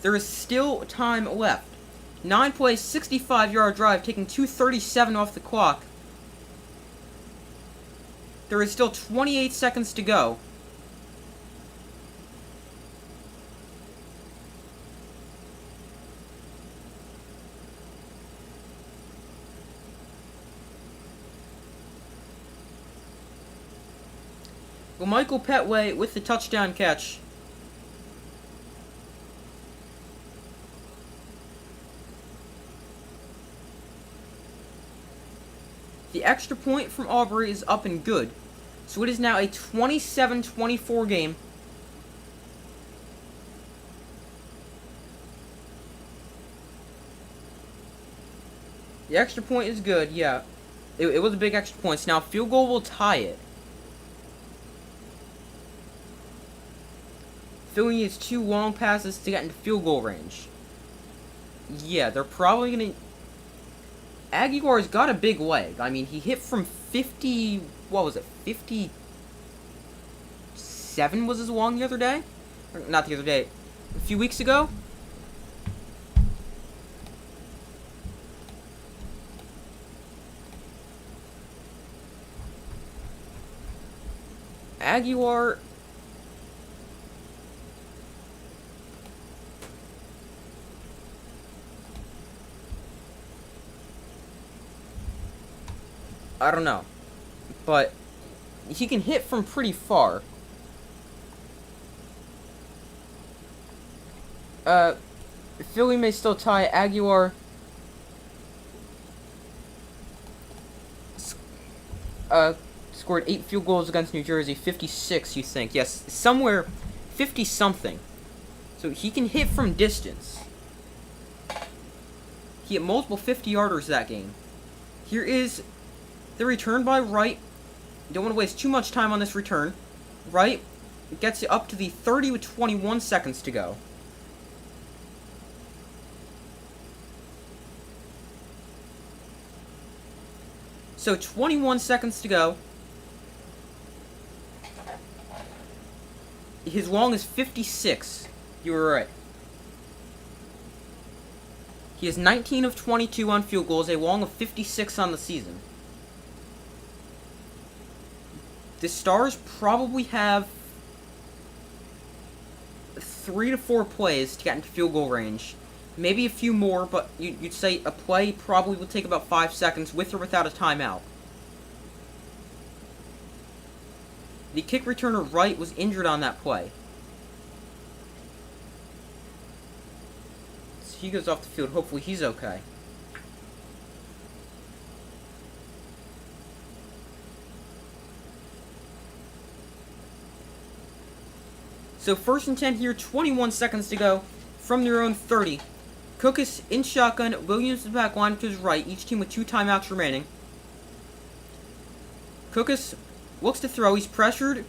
Speaker 1: There is still time left. 9-play, 65-yard drive, taking 2:37 off the clock. There is still 28 seconds to go. Well, Michael Petway with the touchdown catch. The extra point from Aubrey is up and good. So it is now a 27-24 game. The extra point is good, yeah. It was a big extra point. Now field goal will tie it. Philly needs 2 long passes to get into field goal range. Yeah, they're probably going to... Aguilar's got a big leg. I mean, he hit from 50... What was it? 57 was his long the other day? Not the other day. A few weeks ago? Aguilar... I don't know. But he can hit from pretty far. Philly may still tie. Aguilar scored 8 field goals against New Jersey. 56, you think? Yes, somewhere 50-something. So he can hit from distance. He hit multiple 50-yarders that game. Here is the return by Wright. Don't want to waste too much time on this return. Wright gets it up to the 30 with 21 seconds to go. So 21 seconds to go. His long is 56. You were right. He has 19 of 22 on field goals, a long of 56 on the season. The Stars probably have 3 to 4 plays to get into field goal range. Maybe a few more, but you'd say a play probably would take about 5 seconds with or without a timeout. The kick returner Wright was injured on that play. So he goes off the field. Hopefully he's okay. So 1st and 10 here, 21 seconds to go from their own 30. Cook is in shotgun, Williams is back line to his right, each team with 2 timeouts remaining. Cookus looks to throw, he's pressured,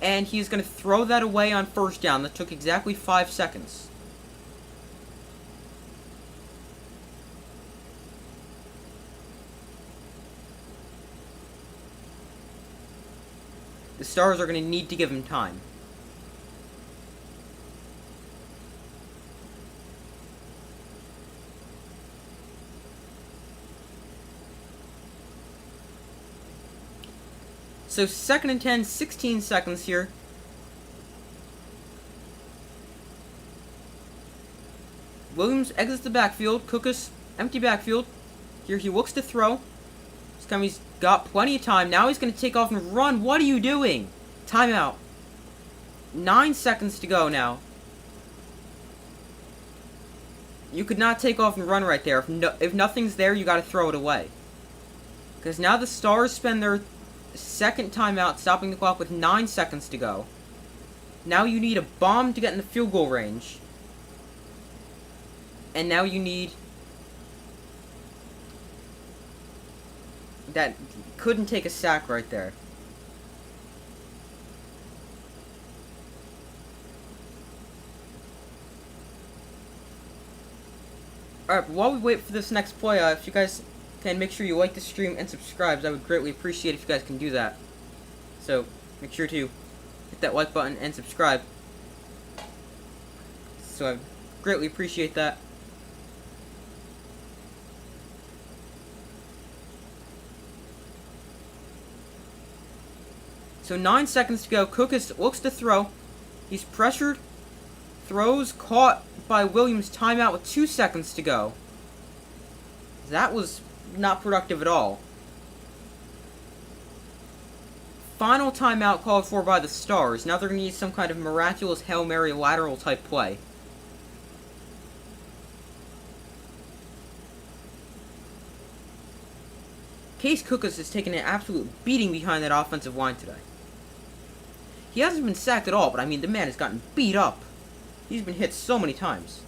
Speaker 1: and he's going to throw that away on 1st down. That took exactly 5 seconds. The Stars are going to need to give him time. So 2nd and 10, 16 seconds here. Williams exits the backfield. Cookus, empty backfield. Here he looks to throw. This time he's got plenty of time. Now he's going to take off and run. What are you doing? Timeout. 9 seconds to go now. You could not take off and run right there. If nothing's there, you got to throw it away. Because now the Stars spend their 2nd timeout, stopping the clock with 9 seconds to go. Now you need a bomb to get in the field goal range. And now you need... That couldn't take a sack right there. Alright, but while we wait for this next play, if you guys can make sure you like the stream and subscribe, I would greatly appreciate if you guys can do that. So, make sure to hit that like button and subscribe. So I greatly appreciate that. So 9 seconds to go. Cookus looks to throw. He's pressured. Throws caught by Williams. Timeout with 2 seconds to go. That was not productive at all. Final timeout called for by the Stars. Now they're going to need some kind of miraculous Hail Mary lateral type play. Case Cookus has taken an absolute beating behind that offensive line today. He hasn't been sacked at all, but I mean, the man has gotten beat up. He's been hit so many times.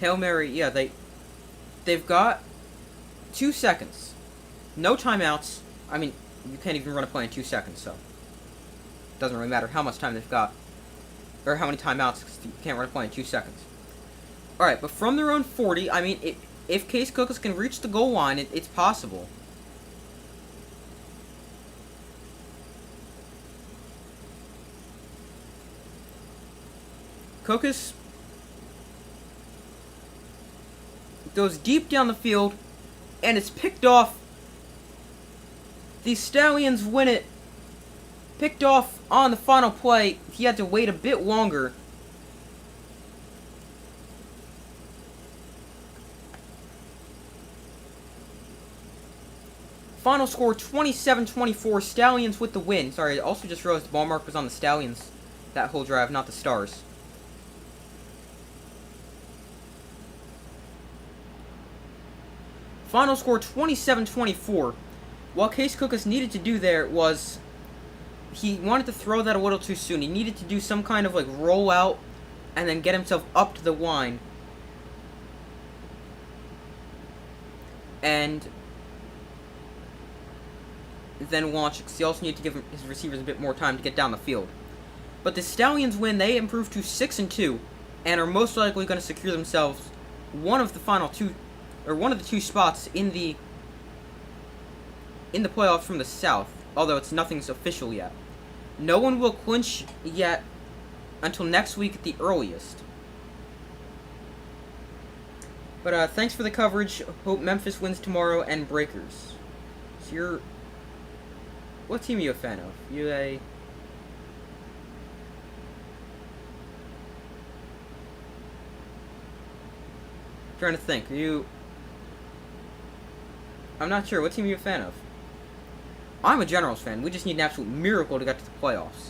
Speaker 1: Hail Mary, yeah, they've got 2 seconds. No timeouts. I mean, you can't even run a play in 2 seconds, so it doesn't really matter how much time they've got. Or how many timeouts, because you can't run a play in 2 seconds. Alright, but from their own 40, I mean, if Case Cookus can reach the goal line, it's possible. Cookus goes deep down the field, and it's picked off. The Stallions win it. Picked off on the final play. He had to wait a bit longer. Final score 27-24. Stallions with the win. Sorry, I also just realized the ball mark was on the Stallions that whole drive, not the Stars. Final score 27-24. What Case Cookus needed to do there was he wanted to throw that a little too soon. He needed to do some kind of like rollout and then get himself up to the line. And then launch, because he also needed to give his receivers a bit more time to get down the field. But the Stallions win. They improved to 6-2 and are most likely going to secure themselves one of the two spots in the playoffs from the South, although nothing's official yet. No one will clinch yet until next week at the earliest. But thanks for the coverage. Hope Memphis wins tomorrow and Breakers. So what team are you a fan of? Trying to think. I'm not sure. What team are you a fan of? I'm a Generals fan. We just need an absolute miracle to get to the playoffs.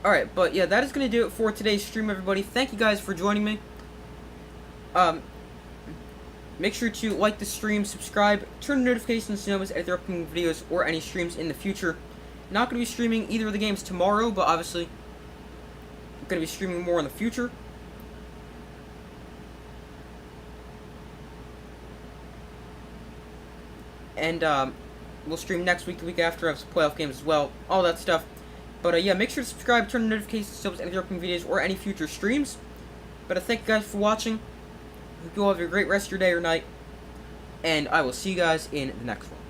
Speaker 1: Alright, but yeah, that is going to do it for today's stream, everybody. Thank you guys for joining me. Make sure to like the stream, subscribe, turn notifications to notice any upcoming videos or any streams in the future. Not going to be streaming either of the games tomorrow, but obviously I'm going to be streaming more in the future. And we'll stream next week, the week after. I have some playoff games as well, all that stuff. But yeah, make sure to subscribe, turn notifications to any upcoming videos or any future streams. But thank you guys for watching. Hope you all have a great rest of your day or night. And I will see you guys in the next one.